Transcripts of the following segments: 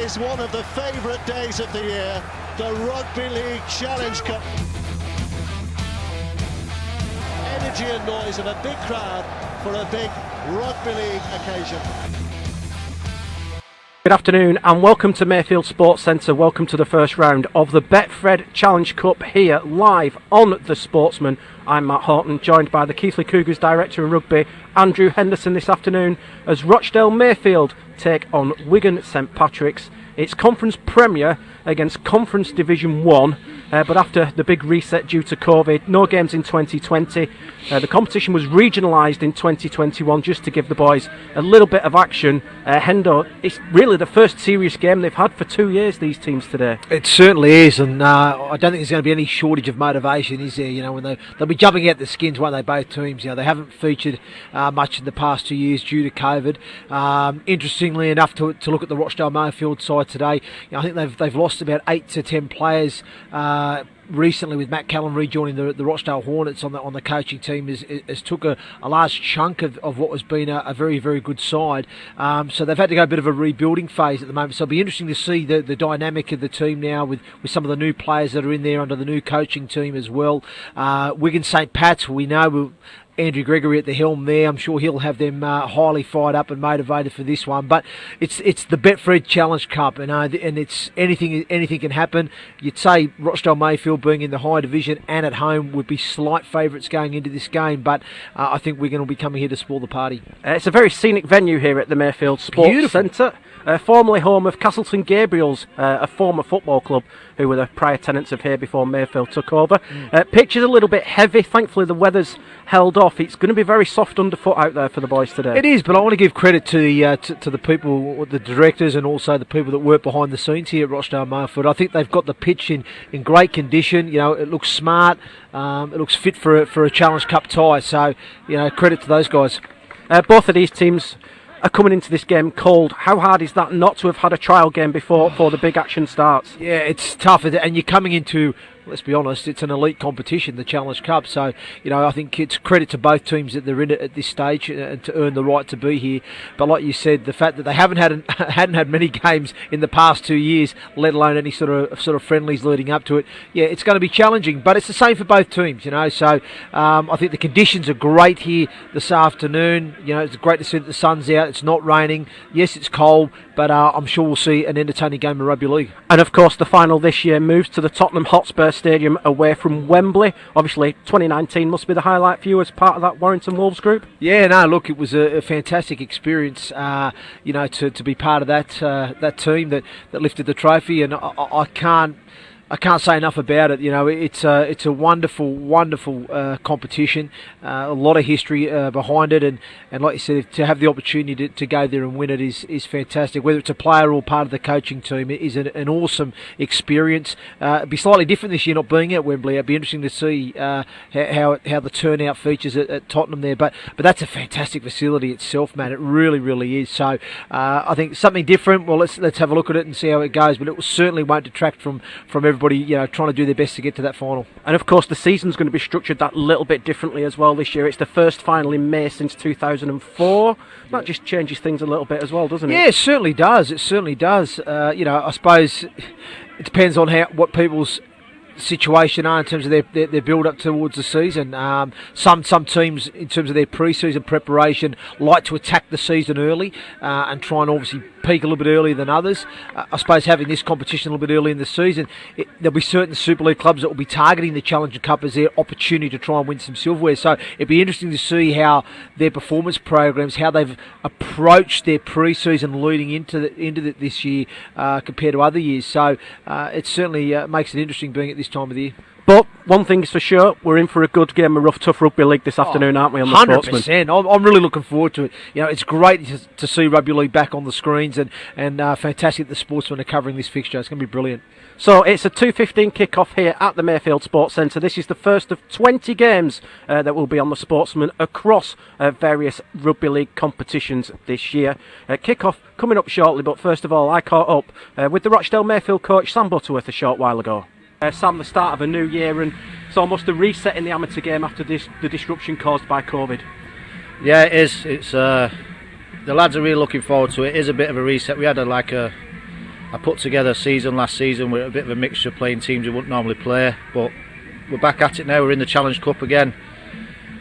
is one of the favourite days of the year, the Rugby League Challenge Cup. Energy and noise of a big crowd for a big Rugby League occasion. Good afternoon and welcome to Mayfield Sports Centre. Welcome to the first round of the Betfred Challenge Cup here live on the Sportsman. I'm Matt Horton, joined by the Keighley Cougars Director in Rugby, Andrew Henderson, this afternoon as Rochdale Mayfield take on Wigan St Patricks. It's conference premiere against Conference Division 1, but after the big reset due to COVID, no games in 2020. The competition was regionalised in 2021 just to give the boys a little bit of action. Hendo, it's really the first serious game they've had for 2 years, these teams today. It certainly is, and I don't think there's going to be any shortage of motivation, is there? You know, when they'll be jumping out the skins, won't they, both teams? You know, they haven't featured much in the past 2 years due to COVID. Interestingly enough, to look at the Rochdale Mayfield side today, you know, I think they've lost about 8 to 10 players recently, with Matt Callan rejoining the Rochdale Hornets on the coaching team has took a large chunk of what has been a very, very good side. So they've had to go a bit of a rebuilding phase at the moment. So it'll be interesting to see the dynamic of the team now with some of the new players that are in there under the new coaching team as well. Wigan St Pats, we know Andrew Gregory at the helm there. I'm sure he'll have them highly fired up and motivated for this one. But it's the Betfred Challenge Cup, and it's anything can happen. You'd say Rochdale Mayfield, being in the high division and at home, would be slight favourites going into this game. But I think Wigan will be coming here to spoil the party. It's a very scenic venue here at the Mayfield Sports Centre. Formerly home of Castleton Gabriels, a former football club who were the prior tenants of here before Mayfield took over. Pitch is a little bit heavy. Thankfully the weather's held off. It's going to be very soft underfoot out there for the boys today. It is, but I want to give credit to the people, the directors, and also the people that work behind the scenes here at Rochdale Mayfield. I think they've got the pitch in great condition. You know, it looks smart. It looks fit for a Challenge Cup tie. So, you know, credit to those guys. Both of these teams are coming into this game cold. How hard is that not to have had a trial game before the big action starts? Yeah, it's tough, and you're coming into, let's be honest, it's an elite competition, the Challenge Cup. So, you know, I think it's credit to both teams that they're in it at this stage and to earn the right to be here. But like you said, the fact that they hadn't had many games in the past 2 years, let alone any sort of friendlies leading up to it, yeah, it's going to be challenging. But it's the same for both teams, you know. So I think the conditions are great here this afternoon. You know, it's great to see that the sun's out. It's not raining. Yes, it's cold, but I'm sure we'll see an entertaining game of rugby league. And of course, the final this year moves to the Tottenham Hotspur Stadium away from Wembley. Obviously 2019 must be the highlight for you as part of that Warrington Wolves group. Yeah, no, look, it was a fantastic experience, you know, to be part of that team that lifted the trophy, and I can't say enough about it. You know, it's a wonderful competition, a lot of history behind it, and like you said, to have the opportunity to go there and win it is fantastic. Whether it's a player or part of the coaching team, it is an awesome experience. It'd be slightly different this year not being at Wembley. It'd be interesting to see how the turnout features at Tottenham there, but that's a fantastic facility itself, man. It really is. So I think something different. Well, let's have a look at it and see how it goes, but it certainly won't detract from everybody, you know, trying to do their best to get to that final. And of course the season's going to be structured that little bit differently as well this year. It's the first final in May since 2004. That just changes things a little bit as well, doesn't it? Yeah, it certainly does. You know, I suppose it depends on what people's situation are in terms of their build up towards the season. Some teams, in terms of their pre-season preparation, like to attack the season early and try and obviously peak a little bit earlier than others. I suppose having this competition a little bit early in the season, there'll be certain Super League clubs that will be targeting the Challenger Cup as their opportunity to try and win some silverware. So it'd be interesting to see how their performance programs, how they've approached their pre-season leading into this year compared to other years. So it certainly makes it interesting being at this time of the year. But one thing is for sure, we're in for a good game of rough, tough rugby league this afternoon, aren't we, on the 100%. Sportsman? I'm really looking forward to it. You know, it's great to see rugby league back on the screens, and fantastic that the Sportsman are covering this fixture. It's going to be brilliant. So it's a 2:15 kickoff here at the Mayfield Sports Centre. This is the first of 20 games that will be on the Sportsman across various rugby league competitions this year. Kickoff coming up shortly, but first of all, I caught up with the Rochdale Mayfield coach Sam Butterworth a short while ago. Sam, the start of a new year, and it's almost a reset in the amateur game after the disruption caused by COVID. Yeah, it is. It's the lads are really looking forward to it. It is a bit of a reset. We had a I put together a season last season with a bit of a mixture, playing teams who wouldn't normally play, but we're back at it now. We're in the Challenge Cup again.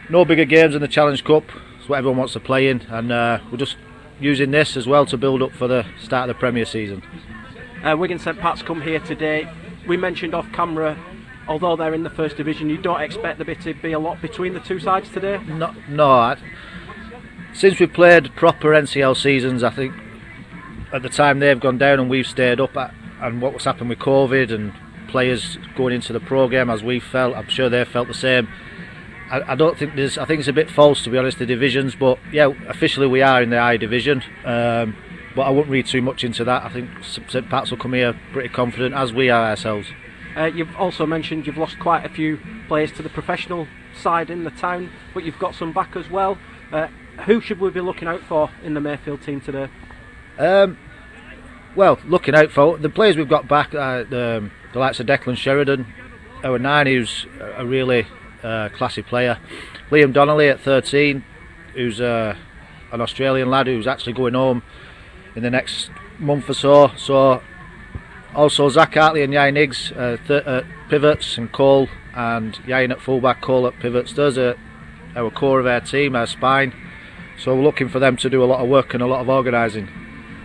No bigger games in the Challenge Cup. It's what everyone wants to play in, and we're just using this as well to build up for the start of the Premier season. Wigan St Pats come here today. We mentioned off camera, although they're in the first division, you don't expect there to be a lot between the two sides today? No. Since we've played proper NCL seasons, I think at the time they've gone down and we've stayed up, and what was happened with COVID and players going into the programme as we felt, I'm sure they felt the same. I don't think I think it's a bit false, to be honest, the divisions, but yeah, officially we are in the high division, but I wouldn't read too much into that. I think St Pat's will come here pretty confident, as we are ourselves. You've also mentioned you've lost quite a few players to the professional side in the town, but you've got some back as well. Who should we be looking out for in the Mayfield team today? Well, looking out for the players we've got back, the likes of Declan Sheridan, our 9, who's a really classy player. Liam Donnelly at 13, who's an Australian lad who's actually going home in the next month or so. So also Zach Hartley and Yain Higgs at pivots, and Cole and Yain at fullback, Cole at pivots. Those are our core of our team, our spine. So we're looking for them to do a lot of work and a lot of organising.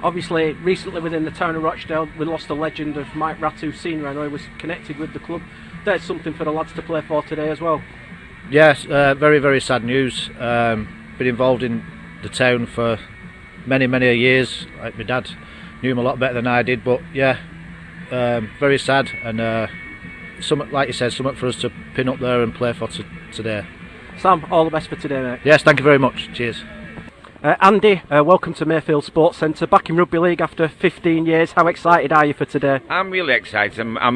Obviously, recently within the town of Rochdale, we lost the legend of Mike Ratu Senior. I know he was connected with the club. There's something for the lads to play for today as well. Yes, very, very sad news. Been involved in the town for many years. Like my dad knew him a lot better than I did, but yeah, very sad, and something, like you said, something for us to pin up there and play for today. Sam, all the best for today, mate. Yes, thank you very much. Cheers. Andy, welcome to Mayfield Sports Centre, back in Rugby League after 15 years. How excited are you for today? I'm really excited. I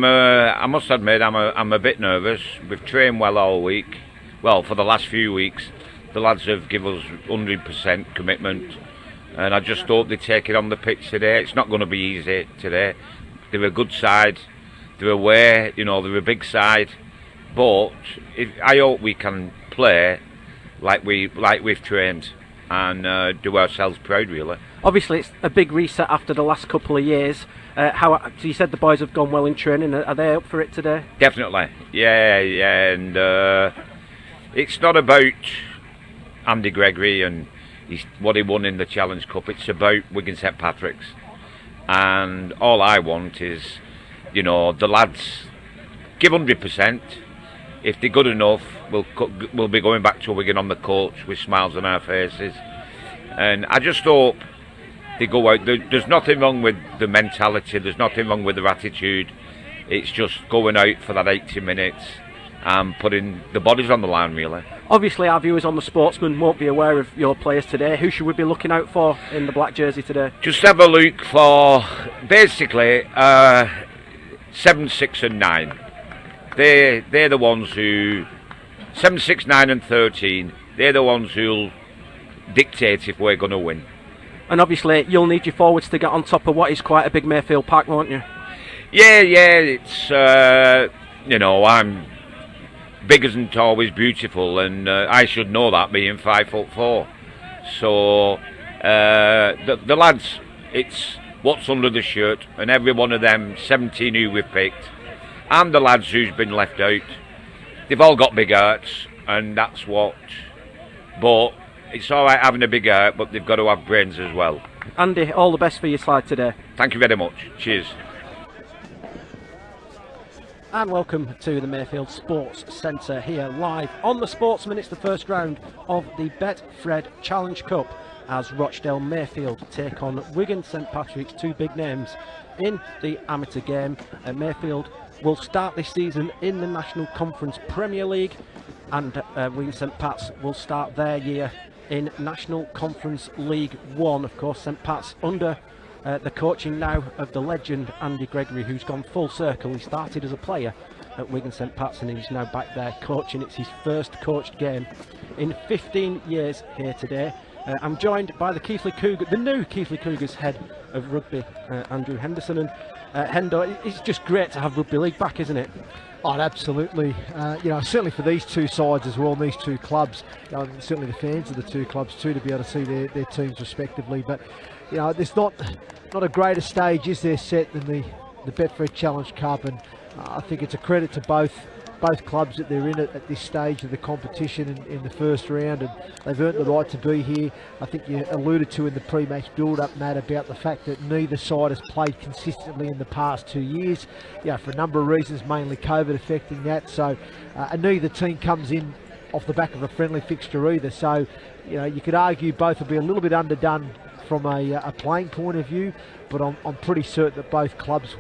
must admit, I'm a bit nervous. We've trained well all week. Well, for the last few weeks, the lads have given us 100% commitment, and I just hope they take it on the pitch today. It's not going to be easy today. They're a good side. They're aware, they're a big side. But I hope we can play like we've trained, and do ourselves proud, really. Obviously, it's a big reset after the last couple of years. So you said the boys have gone well in training. Are they up for it today? Definitely, yeah, and it's not about Andy Gregory and what he won in the Challenge Cup. It's about Wigan St Patricks, and all I want is, the lads give 100%. If they're good enough, we'll be going back to Wigan on the coach with smiles on our faces. And I just hope they go out. There's nothing wrong with the mentality. There's nothing wrong with their attitude. It's just going out for that 80 minutes and putting the bodies on the line, really. Obviously, our viewers on the Sportsman won't be aware of your players today. Who should we be looking out for in the black jersey today? Just have a look for basically 7, 6 and 9. They're the ones who 7, 6, 9 and 13. They're the ones who'll dictate if we're going to win. And obviously you'll need your forwards to get on top of what is quite a big Mayfield pack, won't you? Yeah, it's I'm big isn't always beautiful, and I should know that, being 5'4". So the lads, it's what's under the shirt, and every one of them 17 who we've picked, and the lads who's been left out, they've all got big hearts, and that's what. But it's all right having a big heart, but they've got to have brains as well. Andy, all the best for your slide today. Thank you very much. Cheers. And welcome to the Mayfield Sports Centre here live on the Sportsman. It's the first round of the Betfred Challenge Cup as Rochdale Mayfield take on Wigan St Patricks, two big names in the amateur game. Mayfield will start this season in the National Conference Premier League, and Wigan St Pat's will start their year in National Conference League 1. Of course, St Pat's under the coaching now of the legend Andy Gregory, who's gone full circle. He started as a player at Wigan St Pat's and he's now back there coaching. It's his first coached game in 15 years here today. I'm joined by the new Keighley Cougars head of rugby, Andrew Henderson. And Hendo, it's just great to have rugby league back, isn't it? Oh, absolutely. Certainly for these two sides as well, and these two clubs, certainly the fans of the two clubs too, to be able to see their teams respectively. But there's not a greater stage, is there, set than the Betfred Challenge Cup, and I think it's a credit to both clubs that they're in at this stage of the competition in the first round, and they've earned the right to be here. I think you alluded to in the pre-match build-up, Matt, about the fact that neither side has played consistently in the past 2 years, for a number of reasons, mainly COVID affecting that. So, and neither team comes in off the back of a friendly fixture either. So, you could argue both will be a little bit underdone from a playing point of view, but I'm pretty certain that both clubs,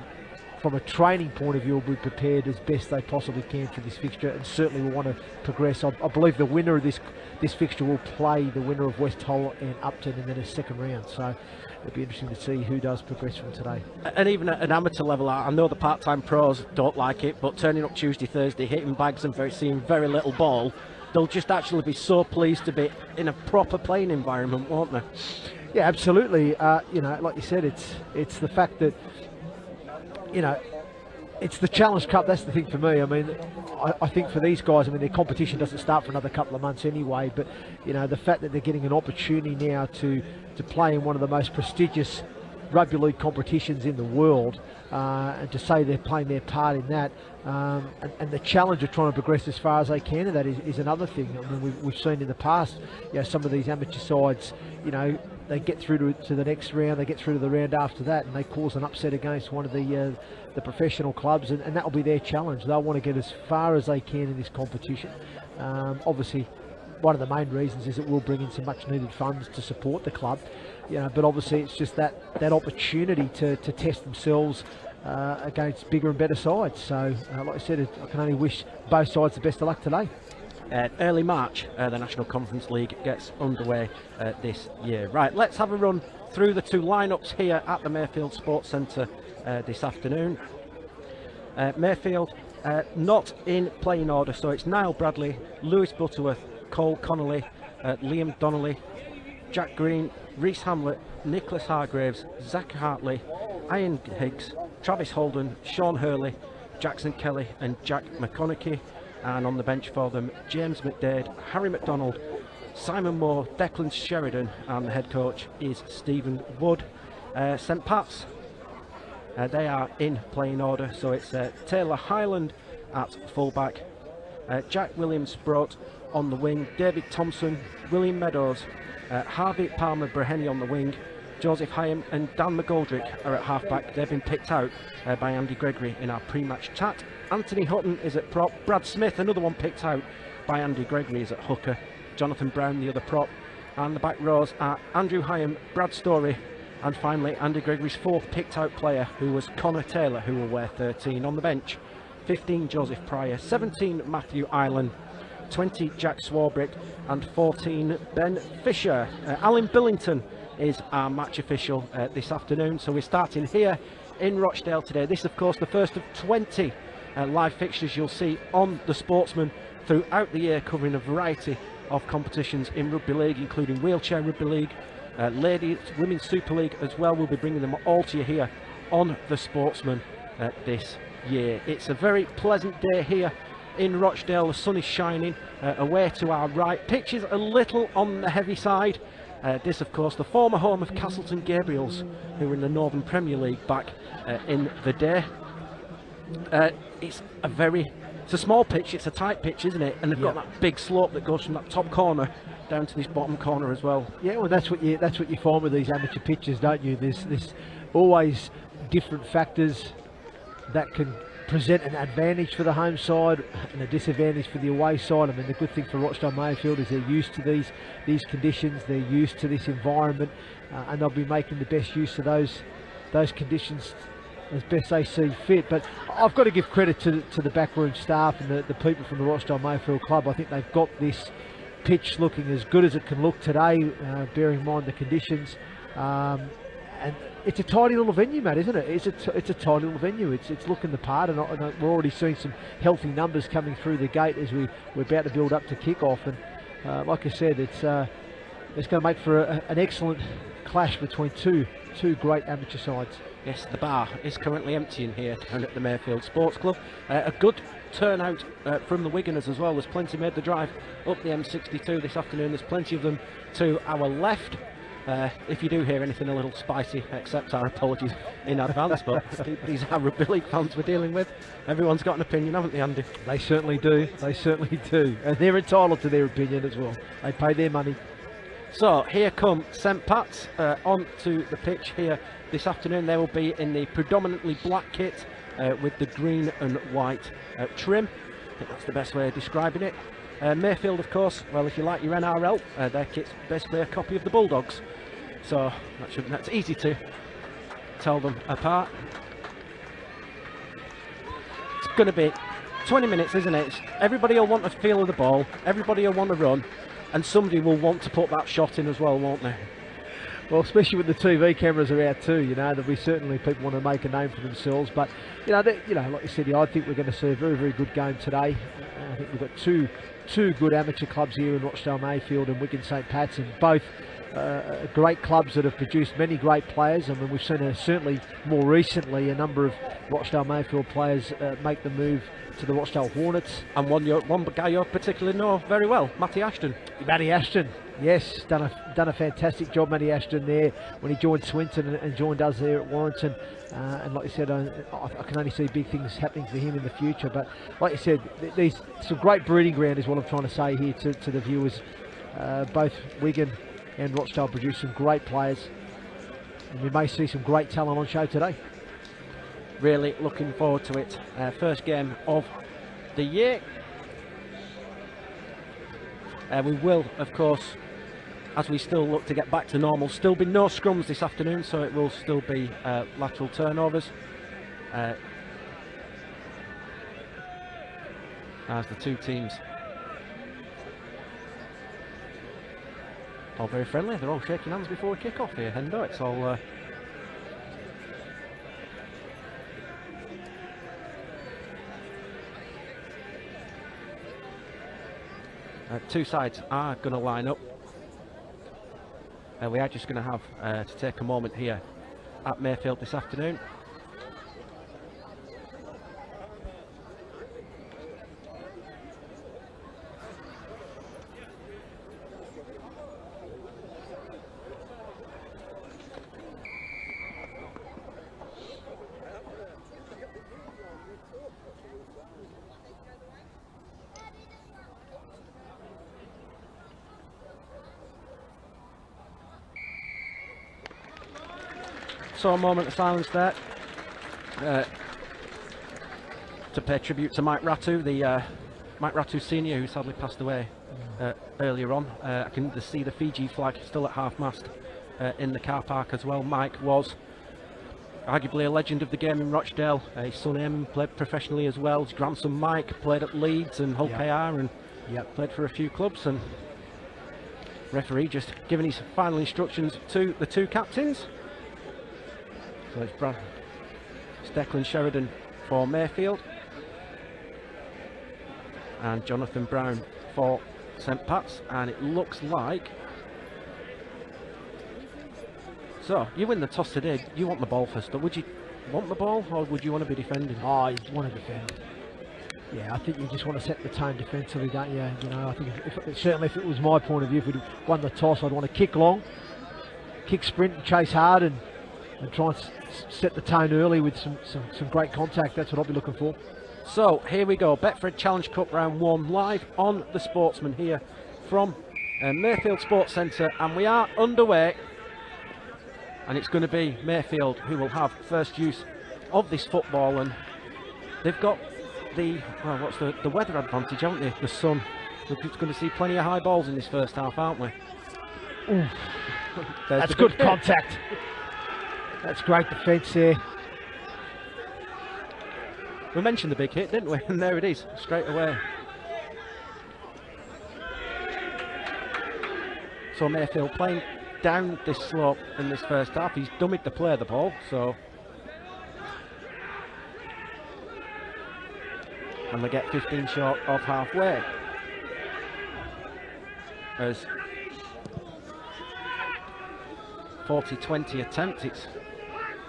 from a training point of view, will be prepared as best they possibly can for this fixture, and certainly will want to progress. I believe the winner of this fixture will play the winner of West Hull and Upton in the second round. So it'll be interesting to see who does progress from today. And even at an amateur level, I know the part-time pros don't like it, but turning up Tuesday, Thursday, hitting bags and seeing very little ball, they'll just actually be so pleased to be in a proper playing environment, won't they? Yeah, absolutely. Like you said, it's the fact that it's the Challenge Cup. That's the thing for me. I mean, I think for these guys, their competition doesn't start for another couple of months anyway, but the fact that they're getting an opportunity now to play in one of the most prestigious rugby league competitions in the world, and to say they're playing their part in that, and the challenge of trying to progress as far as they can, and that is another thing. I mean, we've seen in the past, some of these amateur sides, they get through to the next round, they get through to the round after that, and they cause an upset against one of the professional clubs, and that will be their challenge. They'll want to get as far as they can in this competition. Obviously, one of the main reasons is it will bring in some much needed funds to support the club, but obviously it's just that opportunity to test themselves against bigger and better sides. So like I said, I can only wish both sides the best of luck today. Early March, the National Conference League gets underway this year. Right, let's have a run through the two lineups here at the Mayfield Sports Centre this afternoon. Mayfield not in playing order, so it's Niall Bradley, Lewis Butterworth, Cole Connolly, Liam Donnelly, Jack Green, Reece Hamlet, Nicholas Hargraves, Zach Hartley, Ian Higgs, Travis Holden, Sean Hurley, Jackson Kelly and Jack McConaughey. And on the bench for them, James McDade, Harry McDonald, Simon Moore, Declan Sheridan, and the head coach is Stephen Wood. St Pat's, they are in playing order, so it's Taylor Highland at fullback, Jack Williams-Broat on the wing, David Thompson, William Meadows, Harvey Palmer-Breheny on the wing, Joseph Hyam and Dan McGoldrick are at halfback. They've been picked out by Andy Gregory in our pre-match chat. Anthony Hutton is at prop. Brad Smith, another one picked out by Andy Gregory, is at hooker. Jonathan Brown, the other prop. And the back rows are Andrew Hyam, Brad Story, and finally Andy Gregory's fourth picked out player, who was Connor Taylor, who will wear 13 on the bench. 15 Joseph Pryor, 17 Matthew Ireland, 20 Jack Swarbrick, and 14 Ben Fisher. Alan Billington is our match official this afternoon, so we're starting here in Rochdale today. This, of course, the first of 20 live fixtures you'll see on the Sportsman throughout the year, covering a variety of competitions in Rugby League, including Wheelchair Rugby League, Ladies, Women's Super League as well. We'll be bringing them all to you here on the Sportsman this year. It's a very pleasant day here in Rochdale. The sun is shining away to our right. Pitch is a little on the heavy side. This, of course, the former home of Castleton Gabriels, who were in the Northern Premier League back in the day. It's a small pitch, it's a tight pitch, isn't it? And they've got that big slope that goes from that top corner down to this bottom corner as well. Yeah, well, that's what you find with these amateur pitches, don't you? There's always different factors that can present an advantage for the home side and a disadvantage for the away side. I mean, the good thing for Rochdale Mayfield is they're used to these conditions, they're used to this environment, and they'll be making the best use of those conditions as best they see fit. But I've got to give credit to the backroom staff and the people from the Rochdale Mayfield club. I think they've got this pitch looking as good as it can look today, bearing in mind the conditions. And it's a tidy little venue, Matt, isn't it? It's a tidy little venue. It's looking the part, and we're already seeing some healthy numbers coming through the gate as we're about to build up to kickoff. And like I said, it's going to make for an excellent clash between two great amateur sides. Yes, the bar is currently empty in here down at the Mayfield Sports Club. A good turnout from the Wiganers as well. There's plenty made the drive up the M62 this afternoon. There's plenty of them to our left. If you do hear anything a little spicy, accept our apologies in advance, but these are rugby league fans we're dealing with. Everyone's got an opinion, haven't they, Andy? They certainly do. They certainly do. And they're entitled to their opinion as well. They pay their money. So here come St Pat's onto the pitch here this afternoon. They will be in the predominantly black kit with the green and white trim. I think that's the best way of describing it. Mayfield, of course, well, if you like your NRL, their kit's basically a copy of the Bulldogs. So that's easy to tell them apart. It's going to be 20 minutes, isn't it? Everybody will want to feel of the ball, everybody will want to run, and somebody will want to put that shot in as well, won't they? Well, especially with the TV cameras are out too, there'll be certainly people want to make a name for themselves. But like you said, I think we're going to see a very, very good game today. I think we've got two good amateur clubs here in Rochdale Mayfield and Wigan St Patricks, and both great clubs that have produced many great players. I mean, we've seen certainly more recently a number of Rochdale Mayfield players make the move to the Rochdale Hornets. And one guy you particularly know very well, Matty Ashton. Matty Ashton, yes, done a fantastic job, Matty Ashton, there when he joined Swinton and joined us there at Warrington. And like you said, I can only see big things happening for him in the future. But like you said, these some great breeding ground is what I'm trying to say here to the viewers. Both Wigan and Rochdale produce some great players, and we may see some great talent on show today. Really looking forward to it. First game of the year. We will, of course, as we still look to get back to normal, still be no scrums this afternoon, so it will still be lateral turnovers. As the two teams all very friendly, they're all shaking hands before we kick off here, Hendo. It's all two sides are going to line up. We are just going to have to take a moment here at Mayfield this afternoon. So a moment of silence there to pay tribute to Mike Ratu, the Mike Ratu Senior, who sadly passed away earlier on. I can see the Fiji flag still at half mast in the car park as well. Mike was arguably a legend of the game in Rochdale. His son Eamon played professionally as well. His grandson Mike played at Leeds and Hull KR and played for a few clubs. And referee just giving his final instructions to the two captains. So it's Declan Sheridan for Mayfield and Jonathan Brown for St Pat's, and it looks like, so you win the toss today, you want the ball first, but would you want the ball or would you want to be defending? Oh, you want to defend. Yeah, I think you just want to set the tone defensively, don't you? I think certainly if it was my point of view, if we'd won the toss, I'd want to kick long, kick sprint and chase hard and try and set the tone early with some great contact. That's what I'll be looking for. So here we go, Betfred Challenge Cup round 1 live on the Sportsman here from Mayfield Sports Centre, and we are underway, and it's going to be Mayfield who will have first use of this football, and they've got the weather advantage, haven't they? The sun. We're going to see plenty of high balls in this first half, aren't we? That's good contact. That's great defence there. We mentioned the big hit, didn't we? And there it is, straight away. So Mayfield playing down this slope in this first half. He's dummied the play of the ball, so. And they get 15 short of halfway. As 40-20 attempt, it's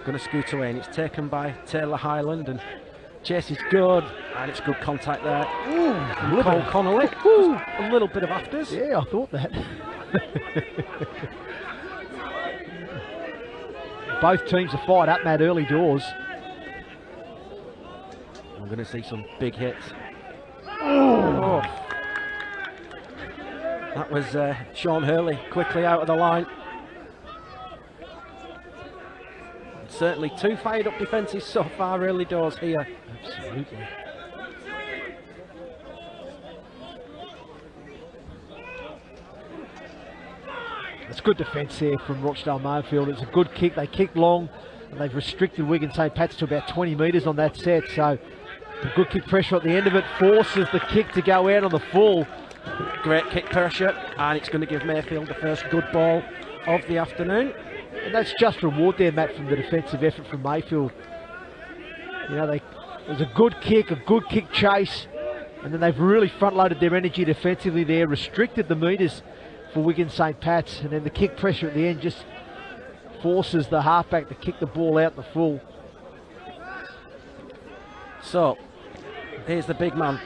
going to scoot away, and it's taken by Taylor Highland, and chase is good, and it's good contact there. Ooh, Cole Connolly, a little bit of afters. Yeah, I thought that. both teams are fired up, Matt, early doors. I'm going to see some big hits. Oh. That was Sean Hurley quickly out of the line. Certainly 2 fired up defences so far early doors here. Absolutely. It's good defence there from Rochdale Mayfield. It's a good kick. They kicked long and they've restricted Wigan St Patricks to about 20 metres on that set. So a good kick pressure at the end of it forces the kick to go out on the full. Great kick pressure, and it's going to give Mayfield the first good ball of the afternoon. And that's just reward there, Matt, from the defensive effort from Mayfield. You know, it was a good kick chase, and then they've really front-loaded their energy defensively there, restricted the metres for Wigan St Pat's, and then the kick pressure at the end just forces the halfback to kick the ball out the full. So, here's the big man,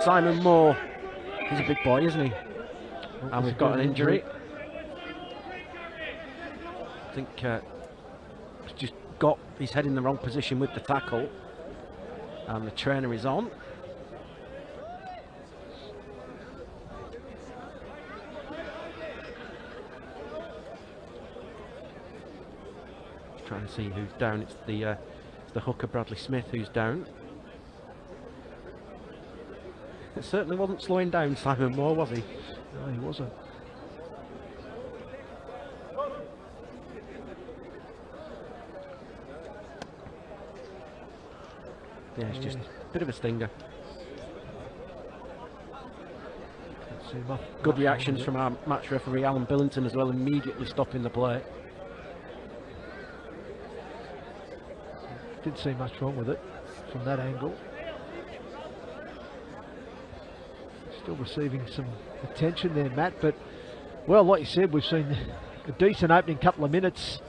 Simon Moore. He's a big boy, isn't he? And we've got an injury. I think he's just got his head in the wrong position with the tackle, and the trainer is on. Trying to see who's down. It's the hooker Bradley Smith who's down. It certainly wasn't slowing down Simon Moore, was he? No, he wasn't. Yeah, it's just a bit of a stinger. Good reactions from our match referee Alan Billington as well, immediately stopping the play. Didn't see much wrong with it from that angle. Still receiving some attention there, Matt, but well, like you said, we've seen a decent opening couple of minutes.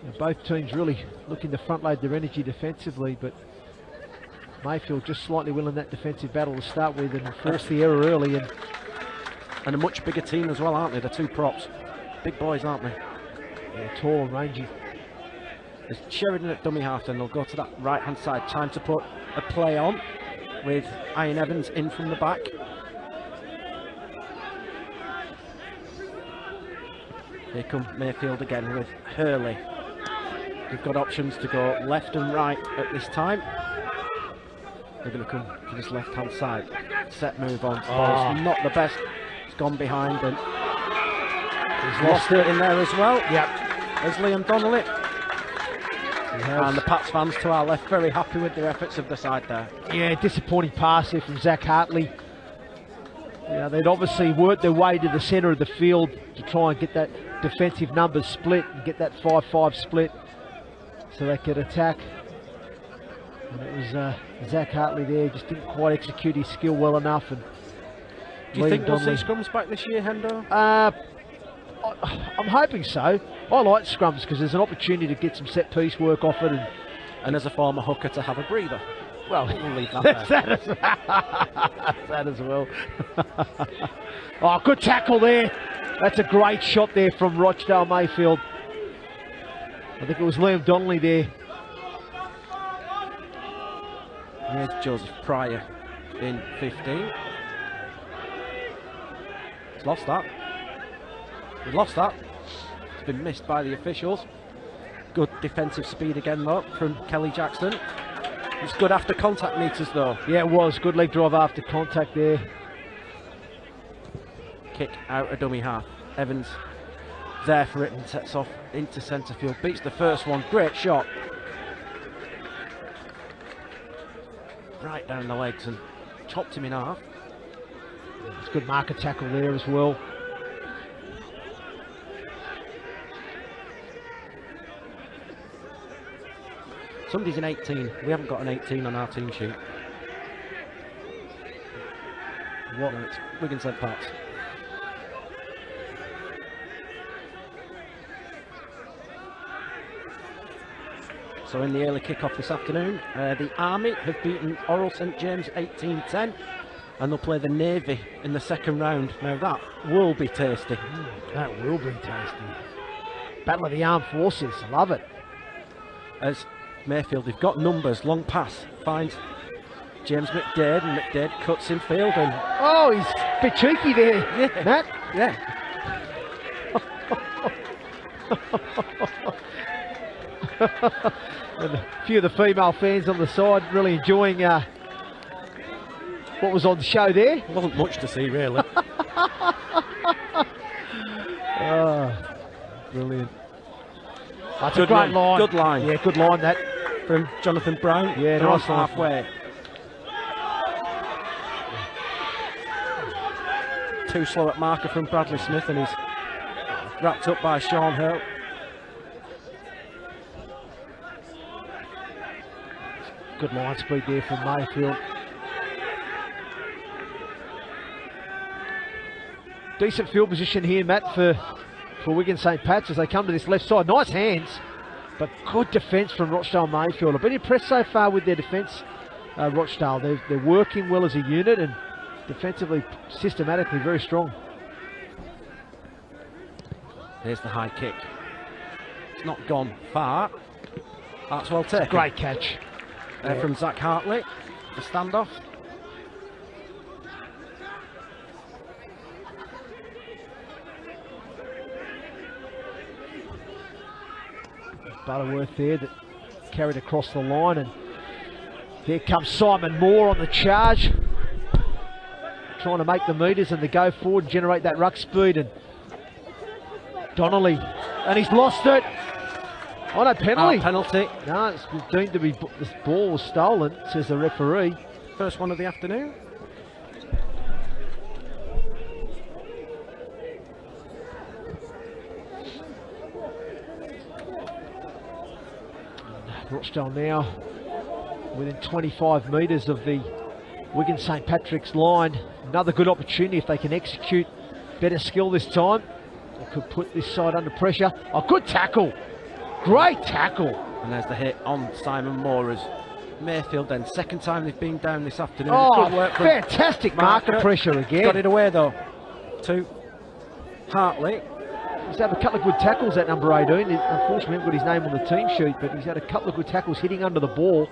You know, both teams really looking to front load their energy defensively, but Mayfield just slightly winning that defensive battle to start with and force the error early. And a much bigger team as well, aren't they? The two props. Big boys, aren't they? Yeah, tall and rangy. There's Sheridan at dummy half, then they'll go to that right hand side. Time to put a play on with Ian Evans in from the back. Here come Mayfield again with Hurley. They've got options to go left and right at this time. They're going to come to this left hand side. Set move on. Oh, it's not the best. It's gone behind and he's lost it in there as well. Yep. There's Liam Donnelly. And the Pats fans to our left very happy with the efforts of the side there. Yeah, disappointing pass there from Zach Hartley. Yeah, they'd obviously worked their way to the centre of the field to try and get that defensive numbers split and get that 5-5 split so they could attack. And it was Zach Hartley there, just didn't quite execute his skill well enough. And do you think we'll see scrums back this year, Hendo? I'm hoping so. I like scrums because there's an opportunity to get some set piece work off it, and as a former hooker to have a breather. Well, we'll leave that there. that as well. Oh, good tackle there. That's a great shot there from Rochdale Mayfield. I think it was Liam Donnelly there. Here's Joseph Pryor in 15. He's lost that. We've lost that. It's been missed by the officials. Good defensive speed again though from Kelly Jackson. It's good after contact meters though. Yeah, it was. Good leg drive after contact there. Kick out a dummy half. Evans there for it and sets off into centre field. Beats the first one. Great shot. Right down the legs and chopped him in half. It's good marker tackle there as well. Somebody's in 18. We haven't got an 18 on our team sheet. What? No, it's Wigan St Patricks. So in the early kick-off this afternoon, the Army have beaten Oral St James 18-10, and they'll play the Navy in the second round. Now that will be tasty. That will be tasty. Battle of the Armed Forces. I love it. As Mayfield, they've got numbers, long pass, finds James McDade, and McDade cuts in field. And oh, he's a bit cheeky there, yeah, Matt. Yeah. And a few of the female fans on the side really enjoying what was on the show there. Wasn't much to see, really. Oh, brilliant. That's Good a great run, line. good line. Yeah, good line that. From Jonathan Brown. Yeah, They're on nice line. halfway. Too slow at marker from Bradley Smith, and he's wrapped up by Sean Hurt. Good line speed there from Mayfield. Decent field position here, Matt, for Wigan St Patricks as they come to this left side. Nice hands, but good defence from Rochdale Mayfield. I've been impressed so far with their defence, Rochdale. They're working well as a unit and defensively, systematically very strong. There's the high kick. It's not gone far. That's well taken. Great catch. From Zach Hartley, the standoff. Butterworth there that carried across the line, and here comes Simon Moore on the charge, trying to make the metres and to go forward and generate that ruck speed. And Donnelly, and he's lost it. Oh no, penalty. Penalty. No, it's deemed to be, this ball was stolen, says the referee. First one of the afternoon. Rochdale now within 25 metres of the Wigan St Patricks line. Another good opportunity if they can execute better skill this time. They could put this side under pressure. A good tackle. Great tackle. And there's the hit on Simon Moore as Mayfield then. Second time they've been down this afternoon. Oh, Good work from fantastic marker pressure again. Got it away though to Hartley. He's had a couple of good tackles at number 18. Unfortunately, we haven't got his name on the team sheet, but he's had a couple of good tackles hitting under the ball.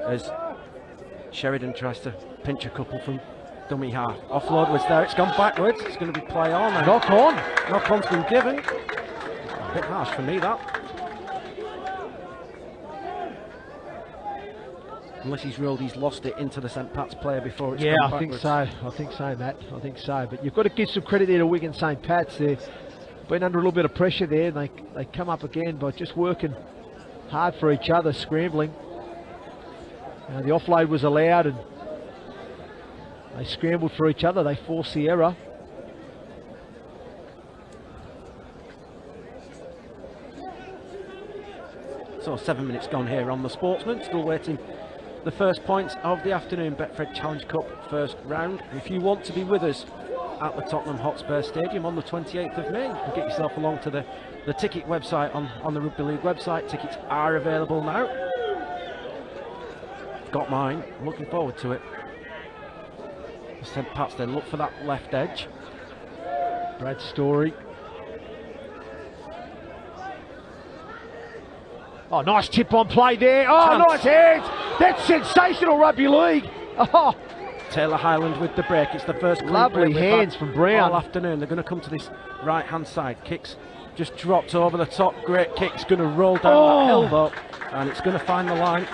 As Sheridan tries to pinch a couple from dummy half. Offload was there, it's gone backwards. It's going to be play on. And Knock on. Knock on's been given. A bit harsh for me, that. Unless he's ruled he's lost it into the St Pat's player before it's gone I think backwards. so. I think so, Matt. I think so. But you've got to give some credit there to Wigan St Pat's. They've been under a little bit of pressure there. They come up again by just working hard for each other, scrambling. The offload was allowed and they scrambled for each other. They forced the error. So 7 minutes gone here on the Sportsman. Still waiting the first points of the afternoon Betfred Challenge Cup first round. If you want to be with us at the Tottenham Hotspur Stadium on the 28th of May, you can get yourself along to the ticket website on the Rugby League website. Tickets are available now. Got mine. I'm looking forward to it. St Pat's then look for that left edge. Brad Story. Oh, nice tip on play there. Oh, Chance. nice hands. That's sensational rugby league. Oh, Taylor Highland with the break. It's the first clean lovely break we've hands had from Brown. all afternoon. They're going to come to this right hand side. Kicks just dropped over the top. Great kick. It's going to roll down that hill though, and it's going to find the line.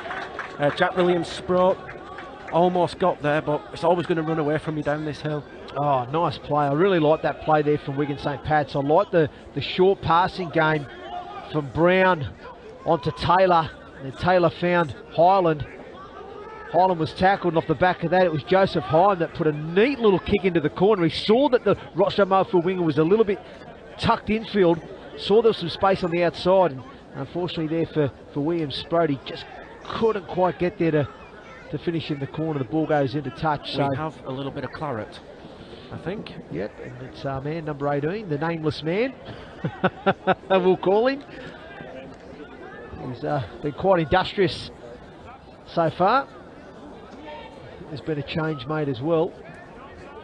Jack Williams Sproat almost got there, but it's always going to run away from you down this hill. Oh, nice play. I really like that play there from Wigan St Pat's. I like the short passing game from Brown onto Taylor. And Taylor found Highland. Highland was tackled, and off the back of that, it was Joseph Hyam that put a neat little kick into the corner. He saw that the Rochdale Mayfield winger was a little bit tucked infield, saw there was some space on the outside, and unfortunately there for William Sproat, he just couldn't quite get there to finish in the corner. The ball goes into touch. So we have a little bit of claret, I think. Yep, and it's man number 18, the nameless man. We'll call him. He's been quite industrious so far. There's been a change made as well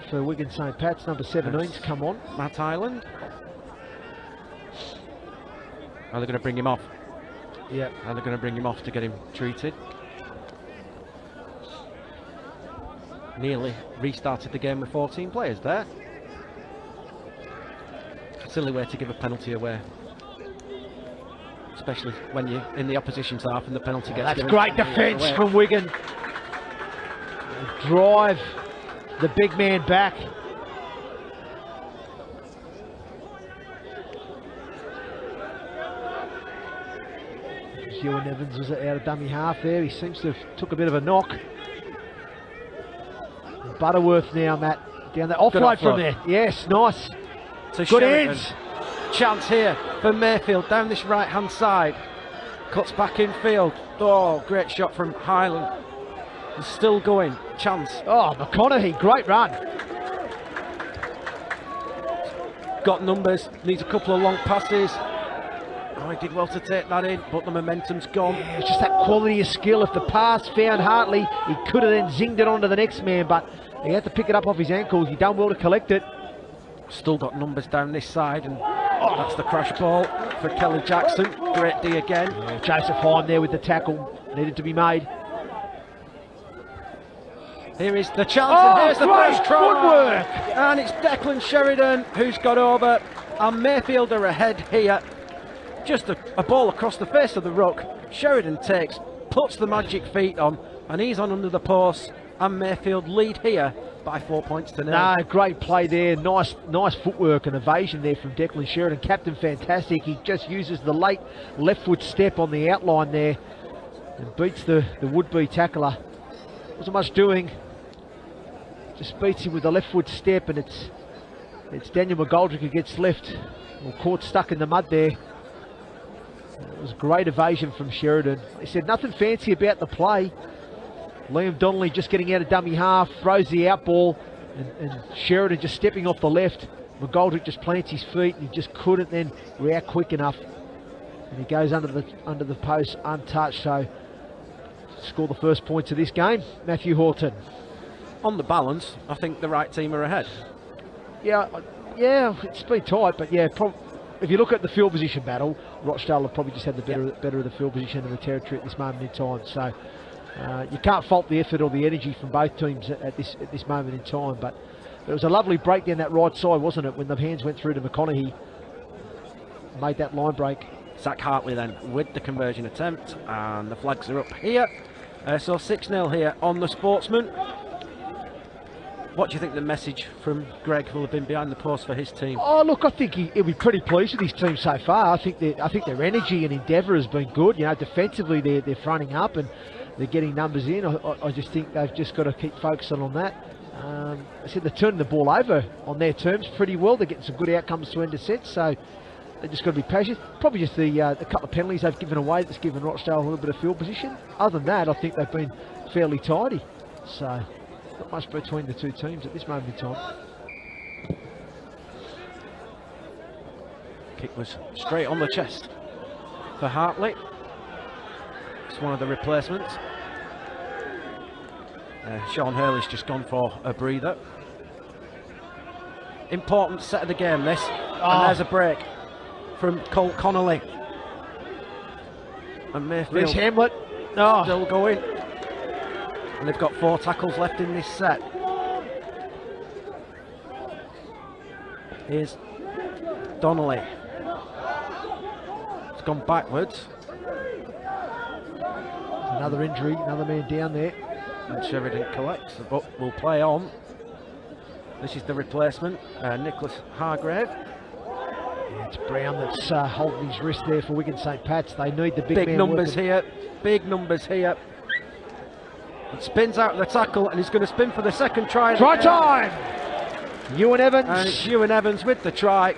for Wigan St Pat's. Number 17's come on. Matt Island. Are they going to bring him off? Yeah. Are they going to bring him off to get him treated? Nearly restarted the game with 14 players there. Silly way to give a penalty away, especially when you're in the opposition's half and the penalty gets That's given. great defence from Wigan. Drive the big man back. Ewan Evans was out of dummy half there. He seems to have took a bit of a knock. Butterworth now, Matt, down there. Offload from there. Yes, nice. To Good Sheridan. ends. Chance here for Mayfield down this right hand side. Cuts back in field. Oh, great shot from Highland. He's still going. Chance. Oh, McConaughey, great run. Got numbers. Needs a couple of long passes. Oh, he did well to take that in, but the momentum's gone. Yeah, it's just that quality of skill. If the pass found Hartley, he could have then zinged it onto the next man, but he had to pick it up off his ankles. He done well to collect it. Still got numbers down this side, and that's the crash ball for Kelly Jackson. Great D again. Joseph Heim there with the tackle. Needed to be made. Here is the chance, Oh, and here's the great first try. footwork. And it's Declan Sheridan who's got over, and Mayfield are ahead here. Just a ball across the face of the ruck. Sheridan takes, puts the magic feet on, and he's on under the post, and Mayfield lead here by 4 points to 0. No, great play there. Nice footwork and evasion there from Declan Sheridan. Captain fantastic. He just uses the late left foot step on the outline there and beats the would-be tackler. Wasn't much doing. Just beats him with the left foot step, and it's Daniel McGoldrick who gets left or caught stuck in the mud there. It was a great evasion from Sheridan. He said nothing fancy about the play. Liam Donnelly just getting out of dummy half, throws the out ball, and Sheridan just stepping off the left. McGoldrick just plants his feet, and he just couldn't then react quick enough. And he goes under the post untouched. So score the first points of this game. Matthew Horton. On the balance, I think the right team are ahead. Yeah, it's been tight, but yeah, if you look at the field position battle, Rochdale have probably just had the better of the field position and the territory at this moment in time. So you can't fault the effort or the energy from both teams at this moment in time. But it was a lovely break down that right side, wasn't it, when the hands went through to McConaughey, made that line break. Zach Hartley then with the conversion attempt, and the flags are up here. So 6-0 here on the Sportsman. What do you think the message from Greg will have been behind the post for his team? Oh, look, I think he'll be pretty pleased with his team so far. I think their energy and endeavour has been good. You know, defensively they're fronting up and they're getting numbers in. I just think they've just got to keep focusing on that. I said they're turning the ball over on their terms pretty well. They're getting some good outcomes to end of sets, so they just got to be patient. Probably just the couple of penalties they've given away that's given Rochdale a little bit of field position. Other than that, I think they've been fairly tidy. So not much between the two teams at this moment in time. Kick was straight on the chest for Hartley. It's one of the replacements. Sean Hurley's just gone for a breather. Important set of the game, this. And there's a break from Cole Connolly. And Mayfield Rich Hamlet. still going. And they've got 4 tackles left in this set. Here's Donnelly. It's gone backwards. Another injury, another man down there. And Sheridan collects, but will play on. This is the replacement, Nicholas Hargrave. Yeah, it's Brown that's holding his wrist there for Wigan St Pat's. They need the big man numbers working. here, big numbers here. It spins out the tackle, and he's going to spin for the second try. Try time! Ewan Evans. And it's Ewan Evans with the try.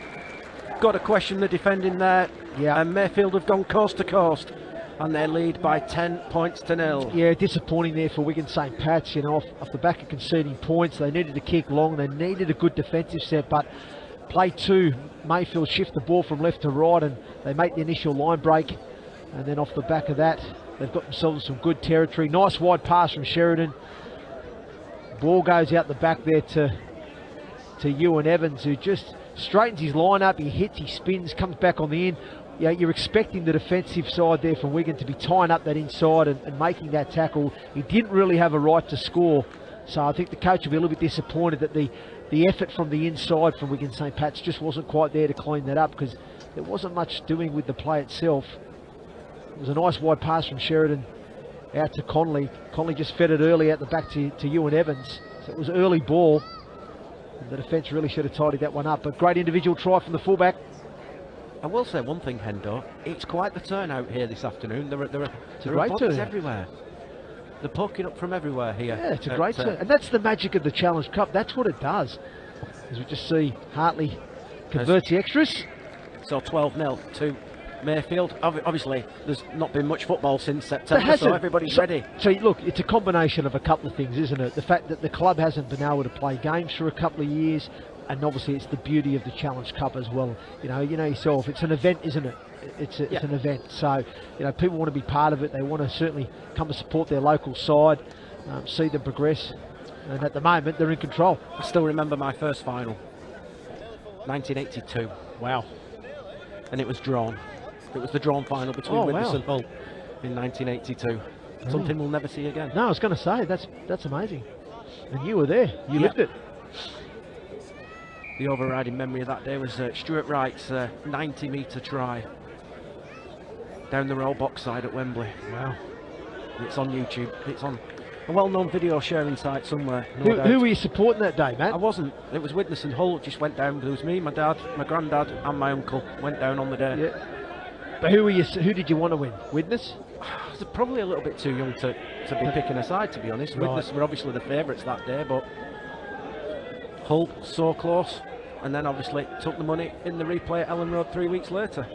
Got to question the defending there. Yeah. And Mayfield have gone coast to coast, and they lead by 10 points to 0. Yeah, disappointing there for Wigan St Pat's. You know, off the back of conceding points, they needed to kick long. They needed a good defensive set, but play 2, Mayfield shift the ball from left to right, and they make the initial line break. And then off the back of that, they've got themselves some good territory. Nice wide pass from Sheridan. Ball goes out the back there to Ewan Evans, who just straightens his line up, he hits, he spins, comes back on the in. You're expecting the defensive side there from Wigan to be tying up that inside and making that tackle. He didn't really have a right to score, so I think the coach will be a little bit disappointed that the effort from the inside from Wigan St Pat's just wasn't quite there to clean that up, because there wasn't much doing with the play itself. It was a nice wide pass from Sheridan out to Conley. Conley just fed it early out the back to Ewan Evans. So it was early ball. And the defence really should have tidied that one up. But great individual try from the fullback. I will say one thing, Hendo. It's quite the turnout here this afternoon. There are great bodies turnout everywhere. They're poking up from everywhere here. Yeah, it's a great turn. And that's the magic of the Challenge Cup. That's what it does. As we just see Hartley converts the extras. So 12-0 to Mayfield. Obviously, there's not been much football since September, so everybody's ready. So look, it's a combination of a couple of things, isn't it? The fact that the club hasn't been able to play games for a couple of years, and obviously it's the beauty of the Challenge Cup as well. You know yourself, it's an event, isn't it? It's an event. So people want to be part of it. They want to certainly come and support their local side, see them progress, and at the moment they're in control. I still remember my first final, 1982. Wow. And it was drawn. It was the drawn final between Widnes and Hull in 1982. Something we'll never see again. No, I was going to say, that's amazing. And you were there. You lived it. The overriding memory of that day was Stuart Wright's 90-metre try down the roll box side at Wembley. Wow. It's on YouTube. It's on a well-known video sharing site somewhere. Who were you supporting that day, Matt? I wasn't. It was Widnes and Hull. Just went down. There was me, my dad, my granddad, and my uncle went down on the day. Yeah. But who did you want to win? Widnes? I was probably a little bit too young to be picking a side, to be honest. Right. Widnes were obviously the favourites that day, but Hull so close, and then obviously took the money in the replay at Ellen Road 3 weeks later.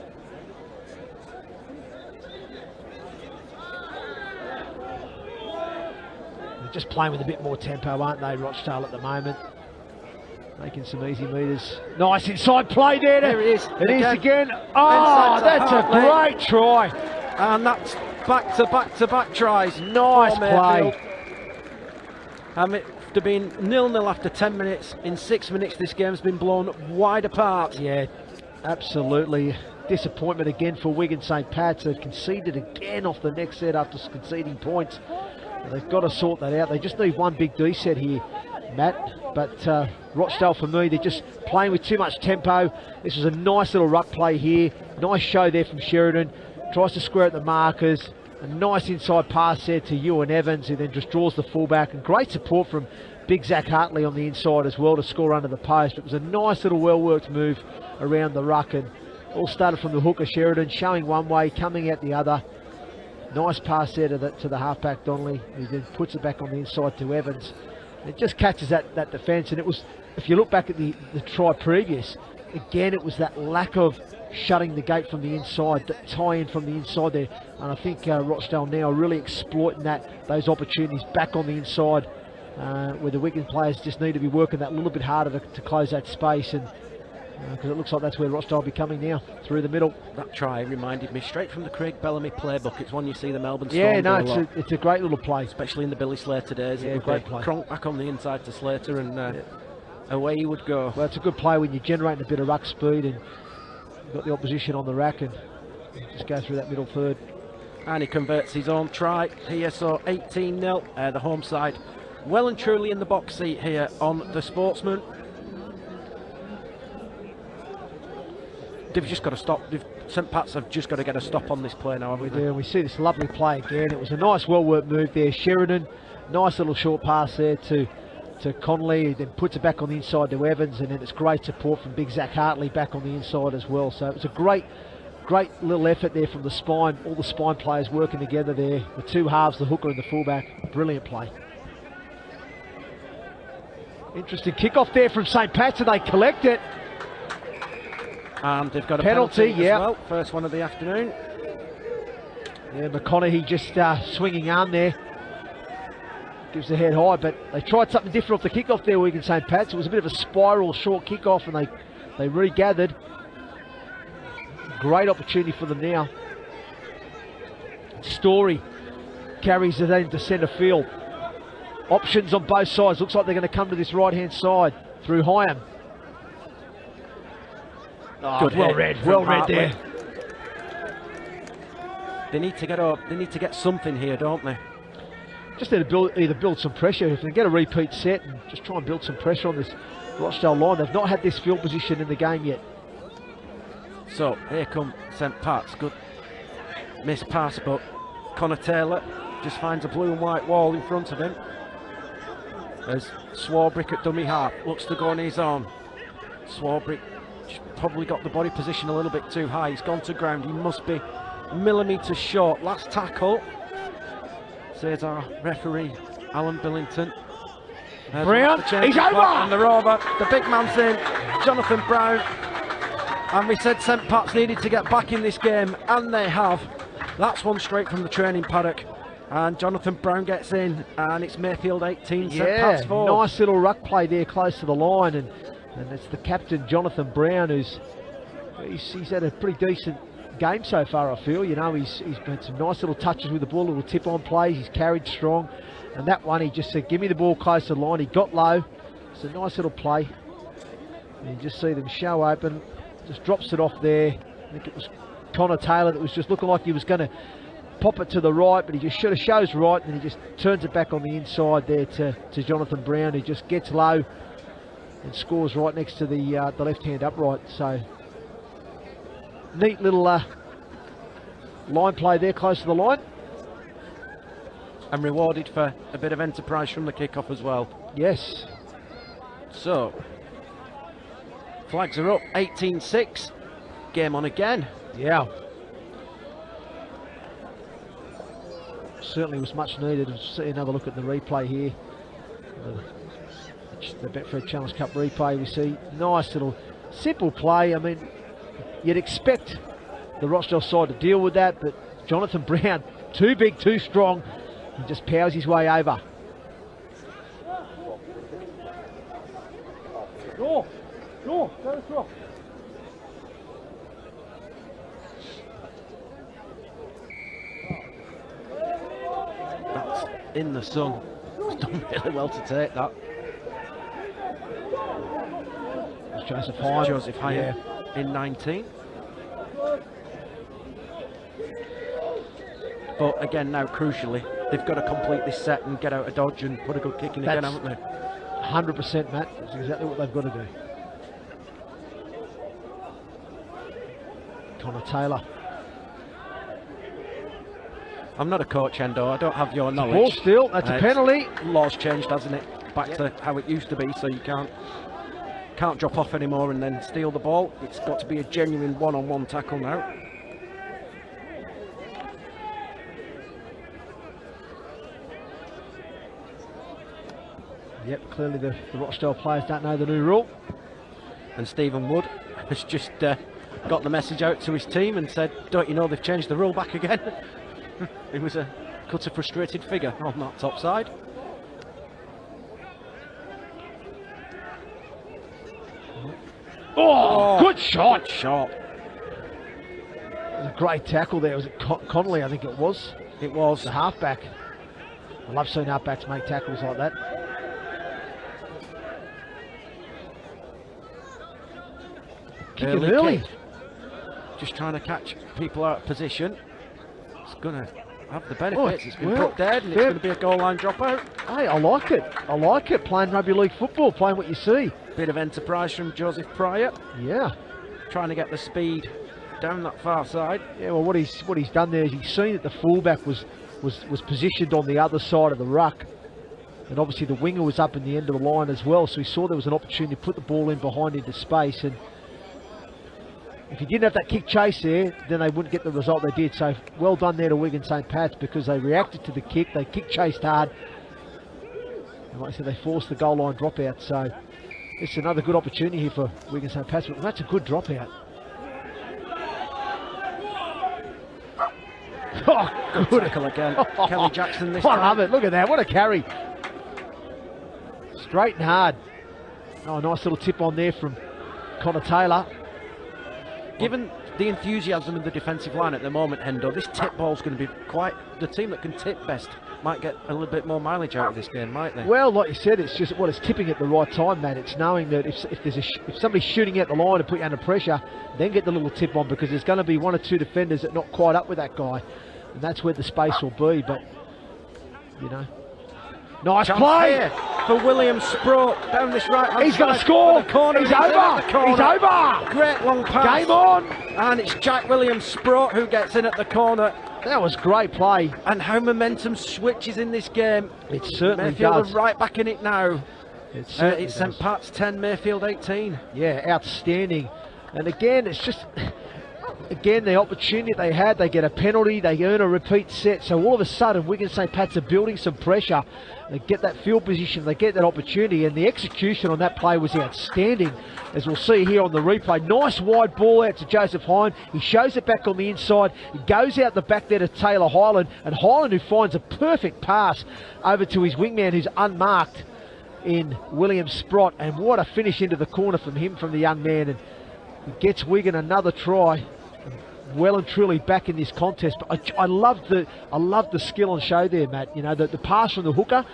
They're just playing with a bit more tempo, aren't they, Rochdale, at the moment? Making some easy meters. Nice inside play there. There it is. It is again. Oh, that's a great try. And that's back-to-back tries. Nice play. After being 0-0 after 10 minutes, in 6 minutes this game's been blown wide apart. Yeah, absolutely. Disappointment again for Wigan St Pat's. They've conceded again off the next set after conceding points. They've got to sort that out. They just need one big D set here, Matt. But Rochdale, for me, they're just playing with too much tempo. This was a nice little ruck play here. Nice show there from Sheridan. Tries to square at the markers. A nice inside pass there to Ewan Evans, who then just draws the fullback. And great support from big Zach Hartley on the inside as well to score under the post. It was a nice little well-worked move around the ruck. And all started from the hooker, Sheridan, showing one way, coming out the other. Nice pass there to the halfback Donnelly, who then puts it back on the inside to Evans. It just catches that defence, and it was, if you look back at the try previous, again it was that lack of shutting the gate from the inside, that tie-in from the inside there, and I think Rochdale now are really exploiting those opportunities back on the inside, where the Wigan players just need to be working that little bit harder to close that space, and because it looks like that's where Rochdale will be coming now, through the middle. That try reminded me straight from the Craig Bellamy playbook. It's one you see the Melbourne Storm Yeah, no, do a lot. it's a great little play. Especially in the Billy Slater days. Yeah, great play. Cronk back on the inside to Slater, and away he would go. Well, it's a good play when you're generating a bit of ruck speed and you've got the opposition on the rack, and you just go through that middle third. And he converts his own try here, so 18-0, the home side well and truly in the box seat here on the Sportsman. They've just got to stop. St Pat's have just got to get a stop on this play now, haven't they? We see this lovely play again. It was a nice, well-worked move there. Sheridan, nice little short pass there to Conley, then puts it back on the inside to Evans, and then it's great support from big Zach Hartley back on the inside as well. So it was a great little effort there from the spine, all the spine players working together there. The two halves, the hooker and the fullback. Brilliant play. Interesting kickoff there from St Pat's, and they collect it. And they've got a penalty as well. First one of the afternoon. Yeah, McConaughey just swinging arm there. Gives the head high, but they tried something different off the kickoff there, Wigan St Pat's. It was a bit of a spiral short kickoff, and they regathered. Great opportunity for them now. Story carries it into centre field. Options on both sides. Looks like they're going to come to this right-hand side through Hyam. Oh, Good well hit read, from well read Hartley. there. They need to get up. They need to get something here, don't they? Just need to either build some pressure. If they get a repeat set and just try and build some pressure on this Rochdale line. They've not had this field position in the game yet. So here come St Pat's. Good missed pass, but Connor Taylor just finds a blue and white wall in front of him. As Swarbrick at dummy half looks to go on his own. Swarbrick probably got the body position a little bit too high. He's gone to ground. He must be millimetres short. Last tackle, says our referee Alan Billington. Brown, he's over! And they're over. The big man's in, Jonathan Brown. And we said St Pat's needed to get back in this game, and they have. That's one straight from the training paddock. And Jonathan Brown gets in, and it's Mayfield 18, St Pat's 4. Nice little ruck play there close to the line, and it's the captain Jonathan Brown he's had a pretty decent game so far, I feel. You know, he's had some nice little touches with the ball, little tip on plays, he's carried strong, and that one he just said give me the ball close to the line. He got low. It's a nice little play, and you just see them show open, just drops it off there. I think it was Connor Taylor that was just looking like he was going to pop it to the right, but he just shows right, and he just turns it back on the inside there to Jonathan Brown, who just gets low and scores right next to the left hand upright. So neat little line play there close to the line, and rewarded for a bit of enterprise from the kickoff as well. Yes. So flags are up, 18-6, game on again. Yeah, certainly was much needed. See another look at the replay here, the Betfred Challenge Cup replay. We see nice little simple play. I mean, you'd expect the Rochdale side to deal with that, but Jonathan Brown, too big, too strong, he just powers his way over. That's in the sun. He's done really well to take that. Joseph Hyatt in 19. But again, now crucially, they've got to complete this set and get out of dodge and put a good kick in again, haven't they? 100%, Matt. That's exactly what they've got to do. Connor Taylor. I'm not a coach, Endo. I don't have your knowledge. Ball still. That's a penalty. Law's changed, hasn't it? Back to how it used to be, so you can't drop off anymore and then steal the ball. It's got to be a genuine one-on-one tackle now. Yep, clearly the Rochdale players don't know the new rule. And Stephen Wood has just got the message out to his team and said, don't you know they've changed the rule back again? He was a cut a frustrated figure on that top side. Oh, good shot! Good shot. It was a great tackle there. Was it Connolly? I think it was. It was. The halfback. I love seeing halfbacks make tackles like that. Kicking early. Kick. Just trying to catch people out of position. It's going to have the benefits. It's been put dead and it's going to be a goal line dropout. Hey, I like it. I like it. Playing rugby league football, playing what you see. Bit of enterprise from Joseph Pryor. Yeah. Trying to get the speed down that far side. Yeah, well, what he's done there is he's seen that the fullback was positioned on the other side of the ruck. And obviously the winger was up in the end of the line as well, so he saw there was an opportunity to put the ball in behind into space, and if he didn't have that kick chase there, then they wouldn't get the result they did. So well done there to Wigan St Pat's, because they reacted to the kick, they kick chased hard, and like I said, they forced the goal line dropout. So it's another good opportunity here for Wigan St Pat's, but that's a good dropout. Oh, good tackle again. Kelly Jackson this I time. love it, look at that, what a carry. Straight and hard. Oh, nice little tip on there from Connor Taylor. Given the enthusiasm in the defensive line at the moment, Hendo, this tip ball's going to be quite the team that can tip best might get a little bit more mileage out of this game, might they? Well, like you said, it's just it's tipping at the right time, man. It's knowing that if somebody's shooting out the line to put you under pressure, then get the little tip on, because there's going to be one or two defenders that are not quite up with that guy, and that's where the space will be. But you know, nice play here for William Sprott down this right hand. He's going to score. Corner. He's over. He's over. Great long pass. Game on. And it's Jack William Sprott who gets in at the corner. That was great play. And how momentum switches in this game. It certainly Mayfield does. are right back in it now. It's St does. Pat's 10, Mayfield 18. Yeah, outstanding. And again, it's just, again, the opportunity they had, they get a penalty, they earn a repeat set. So all of a sudden, Wigan St Pat's are building some pressure. They get that field position, they get that opportunity, and the execution on that play was outstanding, as we'll see here on the replay. Nice wide ball out to Joseph Hine. He shows it back on the inside. He goes out the back there to Taylor Hyland, and Hyland, who finds a perfect pass over to his wingman, who's unmarked in William Sprott. And what a finish into the corner from him, from the young man, and he gets Wigan another try. Well and truly back in this contest. But I love the skill on show there, Matt. You know, the pass from the hooker,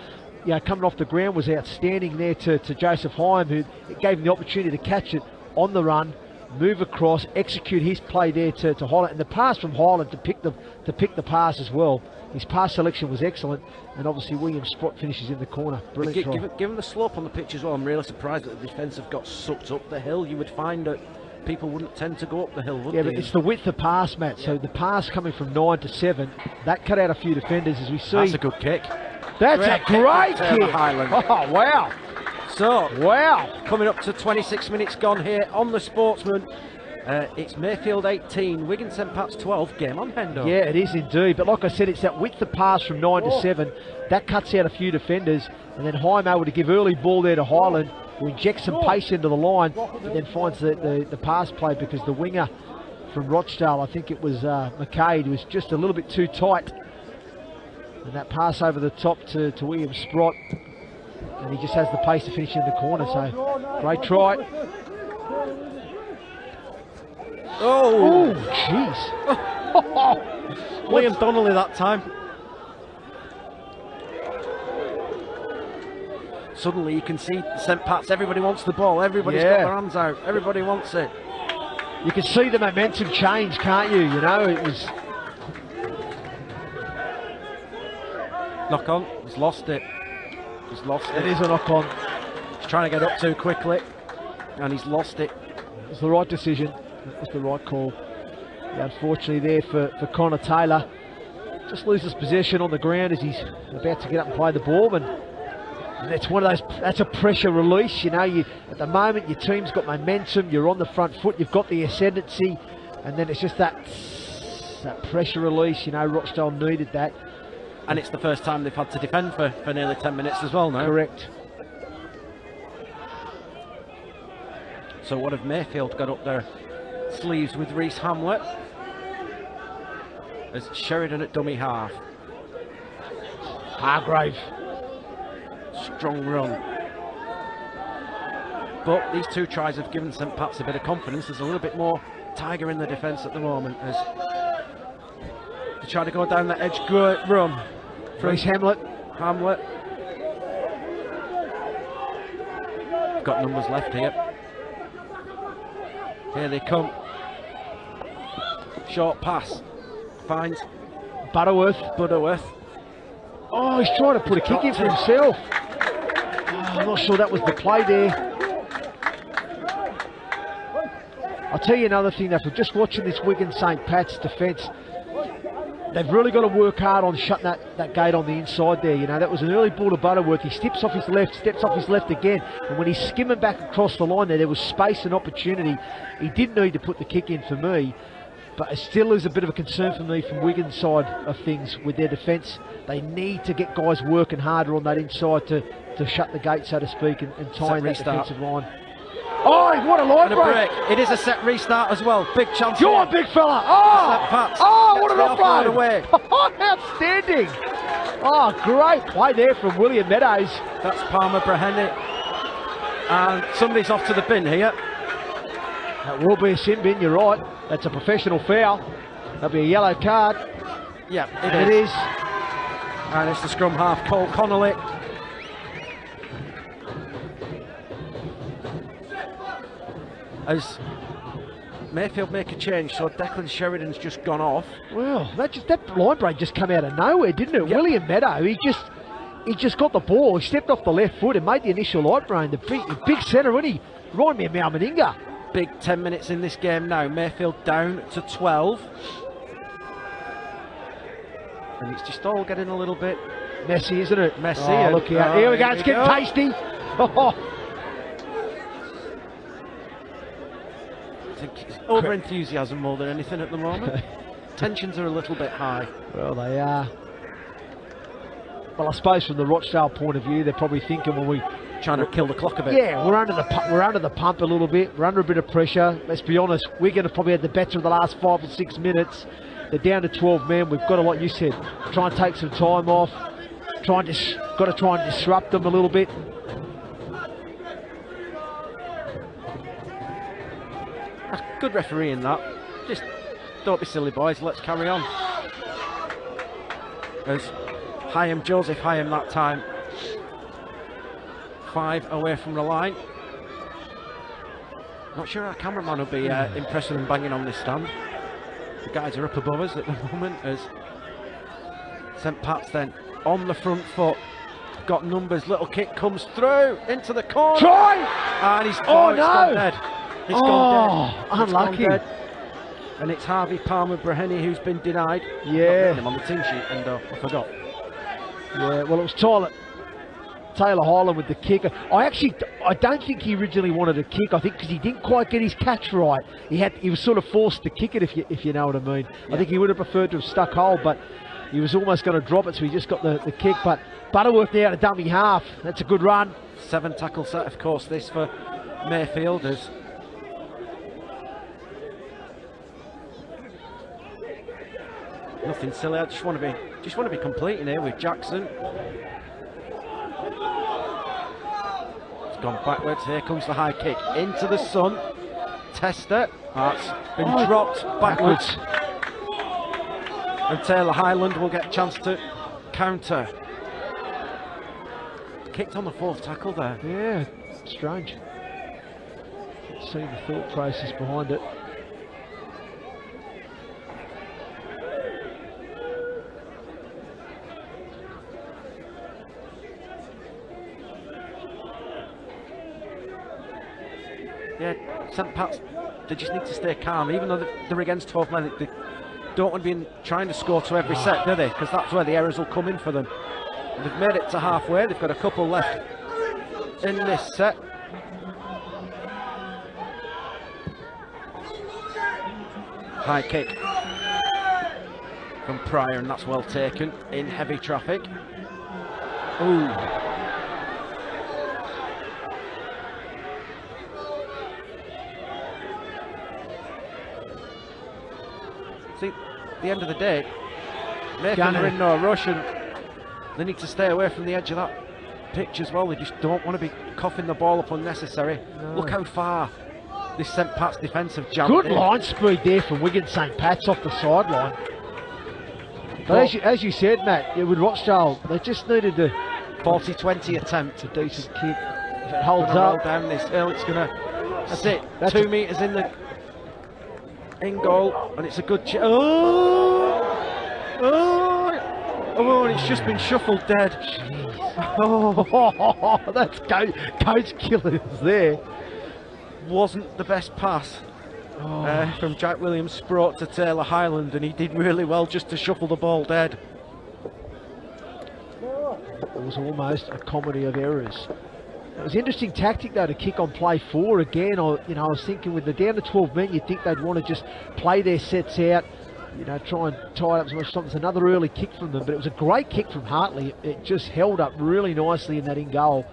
you know, coming off the ground was outstanding there to Joseph Hine, who gave him the opportunity to catch it on the run, move across, execute his play there to Hyland, and the pass from Hyland to pick the pass as well. His pass selection was excellent, and obviously William Sprott finishes in the corner. Brilliant try. Given the slope on the pitch as well, I'm really surprised that the defence have got sucked up the hill. You would find that people wouldn't tend to go up the hill, would they? Yeah, but it's the width of pass, Matt. So the pass coming from 9 to 7, that cut out a few defenders, as we see. That's a good kick. That's a great kick. Highland. Oh, wow. So, wow. Coming up to 26 minutes gone here on the Sportsman. It's Mayfield 18, Wigan St Pat's 12. Game on, Hendo. Yeah, it is indeed. But like I said, it's that width of pass from 9 to 7. That cuts out a few defenders. And then Heim able to give early ball there to Hyland, who injects some pace into the line, and then finds the pass play, because the winger from Rochdale, I think it was McCade, was just a little bit too tight. And that pass over the top to William Sprott, and he just has the pace to finish in the corner. So great try. Oh, jeez. William Donnelly that time. Suddenly you can see St Pat's, everybody wants the ball, everybody's got their hands out, everybody wants it. You can see the momentum change, can't you? You know, it was... Knock on, he's lost it. He's lost it. It is a knock on. He's trying to get up too quickly, and he's lost it. It was the right decision, it was the right call. Yeah, unfortunately there for Connor Taylor. Just loses possession on the ground as he's about to get up and play the ball, and that's one of those, that's a pressure release, you know. At the moment your team's got momentum, you're on the front foot, you've got the ascendancy, and then it's just that pressure release, you know. Rochdale needed that. And it's the first time they've had to defend for nearly 10 minutes as well now. Correct. So what have Mayfield got up their sleeves with Reece Hamlet? As Sheridan at dummy half. Hargrave. Strong run. But these two tries have given St Pat's a bit of confidence. There's a little bit more tiger in the defence at the moment as they try to go down that edge. Good run. Reece Hamlet. Got numbers left here. Here they come. Short pass. Finds Butterworth. Oh, he's trying to put a kick in for himself. Oh, I'm not sure that was the play there. I'll tell you another thing though, for just watching this Wigan St Pat's defence, they've really got to work hard on shutting that gate on the inside there. You know, that was an early ball to Butterworth. He steps off his left again. And when he's skimming back across the line there was space and opportunity. He didn't need to put the kick in for me. But it still is a bit of a concern for me from Wigan's side of things with their defence. They need to get guys working harder on that inside to shut the gate, so to speak, and tie in that defensive line. Oh, what a line break! It is a set restart as well. Big chance. Go on, big fella! Oh, what an offload! Away. Outstanding! Oh, great play there from William Meadows. That's Palmer Braheni. And somebody's off to the bin here. That will be a sin bin, you're right. That's a professional foul. That'll be a yellow card. Yeah, it is. And it's the scrum half, Cole Connolly. As Mayfield make a change, so Declan Sheridan's just gone off. Well, that line break just came out of nowhere, didn't it? Yep. William Meadow, he just got the ball, he stepped off the left foot and made the initial line break. The big centre, wasn't he? Remind me of Mal Meninga. Big 10 minutes in this game now. Mayfield down to 12. And it's just all getting a little bit Messy, isn't it? messy. Oh, look here. Here we go, it's getting tasty. Oh. I think it's over-enthusiasm more than anything at the moment. Tensions are a little bit high. Well, they are. Well, I suppose from the Rochdale point of view, they're probably thinking when we Trying to kill the clock a bit. Yeah, we're under the pump a little bit. We're under a bit of pressure. Let's be honest, Wigan have probably had the better of the last 5 or 6 minutes. They're down to 12 men. We've got to, like you said, try and take some time off. Got to try and disrupt them a little bit. Good refereeing that. Just don't be silly, boys. Let's carry on. As Joseph Hyam that time. 5 away from the line. Not sure our cameraman will be impressed with him banging on this stand. The guys are up above us at the moment as St Pat's then on the front foot. Got numbers, little kick comes through into the corner. Try! And he's Oh, it's no! gone dead. It's gone dead. It's Unlucky. gone dead. And it's Harvey Palmer Breheny who's been denied. Yeah. Not written him on the team sheet, and I forgot. Yeah, well, it was Taylor Hyland with the kick. I don't think he originally wanted a kick. I think because he didn't quite get his catch right. He was sort of forced to kick it, if you know what I mean. Yeah. I think he would have preferred to have stuck hold, but he was almost going to drop it, so he just got the kick. But Butterworth now to dummy half. That's a good run. 7 tackle set, of course, this for Mayfielders. Nothing silly. I just want to be completing here with Jackson. It's gone backwards. Here comes the high kick into the sun. Tester. That's been dropped backwards. And Taylor Hyland will get a chance to counter. Kicked on the 4th tackle there. Yeah, strange. Can't see the thought process behind it. Yeah, St Pat's, they just need to stay calm, even though they're against 12 men. They don't want to be trying to score to every set, do they? Because that's where the errors will come in for them. And they've made it to halfway. They've got a couple left in this set. High kick from Pryor, and that's well taken in heavy traffic. Ooh. See, at the end of the day, Mayfield are in no rush, and they need to stay away from the edge of that pitch as well. They just don't want to be coughing the ball up unnecessary. No. Look how far this St Pat's defence have jumped Good in. line speed there from Wigan St Pat's off the sideline. But as you said, Matt, with Rochdale, they just needed to 40-20 attempt. a decent kick. If it holds Gonna roll up, down this hill, it's gonna. That's it. That's 2 metres in goal, and it's a good. Oh, and it's just been shuffled dead. oh, that's coach killers there. Wasn't the best pass from Jack Williams-Sproat to Taylor Hyland, and he did really well just to shuffle the ball dead. It was almost a comedy of errors. It was an interesting tactic though to kick on play 4 again. I was thinking with the down to 12 men, you'd think they'd want to just play their sets out, try and tie up as much time. It's another early kick from them, but it was a great kick from Hartley. It just held up really nicely in that in goal.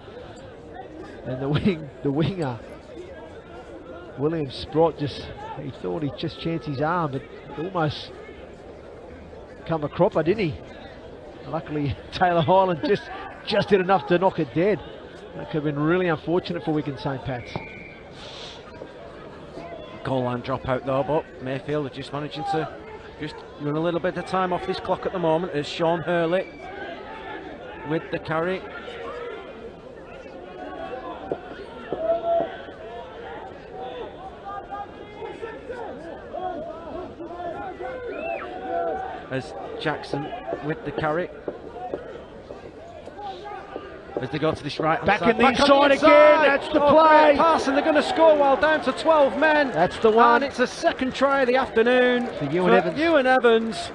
And the winger, Williams-Sproat, he thought he'd just chance his arm, but almost come a cropper, didn't he? Luckily, Taylor Hyland just did enough to knock it dead. That could have been really unfortunate for Wigan St Pat's. Goal line dropout though, but Mayfield are just managing to just run a little bit of time off this clock at the moment as Sean Hurley with the carry. As Jackson with the carry. As they go to this right Back side. in the inside again, that's the play. Great pass, and they're going to score while down to 12 men. That's the one. And it's a second try of the afternoon For Ewan Evans.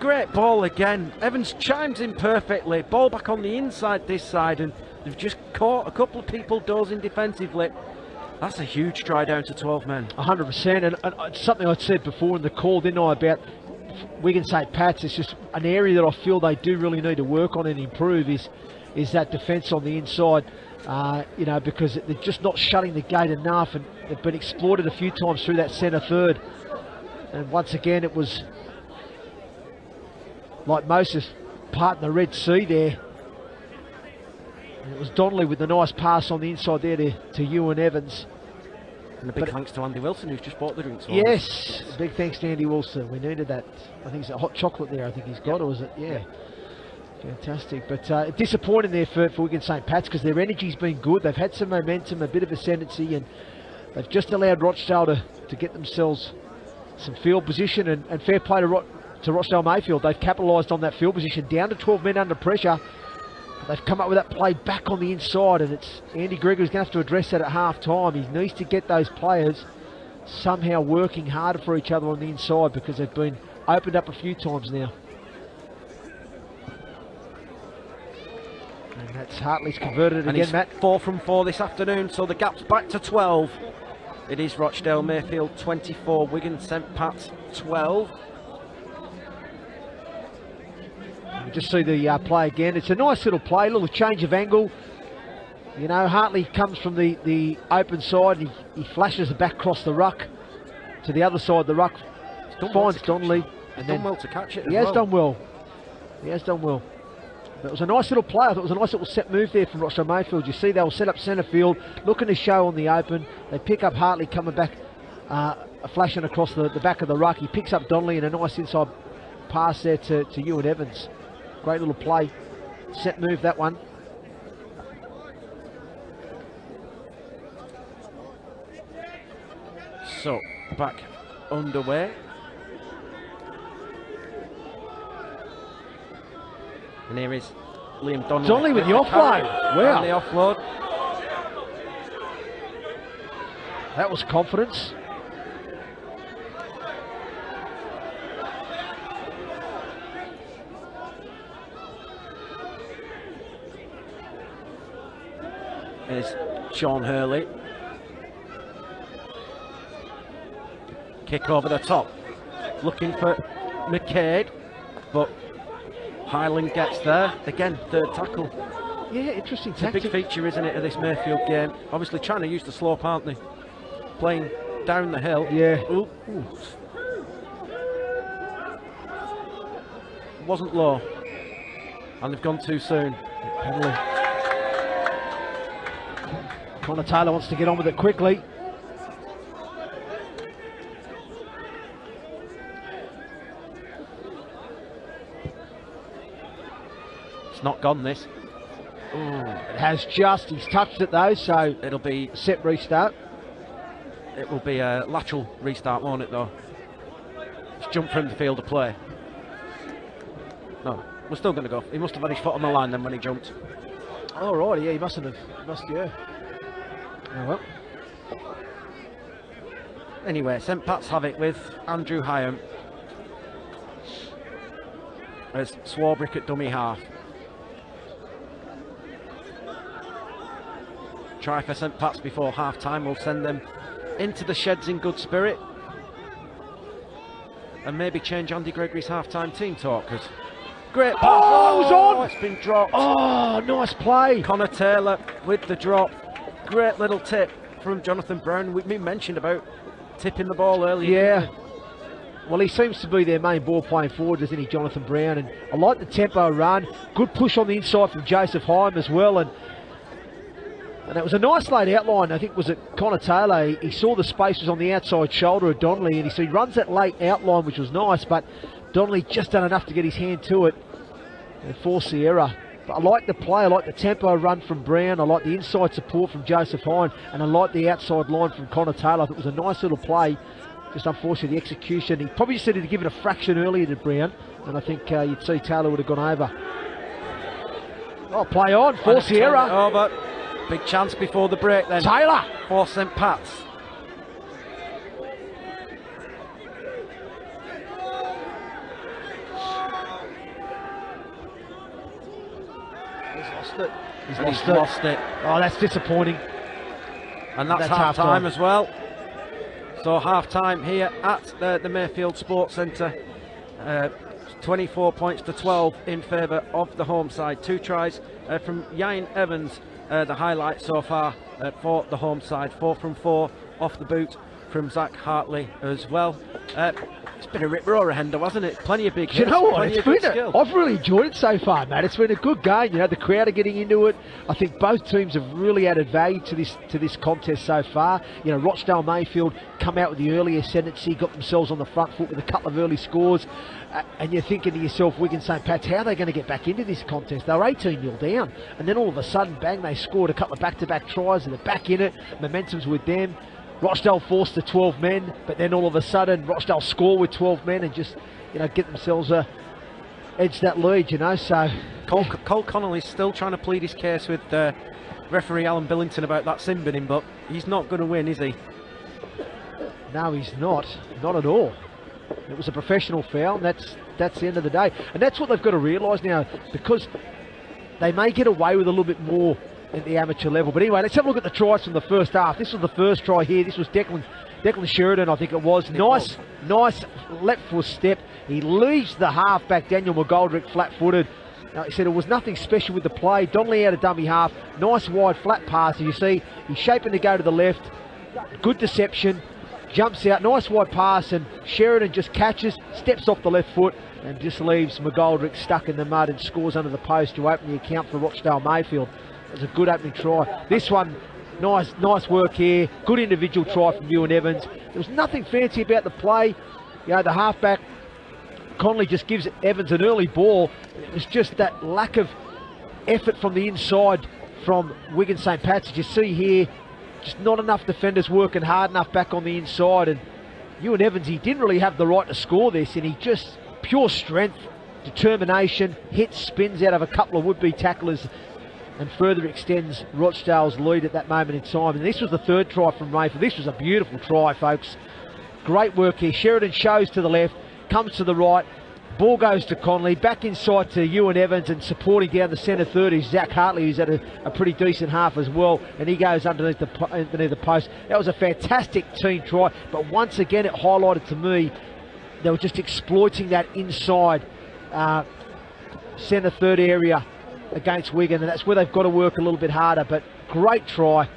Great ball again. Evans chimes in perfectly. Ball back on the inside this side, and they've just caught a couple of people dozing defensively. That's a huge try down to 12 men. 100%, and something I said before in the call, didn't I, about Wigan St Pats. It's just an area that I feel they do really need to work on and improve is that defence on the inside, because they're just not shutting the gate enough, and they've been exploited a few times through that centre third. And once again, it was like Moses parting the Red Sea there. And it was Donnelly with the nice pass on the inside there to Ewan Evans. And a big thanks to Andy Wilson, who's just bought the drinks. Yes, big thanks to Andy Wilson. We needed that. I think it's a hot chocolate there. I think he's got, or is it? Yeah. Fantastic, but disappointing there for Wigan St Pats, because their energy's been good. They've had some momentum, a bit of ascendancy, and they've just allowed Rochdale to get themselves some field position, and fair play to Rochdale Mayfield. They've capitalised on that field position, down to 12 men under pressure. But they've come up with that play back on the inside, and it's Andy Gregory's going to have to address that at half time. He needs to get those players somehow working harder for each other on the inside, because they've been opened up a few times now. And that's Hartley's converted it again, Matt. 4 from 4 this afternoon, so the gap's back to 12. It is Rochdale Mayfield 24, Wigan St Pat's 12. You just see the play again. It's a nice little play, a little change of angle. You know, Hartley comes from the open side, and he flashes it back across the ruck to the other side of the ruck. Finds Donnelly. He's done well to catch it. He has done well. He has done well. But it was a nice little play. I thought it was a nice little set move there from Rochdale Mayfield. You see, they will set up centre field, looking to show on the open. They pick up Hartley coming back, flashing across the back of the ruck. He picks up Donnelly, and a nice inside pass there to Ewan Evans. Great little play. Set move, that one. So, back underway. And here is Liam Donnelly. Donnelly with the offload. Wow. And the offload. That was confidence. Is Sean Hurley. Kick over the top. Looking for McCade, but Highland gets there. Again, third tackle. Yeah, interesting It's a big tactic. feature, isn't it, of this Mayfield game? Obviously trying to use the slope, aren't they? Playing down the hill. Yeah. Ooh. Wasn't low. And they've gone too soon. Penalty. Connor Taylor wants to get on with it quickly. It's not gone, this. Ooh. It has just. He's touched it though, so It'll be. set restart. It will be a lateral restart, won't it, though? It's jumped from the field of play. No, we're still going to go. He must have had his foot on the line then when he jumped. Oh, right, yeah, he mustn't have. Yeah. Oh, well. Anyway, St Pat's have it with Andrew Hyam as Swarbrick at dummy half. Try for St Pat's before half time will send them into the sheds in good spirit, and maybe change Andy Gregory's half time team talk. Cause great pass. Oh, it was on! It's been dropped. Oh, nice play. Connor Taylor with the drop. Great little tip from Jonathan Brown. We mentioned about tipping the ball earlier. Yeah. Well, he seems to be their main ball playing forward, doesn't he, Jonathan Brown? And I like the tempo run. Good push on the inside from Joseph Hyam as well. And it was a nice late outline. I think it was it Connor Taylor. He saw the space was on the outside shoulder of Donnelly, and he runs that late outline, which was nice, but Donnelly just done enough to get his hand to it and force the error. But I like the play, I like the tempo run from Brown, I like the inside support from Joseph Hine, and I like the outside line from Connor Taylor. I thought it was a nice little play. Just unfortunately the execution, he probably just needed to give it a fraction earlier to Brown, and I think you'd see Taylor would have gone over. Oh, play on, force the error. Over. Big chance before the break then. Taylor! For St Pat's. He's lost it. Oh, that's disappointing. And that's half time as well. So half time here at the Mayfield Sports Centre. 24 points to 12 in favour of the home side. 2 tries from Yain Evans, the highlight so far for the home side. 4 from 4 off the boot from Zach Hartley as well. It's been a rip-roarer, Hendo, hasn't it? Plenty of big hits. You know what? I've really enjoyed it so far, Matt. It's been a good game. You know, the crowd are getting into it. I think both teams have really added value to this contest so far. You know, Rochdale Mayfield come out with the early ascendancy, got themselves on the front foot with a couple of early scores. And you're thinking to yourself, Wigan St Pat's, how are they going to get back into this contest? They were 18-0 down. And then all of a sudden, bang, they scored a couple of back-to-back tries and they're back in it. Momentum's with them. Rochdale forced to 12 men, but then all of a sudden Rochdale score with 12 men and just, you know, get themselves edge that lead, you know. So Cole Connolly's still trying to plead his case with referee Alan Billington about that sin binning, but he's not going to win, is he? No, he's not at all. It was a professional foul, and that's the end of the day. And that's what they've got to realise now, because they may get away with a little bit more at the amateur level. But anyway, let's have a look at the tries from the first half. This was the first try here. This was Declan Sheridan, I think it was. Nice left foot step. He leaves the half-back, Daniel McGoldrick, flat-footed. He said it was nothing special with the play. Donnelly out of dummy half. Nice wide flat pass. As you see, he's shaping to go to the left. Good deception. Jumps out. Nice wide pass. And Sheridan just catches, steps off the left foot, and just leaves McGoldrick stuck in the mud and scores under the post to open the account for Rochdale Mayfield. It was a good opening try. This one, nice work here. Good individual try from Ewan Evans. There was nothing fancy about the play. You know, the halfback, Conley, just gives Evans an early ball. It was just that lack of effort from the inside from Wigan St Pat's. As you see here, just not enough defenders working hard enough back on the inside. And Ewan Evans, he didn't really have the right to score this, and he just, pure strength, determination, hits, spins out of a couple of would-be tacklers, and further extends Rochdale's lead at that moment in time. And this was the third try from Mayfield. This was a beautiful try, folks. Great work here. Sheridan shows to the left, comes to the right, ball goes to Conley, back inside to Ewan Evans, and supporting down the centre third is Zach Hartley, who's had a pretty decent half as well, and he goes underneath the post. That was a fantastic team try, but once again it highlighted to me they were just exploiting that inside centre third area against Wigan, and that's where they've got to work a little bit harder. But great try.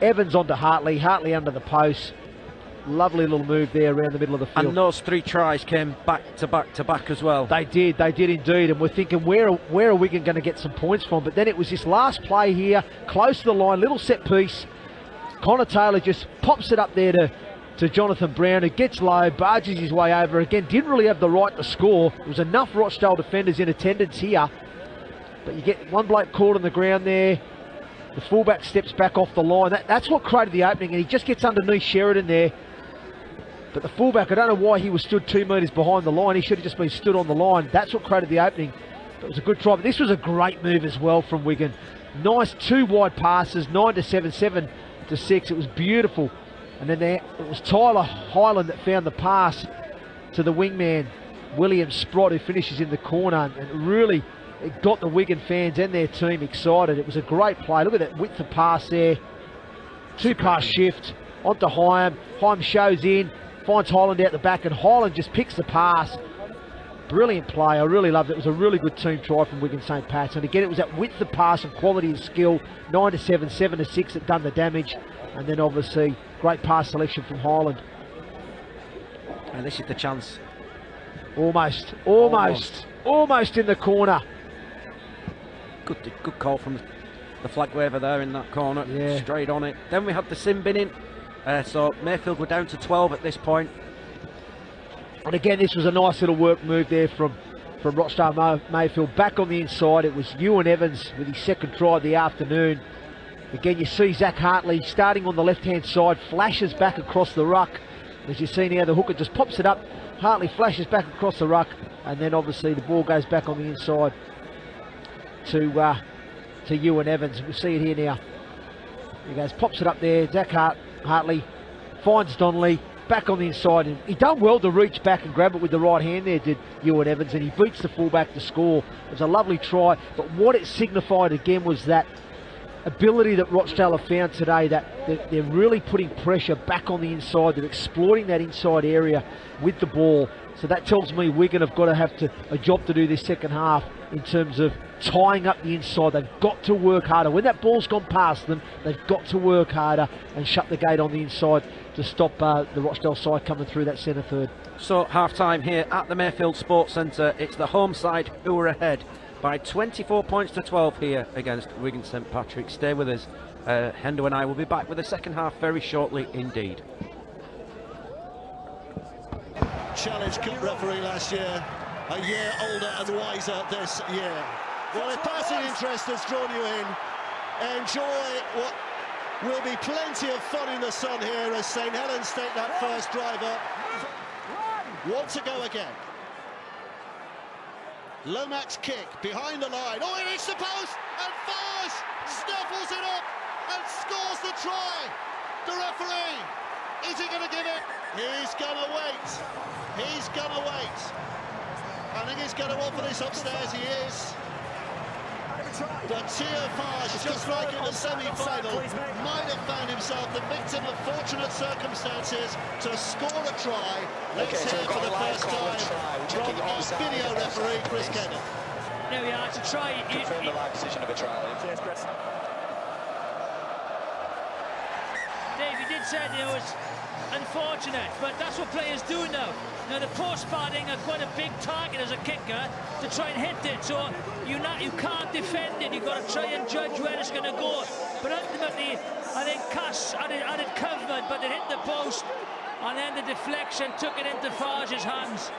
Evans onto Hartley under the post. Lovely little move there around the middle of the field. And those 3 tries came back to back as well. They did indeed. And we're thinking, where are Wigan going to get some points from? But then it was this last play here, close to the line, little set piece. Connor Taylor just pops it up there to Jonathan Brown, who gets low, barges his way over. Again, didn't really have the right to score. There was enough Rochdale defenders in attendance here. But you get one bloke caught on the ground there. The fullback steps back off the line. That's what created the opening, and he just gets underneath Sheridan there. But the fullback, I don't know why he was stood 2 metres behind the line. He should have just been stood on the line. That's what created the opening. But it was a good try. But this was a great move as well from Wigan. Nice 2 wide passes, 9 to 7, 7 to 6. It was beautiful. And then it was Tyler Hyland that found the pass to the wingman, William Sprott, who finishes in the corner, and really it got the Wigan fans and their team excited. It was a great play. Look at that width of pass there. 2-pass shift onto Hyam. Hyam shows in, finds Hyland out the back, and Hyland just picks the pass. Brilliant play. I really loved it. It was a really good team try from Wigan St Pat's. And again, it was that width of pass and quality of skill. 9 to 7, 7 to 6 that done the damage. And then obviously, great pass selection from Hyland. And this is the chance. Almost in the corner. Good call from the flag waver there in that corner. Yeah. Straight on it. Then we had the sin binning. So Mayfield were down to 12 at this point. And again, this was a nice little work move there from from Rochdale Mayfield. Back on the inside, it was Ewan Evans with his second try of the afternoon. Again, you see Zach Hartley starting on the left-hand side, flashes back across the ruck. As you see now, the hooker just pops it up. Hartley flashes back across the ruck, and then obviously the ball goes back on the inside to Ewan Evans. We'll see it here now. He goes, pops it up there. Zach Hartley finds Donnelly back on the inside, and he done well to reach back and grab it with the right hand there, did Ewan Evans, and he beats the fullback to score. It was a lovely try, but what it signified again was that ability that Rochdale have found today, that they're really putting pressure back on the inside. They're exploiting that inside area with the ball. So that tells me Wigan have got to have a job to do this second half in terms of tying up the inside. They've got to work harder. When that ball's gone past them, they've got to work harder and shut the gate on the inside to stop the Rochdale side coming through that centre third. So half-time here at the Mayfield Sports Centre. It's the home side who are ahead by 24 points to 12 here against Wigan St Patricks. Stay with us. Hendo and I will be back with the second half very shortly indeed. Challenge Cup referee last year, a year older and wiser this year. Well, if passing interest has drawn you in, enjoy what will be plenty of fun in the sun here as St Helens take that first drive up. Want to go again. Lomax kick behind the line. Oh, it hits the post and fires, snuffles it up and scores the try. The referee, is he going to give it? He's going to wait. He's going to wait. I think he's going to offer this upstairs. He is. The Tiafage, just like in the semi-final, might have found himself the victim of fortunate circumstances to score a try. Let's hear for the first time from our video referee, Chris Kennett. There we are, to try. Confirm the live position of a try. Dave, you did say it was unfortunate, but that's what players do now. Now the post padding are quite a big target as a kicker to try and hit it, so you can't defend it. You've got to try and judge where it's going to go. But ultimately, I think Cass had it covered, but it hit the post, and then the deflection took it into Fage's hands.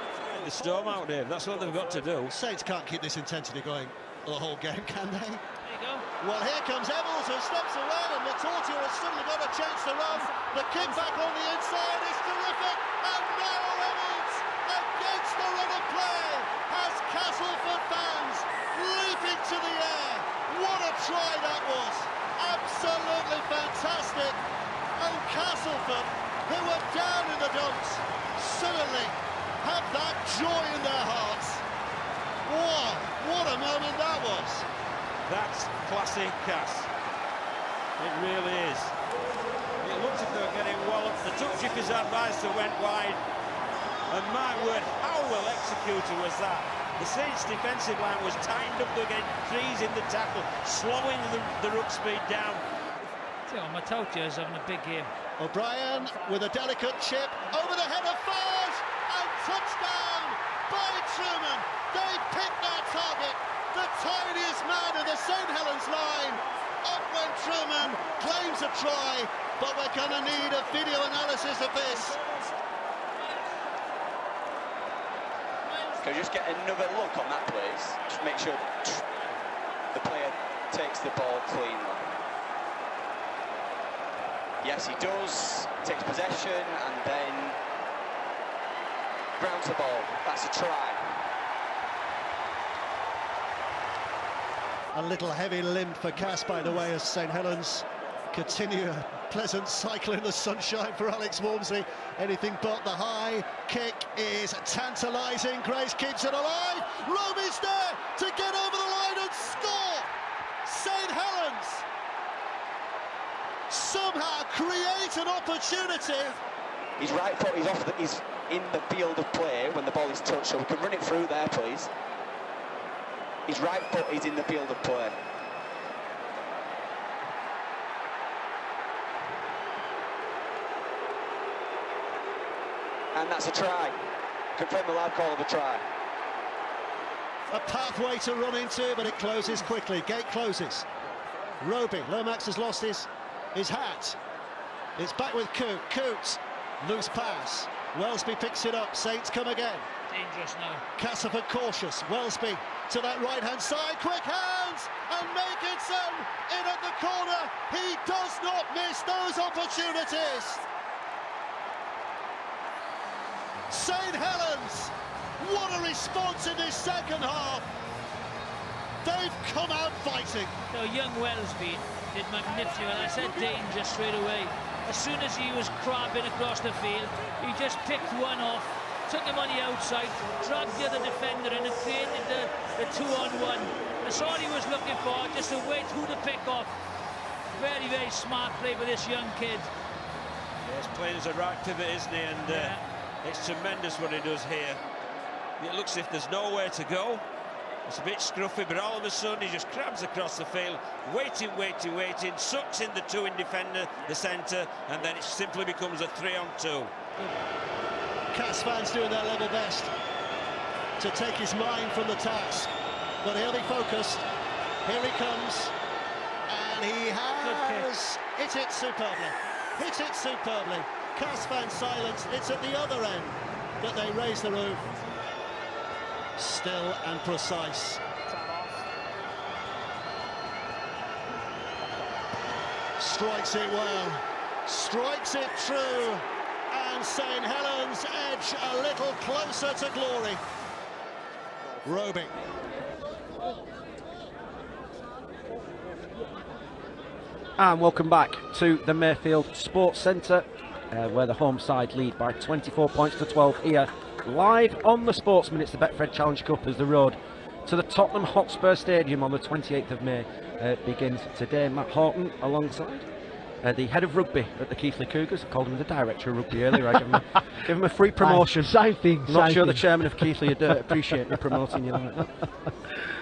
The storm out, Dave. That's what they've got to do. Saints can't keep this intensity going the whole game, can they? There you go. Well, here comes Evans, who steps around, and Latortia has suddenly got a chance to run. The kick back on the inside is terrific, and now Evans, against the run of play, has Castleford fans leaping to the air. What a try that was! Absolutely fantastic. And Castleford, who were down in the dumps, suddenly have that joy in their hearts. Wow, what a moment that was. That's classic Cass. It really is. It looked as though getting walloped. The touch if his advisor went wide. And my word, how well executed was that? The Saints defensive line was tightened up again, freezing the tackle, slowing the ruck speed down. Matautia is having a big game. O'Brien with a delicate chip over the head of Fage, and touchdown by Truman. They picked their target, the tiniest man in the St Helens line. Up went Truman, claims a try, but we're going to need a video analysis of this. Can we just get another look on that, please? Just make sure the player takes the ball cleanly. Yes, he does. Takes possession and then grounds the ball. That's a try. A little heavy-limbed for Cass, by the way, as St Helens continue a pleasant cycle in the sunshine for Alex Walmsley. Anything but the high kick is tantalising. Grace keeps it alive. Roby's there to get over the line and score. St Helens somehow create an opportunity. He's right foot, he's in the field of play when the ball is touched, so we can run it through there, please. His right foot is in the field of play. And that's a try. Confirm the loud call of a try. A pathway to run into, but it closes quickly. Gate closes. Roby, Lomax has lost his hat. It's back with Coote. Coote, loose pass. Wellesby picks it up. Saints come again. Dangerous now. Castleford cautious. Wellesby to that right-hand side. Quick hands and Makinson in at the corner. He does not miss those opportunities. St Helens, what a response in this second half. They've come out fighting. No, young Wellesby did magnificently well. I said danger straight away. As soon as he was crabbing across the field, he just picked one off, took him on the outside, dragged the other defender in and created the 2-on-1. That's all he was looking for, just to wait who to pick off. Very, very smart play by this young kid. Yeah, he's playing as a right pivot, isn't he? And it's tremendous what he does here. It looks as if there's nowhere to go. It's a bit scruffy, but all of a sudden he just crabs across the field, waiting, sucks in the two in defender, the centre, and then it simply becomes a 3-on-2. Cass fans doing their level best to take his mind from the task, but he'll be focused. Here he comes, and he has hit it superbly. Cass fans silence. It's at the other end that they raise the roof. Still and precise. Strikes it well, strikes it true, and St Helens edge a little closer to glory. Roby. And welcome back to the Mayfield Sports Centre, where the home side lead by 24 points to 12 here. Live on the Sportsman, it's the Betfred Challenge Cup as the road to the Tottenham Hotspur Stadium on the 28th of May begins today. Matt Horton alongside the head of rugby at the Keighley Cougars. I called him the director of rugby earlier. I give him a free promotion. Same thing. Not sure the chairman of Keighley would appreciate me promoting you like that.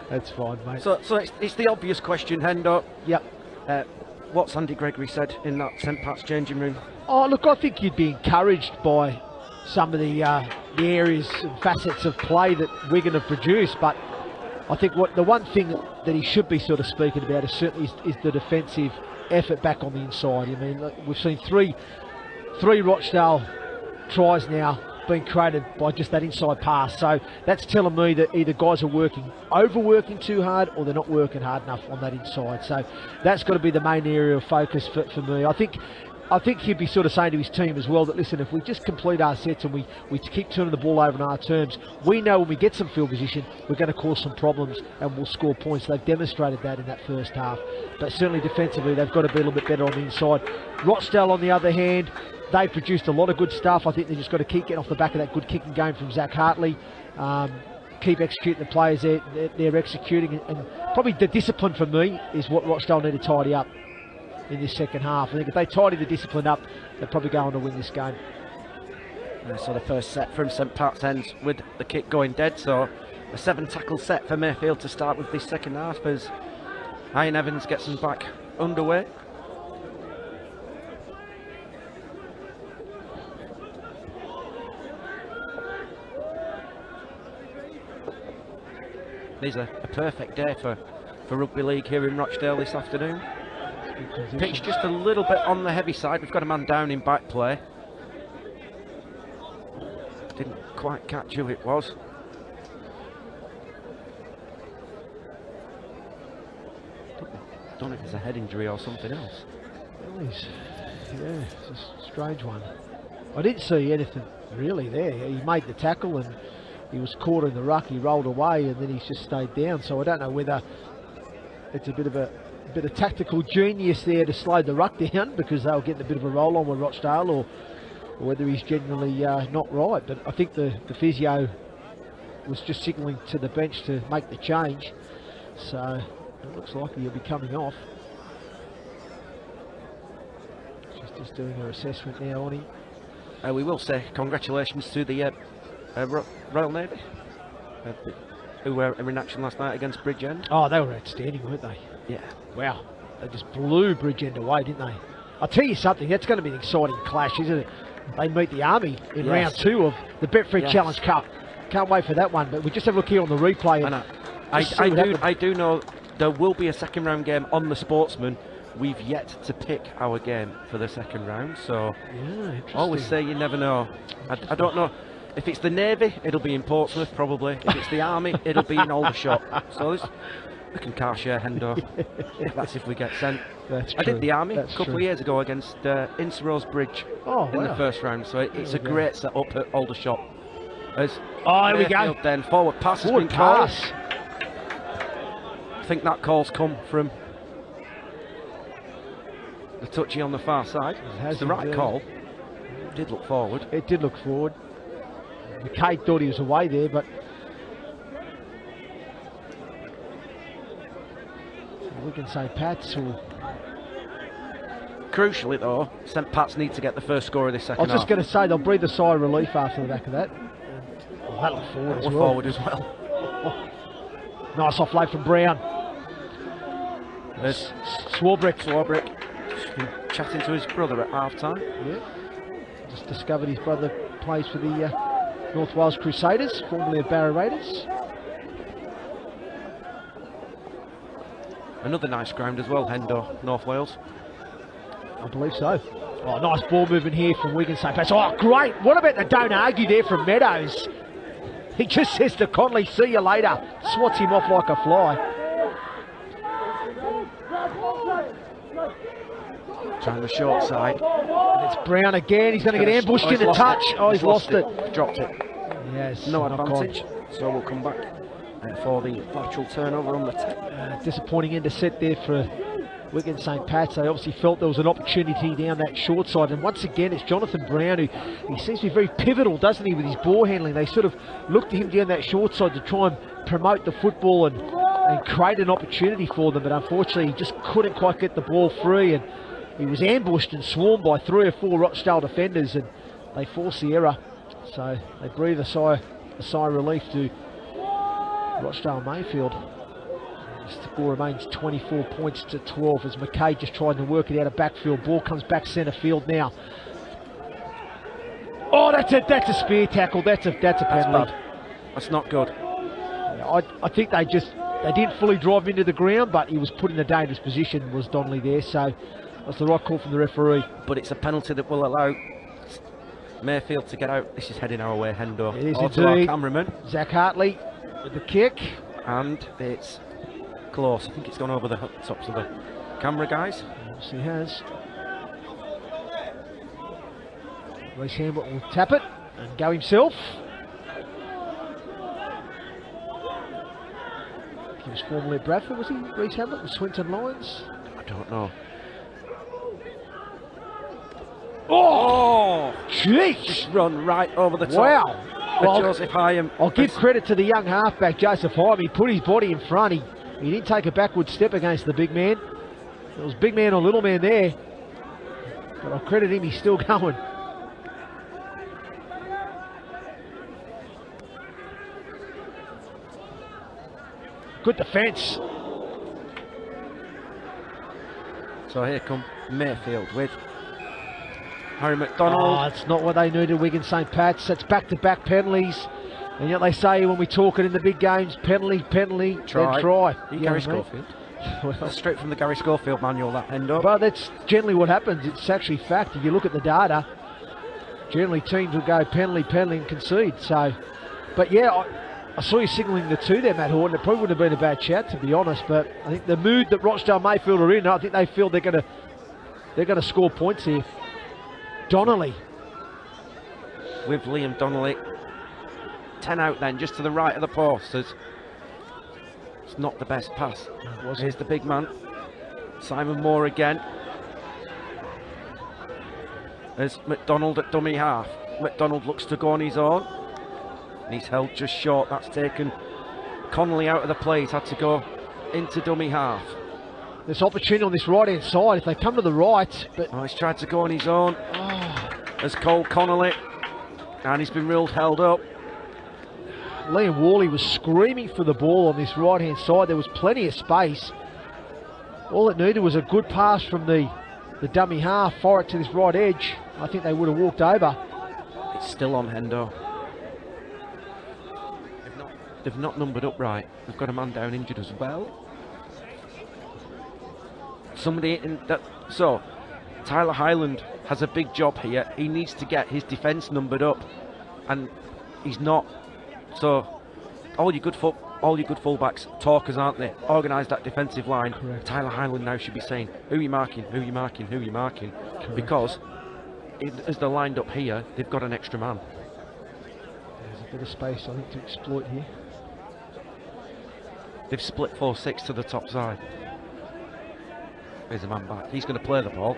That's fine, mate. So it's the obvious question, Hendo. Yep. What's Andy Gregory said in that St Pat's changing room? Oh, look, I think you'd be encouraged by some of the areas and facets of play that Wigan have produced, but I think the one thing that he should be sort of speaking about is certainly is the defensive effort back on the inside. I mean, look, we've seen three Rochdale tries now being created by just that inside pass, so that's telling me that either guys are overworking too hard, or they're not working hard enough on that inside. So that's got to be the main area of focus for me. I think he'd be sort of saying to his team as well that, listen, if we just complete our sets and we keep turning the ball over in our terms, we know when we get some field position, we're going to cause some problems and we'll score points. They've demonstrated that in that first half. But certainly defensively, they've got to be a little bit better on the inside. Rochdale, on the other hand, they produced a lot of good stuff. I think they've just got to keep getting off the back of that good kicking game from Zach Hartley. Keep executing the players they're executing. And probably the discipline for me is what Rochdale need to tidy up in this second half. I think if they tidy the discipline up, they're probably going to win this game. So the first set from St Pat's ends with the kick going dead. So a 7-tackle set for Mayfield to start with this second half as Ian Evans gets them back underway. These are a perfect day for rugby league here in Rochdale this afternoon. Pitch just a little bit on the heavy side. We've got a man down in back play. Didn't quite catch who it was. Don't know if it's a head injury or something else. Yeah, it's a strange one. I didn't see anything really there. He made the tackle and he was caught in the ruck. He rolled away and then he's just stayed down. So I don't know whether it's a bit of tactical genius there to slow the ruck down because they were getting a bit of a roll on with Rochdale, or whether he's genuinely not right. But I think the physio was just signalling to the bench to make the change. So it looks like he'll be coming off. Just doing her assessment now on him. We will say congratulations to the Royal Navy, who were in action last night against Bridgend. Oh, they were outstanding, weren't they? Yeah. Wow. They just blew Bridgend away, didn't they? I'll tell you something, that's going to be an exciting clash, isn't it? They meet the Army in round 2 of the Betfred Challenge Cup. Can't wait for that one, but we just have a look here on the replay. And I do know there will be a second round game on the Sportsman. We've yet to pick our game for the second round, so always say you never know. I don't know. If it's the Navy, it'll be in Portsmouth, probably. If it's the Army, it'll be in Aldershot. So we can car share Hendo. That's if we get sent. That's I true. did the Army That's a couple true. of years ago against Ince Bridge in the first round, so it's a great set-up at Aldershot. As here we go. Mayfield then forward pass has Forward been called. pass. I think that call's come from the touchy on the far side. It's the right call. Did look forward. It did look forward. McKay thought he was away there, but Wigan St Pats will... Crucially though, St Pat's need to get the first score of this second I was just half. going to say they'll breathe a sigh of relief after the back of that. Oh, that looked forward as well. Nice offload from Brown. There's Swarbrick. Just been chatting to his brother at half time. Yeah. Just discovered his brother plays for the North Wales Crusaders, formerly of Barra Raiders. Another nice ground as well, Hendo, North Wales. I believe so. Oh, nice ball movement here from Wigan St Patricks. Oh, great. What about the don't argue there from Meadows? He just says to Connolly, see you later. Swats him off like a fly. Trying the short side. And it's Brown again. He's going to get ambushed in the touch. Oh, he's lost it. Dropped it. Yes. No knock advantage. So we'll come back for the lateral turnover on the tip. Disappointing end to set there for Wigan St Pat's. They obviously felt there was an opportunity down that short side, and once again it's Jonathan Brown who he seems to be very pivotal, doesn't he, with his ball handling. They sort of looked to him down that short side to try and promote the football and create an opportunity for them, but unfortunately he just couldn't quite get the ball free, and he was ambushed and swarmed by 3 or 4 Rochdale defenders, and they forced the error. So they breathe a sigh of relief to Rochdale Mayfield. The score remains 24 points to 12 as McKay just trying to work it out of backfield. Ball comes back centre field now. Oh, that's a spear tackle. That's a penalty. That's not good. I think they didn't fully drive into the ground, but he was put in a dangerous position, was Donnelly there. So that's the right call from the referee. But it's a penalty that will allow Mayfield to get out. This is heading our way, Hendo. It is to our indeed. cameraman. Zach Hartley with the kick. And it's close. I think it's gone over the tops of the camera guys. Yes, he has. Reece Hamlet will tap it and go himself. He was formerly at Bradford, was he? Reece Hamlet with Swinton Lions? I don't know. Oh! Jeez! Just run right over the top. Wow! Well, Joseph Hyam. I'll give credit to the young halfback, Joseph Hyam. He put his body in front. He didn't take a backward step against the big man. There was big man or little man there. But I'll credit him, he's still going. Good defence. So here come Mayfield with Harry McDonald. Oh, it's not what they needed, Wigan St Pat's. It's back-to-back penalties. And yet they say when we talk it in the big games, penalty, then try. Gary Schofield. Well, straight from the Gary Schofield manual, that Hendo. But that's generally what happens. It's actually fact. If you look at the data, generally teams will go penalty, and concede. So, but yeah, I saw you signalling the 2 there, Matt Horton. It probably wouldn't have been a bad shout, to be honest. But I think the mood that Rochdale Mayfield are in, I think they feel they're going to score points here. Donnelly. With Liam Donnelly. 10 out then, just to the right of the post. It's not the best pass. Here's the big man. Simon Moore again. There's McDonald at dummy half. McDonald looks to go on his own. And he's held just short. That's taken Connolly out of the play. He's had to go into dummy half. This opportunity on this right-hand side, if they come to the right. But he's tried to go on his own. As Cole Connolly. And he's been held up. Liam Worley was screaming for the ball on this right-hand side. There was plenty of space. All it needed was a good pass from the dummy half, fire it to this right edge. I think they would have walked over. It's still on Hendo. They've not numbered up right. They've got a man down injured as well. Somebody in that. So Tyler Hyland has a big job here. He needs to get his defence numbered up, and he's not. So all your good fullbacks, talkers, aren't they? Organise that defensive line. Correct. Tyler Highland now should be saying, who are you marking, who are you marking, who are you marking? Correct. Because as they're lined up here, they've got an extra man. There's a bit of space, I think, to exploit here. They've split 4-6 to the top side. There's a man back. He's going to play the ball.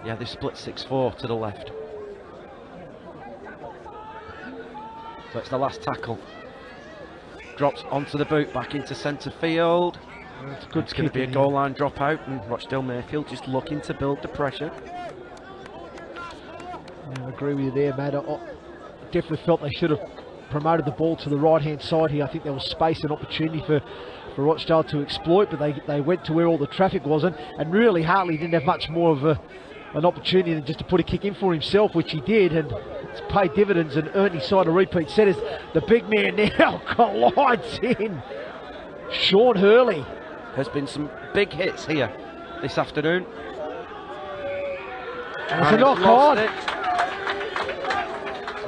Yeah, they've split 6-4 to the left. So it's the last tackle. Drops onto the boot, back into centre field. It's good. It's going to be a goal line dropout, and Rochdale Mayfield just looking to build the pressure. Yeah, I agree with you there, Matt. I definitely felt they should have promoted the ball to the right-hand side here. I think there was space and opportunity for Rochdale to exploit, but they went to where all the traffic was, and really Hartley didn't have much more of an opportunity than just to put a kick in for himself, which he did, and it's paid dividends and earned his side a repeat set as the big man now collides in. Sean Hurley. There's been some big hits here this afternoon. And it's a knock on.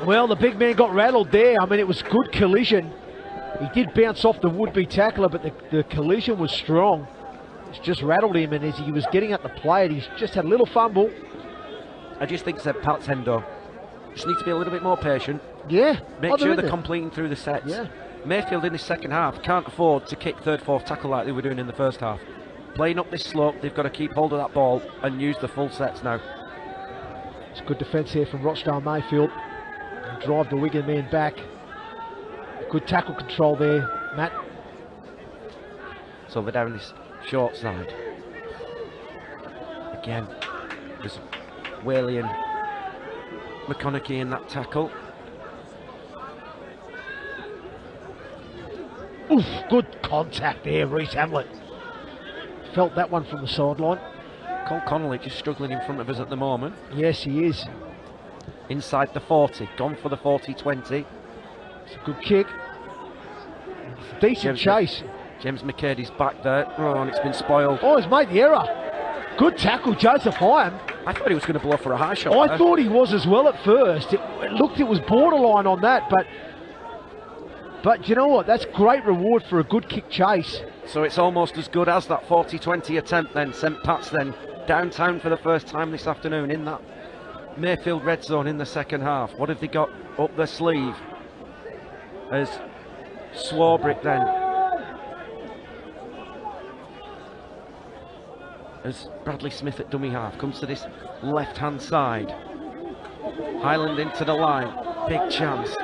Well, the big man got rattled there. I mean, it was good collision. He did bounce off the would-be tackler, but the collision was strong. It's just rattled him, and as he was getting at the plate, he's just had a little fumble. I just think St Pat's Hendo just need to be a little bit more patient. Yeah. Make sure they're completing through the sets. Yeah. Mayfield in the second half can't afford to kick third, fourth tackle like they were doing in the first half. Playing up this slope, they've got to keep hold of that ball and use the full sets now. It's good defence here from Rochdale Mayfield. And drive the Wigan man back. Good tackle control there, Matt. So they're down this short side. Again, there's Whaley and McConaughey in that tackle. Oof, good contact there, Reece Hamlet. Felt that one from the sideline. Cole Connolly just struggling in front of us at the moment. Yes, he is. Inside the 40, gone for the 40-20. It's a good kick. Decent chase. James McCady's back there. Oh, and it's been spoiled. Oh, he's made the error. Good tackle, Joseph Hyam. I thought he was going to blow for a high shot. I thought he was as well at first. It was borderline on that, but you know what? That's great reward for a good kick chase. So it's almost as good as that 40-20 attempt then. St Pat's then downtown for the first time this afternoon in that Mayfield red zone in the second half. What have they got up their sleeve? As Swarbrick then, as Bradley Smith at dummy half comes to this left hand side. Highland into the line, big chance.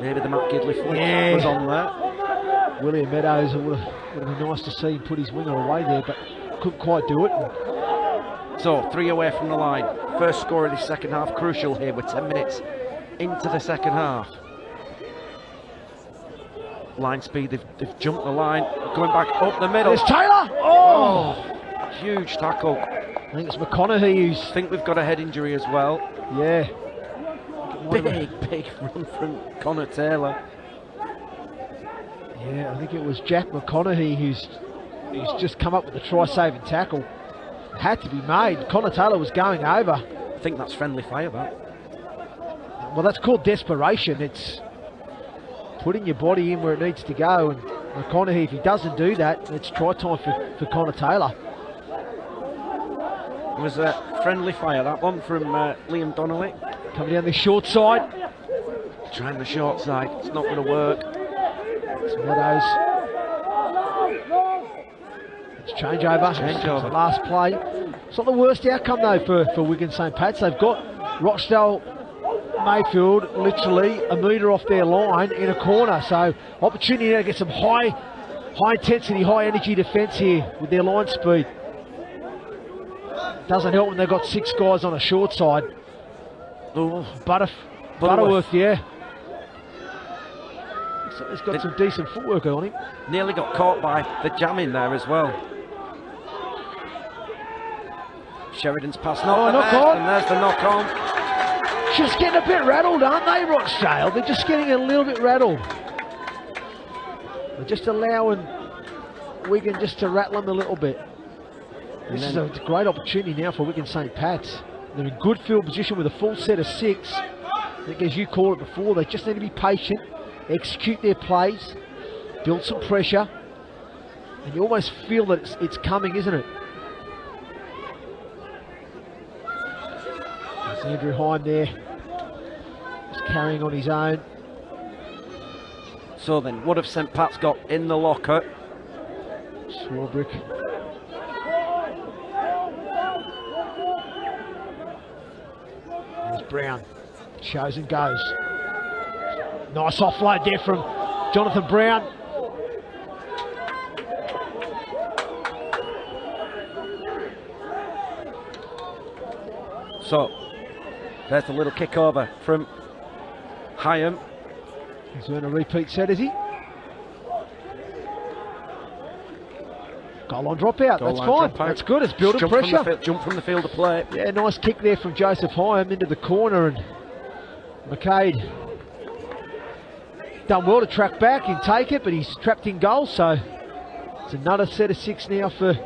Maybe the Matt Gidley flick was on there. William Meadows, would have been nice to see him put his winger away there, but couldn't quite do it. So 3 away from the line. First score of this second half, crucial here. We're 10 minutes into the second half. Line speed, they've jumped the line, going back up the middle. There's Taylor! Oh! Huge tackle. I think it's McConaughey who's... I think we've got a head injury as well. Yeah. Big run from Connor Taylor. Yeah, I think it was Jack McConaughey who's just come up with the try-saving tackle. It had to be made. Connor Taylor was going over. I think that's friendly fire, that. Well, that's called desperation. It's putting your body in where it needs to go, and McConaughey, if he doesn't do that, it's try time for Connor Taylor. It was a friendly fire, that one from Liam Donnelly. Coming down the short side. Trying the short side, it's not going to work. It's Meadows. It's changeover. Last play. It's not the worst outcome though for Wigan St Pat's. They've got Rochdale Mayfield literally a metre off their line in a corner. So opportunity to get some high intensity, high energy defence here with their line speed. Doesn't help when they've got 6 guys on a short side. Oh, Butterworth, yeah. So he's got some decent footwork on him. Nearly got caught by the jam in there as well. Sheridan's pass, knock on. And there's the knock on. Just getting a bit rattled, aren't they, Rochdale? They're just getting a little bit rattled. They're just allowing Wigan just to rattle them a little bit. This is a great opportunity now for Wigan St Pat's. They're in good field position with a full set of 6. I think as you called it before, they just need to be patient, execute their plays, build some pressure, and you almost feel that it's coming, isn't it? There's Andrew Henderson there, just carrying on his own. So then, what have St Pat's got in the locker? Swarbrick. There's Brown. Shows and goes. Nice offload there from Jonathan Brown. So, there's the little kick over from Hyam. He's doing a repeat set, is he? Goal line dropout, that's fine. That's good, it's building pressure. Jump from the field of play. Yeah, nice kick there from Joseph Hyam into the corner, and McCade done well to track back and take it, but he's trapped in goal, so it's another set of 6 now for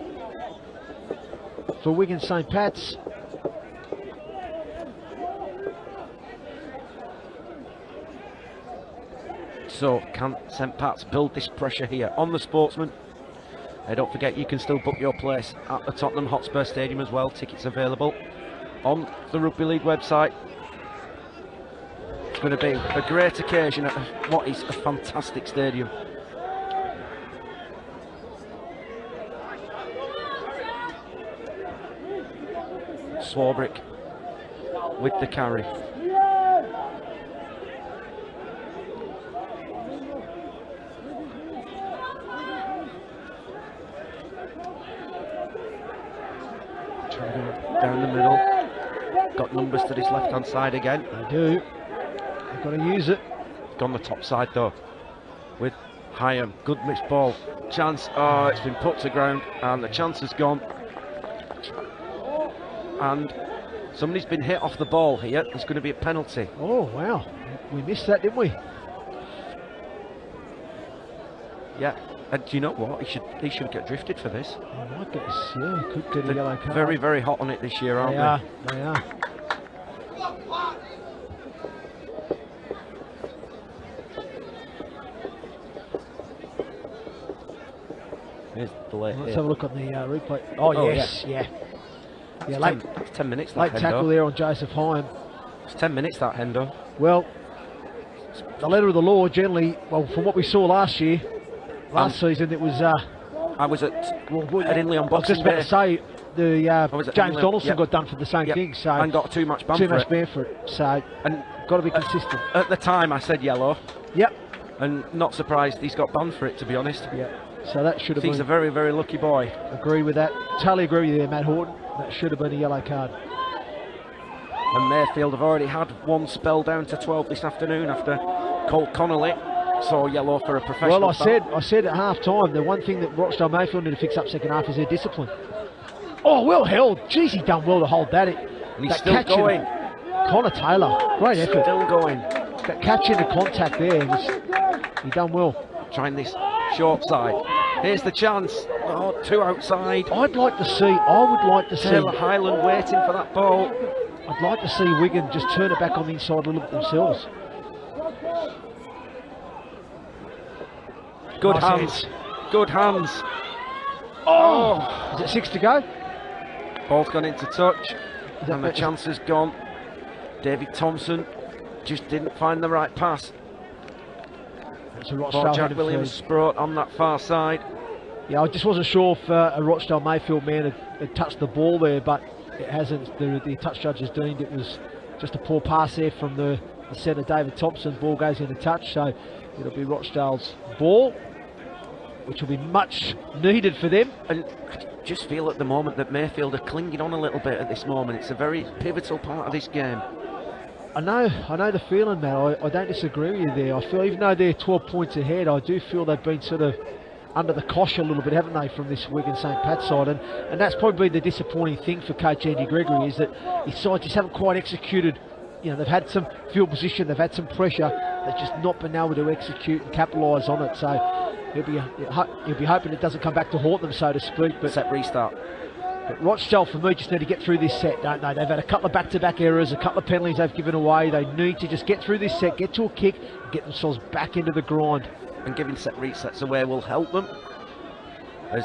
Wigan St Pat's. So can St Pat's build this pressure here on the Sportsman? Don't forget, you can still book your place at the Tottenham Hotspur Stadium as well. Tickets available on the Rugby League website. It's going to be a great occasion at what is a fantastic stadium. Swarbrick with the carry. Down the middle, got numbers to this left hand side again. They do, they've got to use it. Gone the top side though, with Hyam, good mixed ball, chance, oh it's been put to ground and the chance has gone. And somebody's been hit off the ball here, there's going to be a penalty. Oh wow, we missed that, didn't we? Yeah. And do you know what? He should get drifted for this. I might get this, yeah, he could get a yellow card. Very, very hot on it this year, aren't they? They are. Here's the late. Let's have a look on the replay. Oh yes, yeah. Yeah, late. It's 10 minutes. Late tackle there on Joseph Hyam. It's 10 minutes that, Hendo. Well, the letter of the law generally, well, from what we saw last year. Last season it was I was at Inley on Boxing Day. I was just about to say the James Donaldson got done for the same thing, so and got too much ban for it. So and got to be consistent. At the time I said yellow. Yep. And not surprised he's got banned for it, to be honest. Yeah. So that should have been. He's a very, very lucky boy. Agree with that. Totally agree with you there, Matt Horton. That should have been a yellow card. And Mayfield have already had one spell down to 12 this afternoon after Colt Connolly saw yellow for a professional. Well, I said at half time, the one thing that Rochdale Mayfield need to fix up second half is their discipline. Oh, well held. Jeez, he done well to hold that. And he's still going. Connor Taylor, great effort. Still going. That catch into contact there, he done well. Trying this short side. Here's the chance. Oh, 2 outside. I would like to see Taylor Highland waiting for that ball. I'd like to see Wigan just turn it back on the inside a little bit themselves. Good hands. Good hands. Oh! Is it 6 to go? Ball's gone into touch. And the chance has gone. David Thompson just didn't find the right pass. It's a Rochdale Jack Williams Sproat on that far side. Yeah, I just wasn't sure if a Rochdale Mayfield man had touched the ball there, but it hasn't. The touch judge has deemed it was just a poor pass there from the centre, David Thompson. Ball goes into touch, so it'll be Rochdale's ball, which will be much needed for them. And I just feel at the moment that Mayfield are clinging on a little bit at this moment. It's a very pivotal part of this game. I know the feeling, Matt. I don't disagree with you there. I feel even though they're 12 points ahead, I do feel they've been sort of under the cosh a little bit, haven't they, from this Wigan St Pat's side? And that's probably the disappointing thing for coach Andy Gregory, is that his side just haven't quite executed. You know, they've had some field position, they've had some pressure, they've just not been able to execute and capitalise on it. So he'll be hoping it doesn't come back to haunt them, so to speak. But set restart. But Rochdale, for me, just need to get through this set, don't they? They've had a couple of back-to-back errors, a couple of penalties they've given away. They need to just get through this set, get to a kick, and get themselves back into the grind. And giving set resets away will help them. As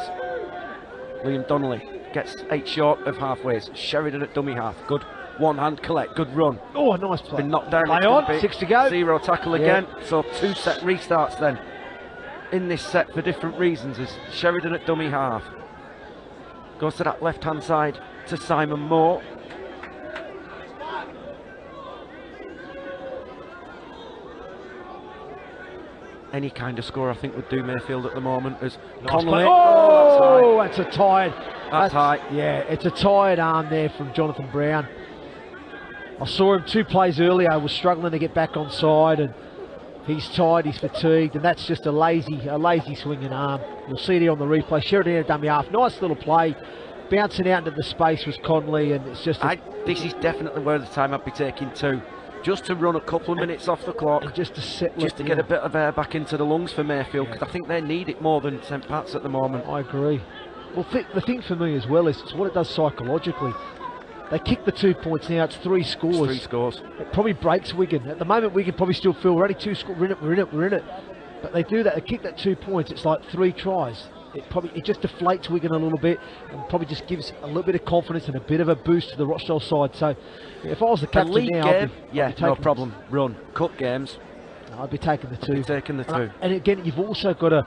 Liam Donnelly gets 8 short of halfways. Sheridan at dummy half. Good one-hand collect, good run. Oh, a nice play. Been knocked down. Play on, 6 to go. 0 tackle again. So 2 set restarts then in this set for different reasons. As Sheridan at dummy half goes to that left-hand side to Simon Moore. Any kind of score, I think, would do Mayfield at the moment. As Connolly. Oh, that's a tired. That's high. Yeah, it's a tired arm there from Jonathan Brown. I saw him 2 plays earlier. Was struggling to get back on side, and he's tired. He's fatigued, and that's just a lazy swinging arm. You'll see it on the replay. Sheridan at dummy half. Nice little play. Bouncing out into the space was Connolly, and it's just. This is definitely where the time I'd be taking too. Just to run a couple of minutes off the clock, and just to settle just to get a bit of air back into the lungs for Mayfield, because I think they need it more than St Pat's at the moment. I agree. Well, the thing for me as well is it's what it does psychologically. They kick the 2 points now. It's 3 scores. It's 3 scores. It probably breaks Wigan. At the moment, Wigan probably still feel we're only 2 scores. We're in it. But they do that. They kick that 2 points. It's like 3 tries. It just deflates Wigan a little bit, and probably just gives a little bit of confidence and a bit of a boost to the Rochdale side. So, if I was the captain league now, game, I'd be no problem. Run, cup games. I'd be taking the 2. Taking the 2. And again, you've also got to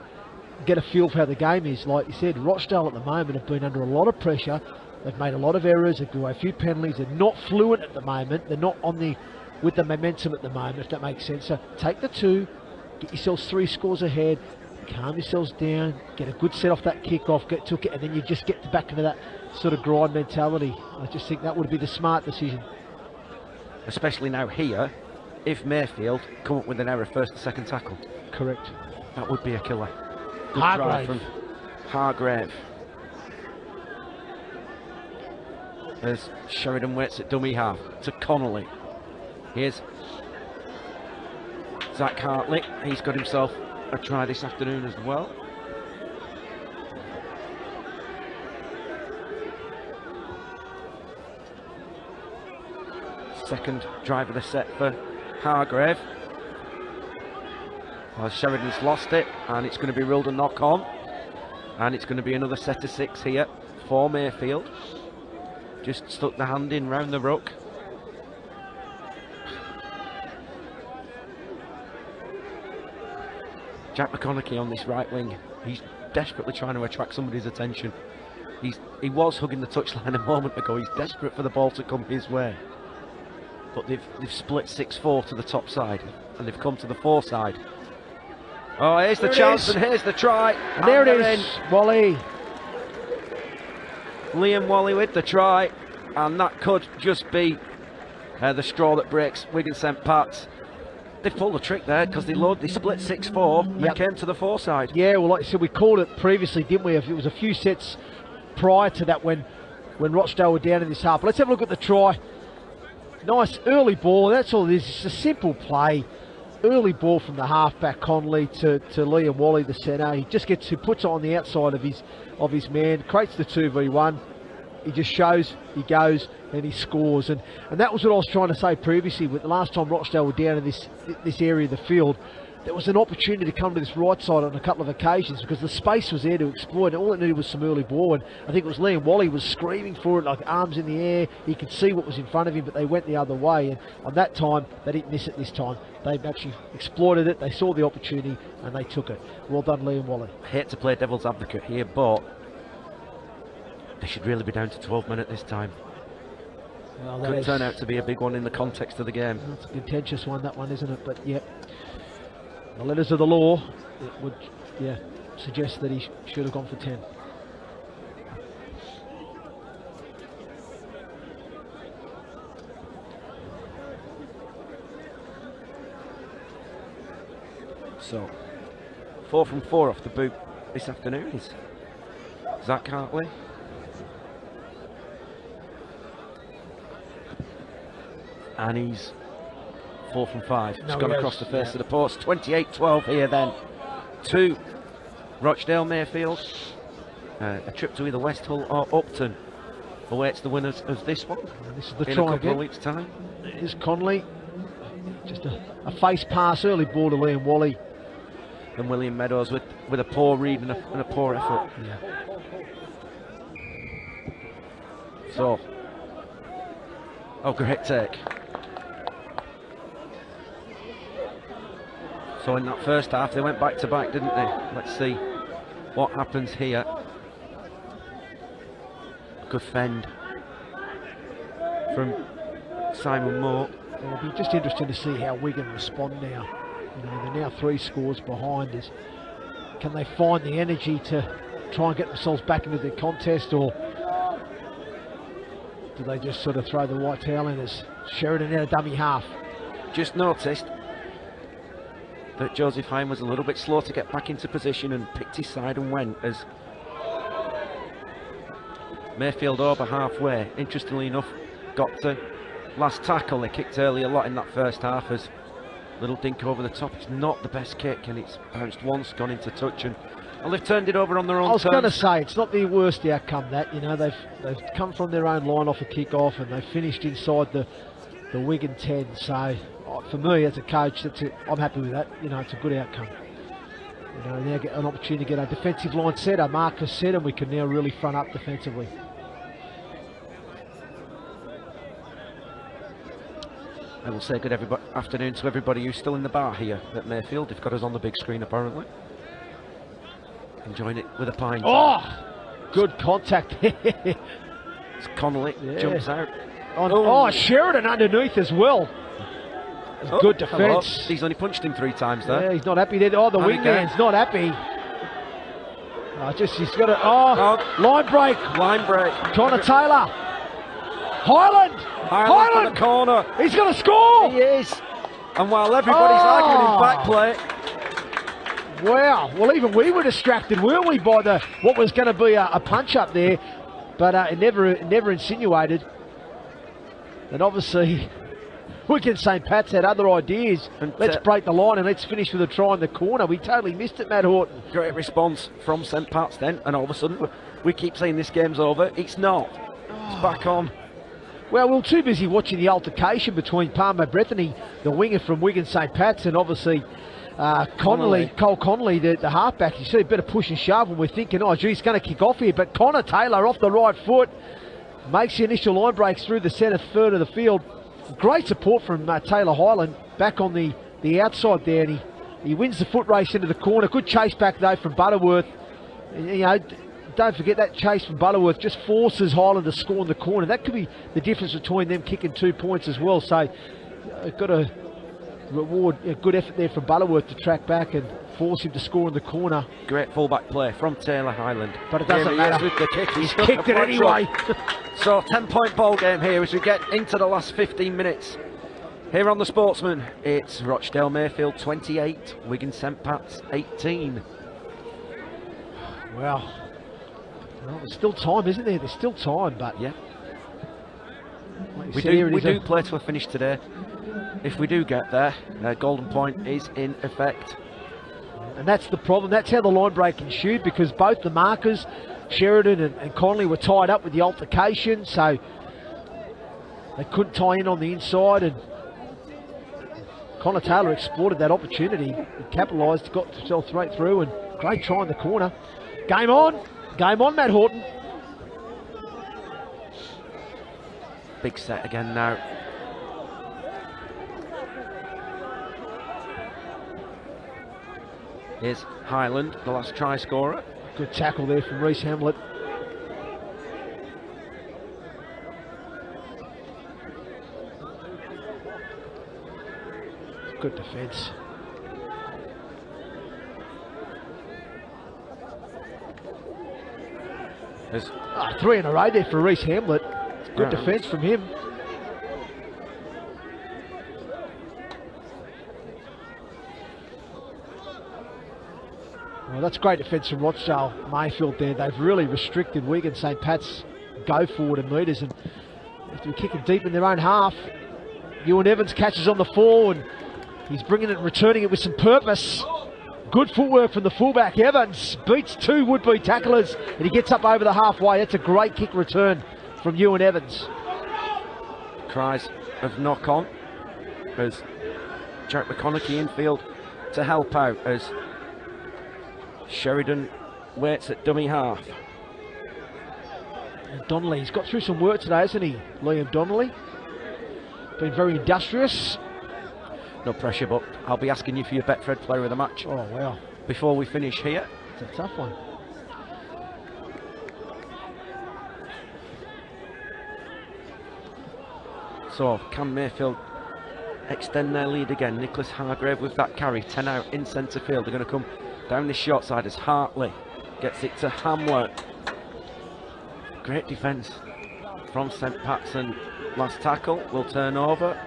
get a feel for how the game is. Like you said, Rochdale at the moment have been under a lot of pressure. They've made a lot of errors. They've given away a few penalties. They're not fluent at the moment. They're not with the momentum at the moment, if that makes sense. So take the 2, get yourselves 3 scores ahead, calm yourselves down, get a good set off that kick-off, get to it, and then you just get back into that sort of grind mentality. I just think that would be the smart decision. Especially now here, if Mayfield come up with an error first and second tackle. Correct. That would be a killer. Good Hargrave. try from Hargrave. As Sheridan waits at dummy half to Connolly. Here's Zach Hartley. He's got himself a try this afternoon as well. Second drive of the set for Hargrave. Well, Sheridan's lost it, and it's going to be ruled a knock on, and it's going to be another set of 6 here for Mayfield. Just stuck the hand in round the ruck. Jack McConaughey on this right wing. He's desperately trying to attract somebody's attention. He was hugging the touchline a moment ago. He's desperate for the ball to come his way. But they've split 6-4 to the top side, and they've come to the 4 side. Oh, here's the chance, and here's the try. And there it is, Wally. Liam Wally with the try, and that could just be the straw that breaks Wigan St Pat's. They pulled the trick there because they split 6-4 and came to the 4 side. Yeah, well, like I said, we called it previously, didn't we? It was a few sets prior to that when Rochdale were down in this half. But let's have a look at the try. Nice early ball. That's all it is. It's a simple play. Early ball from the halfback Connolly to Liam Wally, the centre. He puts it on the outside of his man, creates the 2v1. He just shows, he goes, and he scores. And that was what I was trying to say previously. With the last time Rochdale were down in this area of the field, there was an opportunity to come to this right side on a couple of occasions because the space was there to exploit. All it needed was some early ball, and I think it was Liam Wally was screaming for it, like arms in the air. He could see what was in front of him, but they went the other way. And on that time, they didn't miss it this time. They actually exploited it. They saw the opportunity and they took it. Well done, Liam Wally. I hate to play devil's advocate here, but they should really be down to 12 men at this time. Well, could turn out to be a big one in the context of the game. That's a contentious one, that one, isn't it? But yep. The letters of the law, it would, suggest that he should have gone for 10. So, 4 from 4 off the boot this afternoon is Zach Hartley. And he's 4 from 5. It's gone across the face of the post. 28-12 here then to Rochdale Mayfield. A trip to either West Hull or Upton awaits the winners of this one. And this is the in try a couple again. of weeks' time. Here's Connolly. Just a face pass, early ball to Liam Wally. And William Meadows with a poor read and a poor effort. Yeah. So, great take. So in that first half, they went back to back, didn't they? Let's see what happens here. Good fend from Simon Moore. It'll be just interesting to see how Wigan respond now. You know, they're now 3 scores behind. Can they find the energy to try and get themselves back into the contest, or do they just sort of throw the white towel in as Sheridan in a dummy half? Just noticed that Joseph Hine was a little bit slow to get back into position and picked his side and went as Mayfield over halfway. Interestingly enough, got to last tackle. They kicked early a lot in that first half as little dink over the top. It's not the best kick and it's bounced once, gone into touch, and well, they've turned it over on their own I was terms. going to say, it's not the worst outcome that, you know, they've come from their own line off a kick-off and they've finished inside the Wigan 10. So for me as a coach, I'm happy with that. You know, it's a good outcome. You know, now get an opportunity to get a defensive line set, a marker set, and we can now really front up defensively. I will say good afternoon to everybody who's still in the bar here at Mayfield. They've got us on the big screen apparently. Enjoying it with a pint. Oh, good contact. It's Connolly, jumps out. Oh, Sheridan underneath as well. Good defence. Hello. He's only punched him 3 times there. Yeah, he's not happy there. Oh, the wingman's not happy. He's got a line break. Line break. Connor Taylor. Highland for the corner. He's going to score. He is. And while everybody's arguing in back play. Wow. Well, even we were distracted, weren't we, by what was going to be a punch up there, but it never insinuated. And obviously, Wigan St Pat's had other ideas. And let's break the line and let's finish with a try in the corner. We totally missed it, Matt Horton. Great response from St Pat's then, and all of a sudden we keep saying this game's over. It's not. It's back on. Well, we were too busy watching the altercation between Palmer Brethany, the winger from Wigan St Pat's, and obviously Cole Connolly, the halfback. You see a bit of push and shove, and we're thinking, oh, gee, he's going to kick off here. But Connor Taylor off the right foot makes the initial line breaks through the centre third of the field. Great support from Taylor Highland back on the outside there, and he wins the foot race into the corner. Good chase back though from Butterworth. You know, don't forget that chase from Butterworth just forces Highland to score in the corner. That could be the difference between them kicking 2 points as well. So got to reward a good effort there from Butterworth to track back and force him to score in the corner. Great fullback play from Taylor Highland. But it doesn't matter. With the kick. He's kicked it anyway. So 10-point ball game here as we get into the last 15 minutes. Here on the Sportsman, it's Rochdale Mayfield 28, Wigan St Pat's 18. Well, there's still time, isn't there? There's still time, but yeah, we do play to a finish today. If we do get there, golden point is in effect. And that's the problem. That's how the line break ensued, because both the markers, Sheridan and Connolly, were tied up with the altercation, so they couldn't tie in on the inside, and Connor Taylor exploited that opportunity. He capitalised, got himself straight through, and great try in the corner. Game on, Matt Horton. Big set again now. Here's Highland, the last try scorer. Good tackle there from Reece Hamlet. Good defence. There's 3 in a row there for Reece Hamlet. Good defence from him. Well, that's great defence from Rochdale Mayfield there. They've really restricted Wigan St Pat's go forward and metres, and after kicking deep in their own half, Ewan Evans catches on the fall and he's bringing it and returning it with some purpose. Good footwork from the fullback. Evans beats 2 would-be tacklers and he gets up over the halfway. That's a great kick return from Ewan Evans. Cries of knock on as Jack McConaughey infield to help out as Sheridan waits at dummy half. And Donnelly, he's got through some work today, hasn't he? Liam Donnelly. Been very industrious. No pressure, but I'll be asking you for your Betfred player of the match. Oh, wow. Before we finish here. It's a tough one. So, can Mayfield extend their lead again? Nicholas Hargrave with that carry, 10 out in centre field. They're going to come down this short side as Hartley gets it to Hamlet. Great defence from St Pat's, and last tackle will turn over.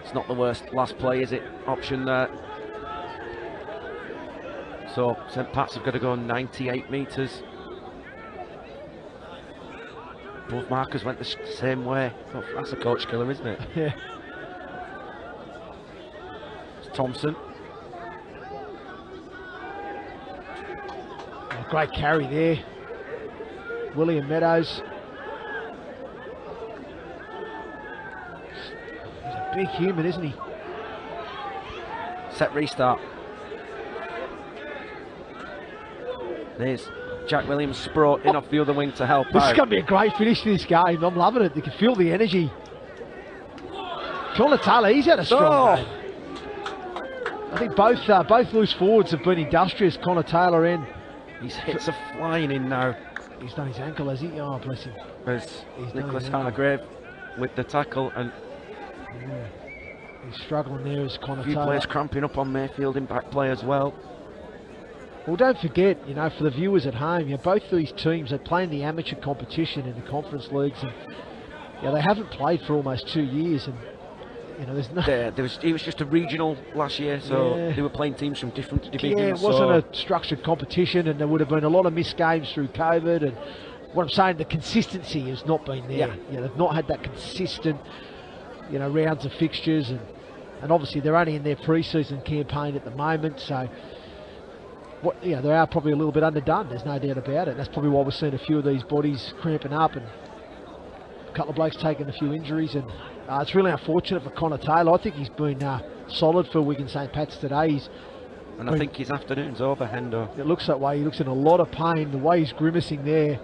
It's not the worst last play, is it? Option there. So St Pat's have got to go 98 metres. Both markers went the same way. Oh, that's a coach killer, isn't it? Yeah. It's Thompson. Oh, great carry there. William Meadows. He's a big human, isn't he? Set restart. There's Jack Williams-Sproat in off the other wing to help This out. is going to be a great finish to this game. I'm loving it. You can feel the energy. Connor Taylor, he's had a strong game. I think both loose forwards have been industrious. Connor Taylor in. His hits are flying in now. He's done his ankle, has he? Oh, bless him. There's He's done Nicholas his ankle. Hargrave with the tackle, and Yeah. He's struggling there as Connor a few Taylor. players cramping up on Mayfield, impact play as well. Well, don't forget, you know, for the viewers at home, you know, both these teams, they play in the amateur competition in the conference leagues, and they haven't played for almost 2 years, and you know, there's no. It was just a regional last year, so Yeah. they were playing teams from different divisions. Yeah, it wasn't a structured competition, and there would have been a lot of missed games through COVID. And what I'm saying, the consistency has not been there. Yeah. You know, they've not had that consistent, you know, rounds of fixtures, and obviously they're only in their pre-season campaign at the moment, so. They are probably a little bit underdone, there's no doubt about it. That's probably why we're seeing a few of these bodies cramping up and a couple of blokes taking a few injuries. And it's really unfortunate for Connor Taylor. I think he's been solid for Wigan St Pat's today. I think his afternoon's over, Hendo. It looks that way. He looks in a lot of pain. The way he's grimacing there.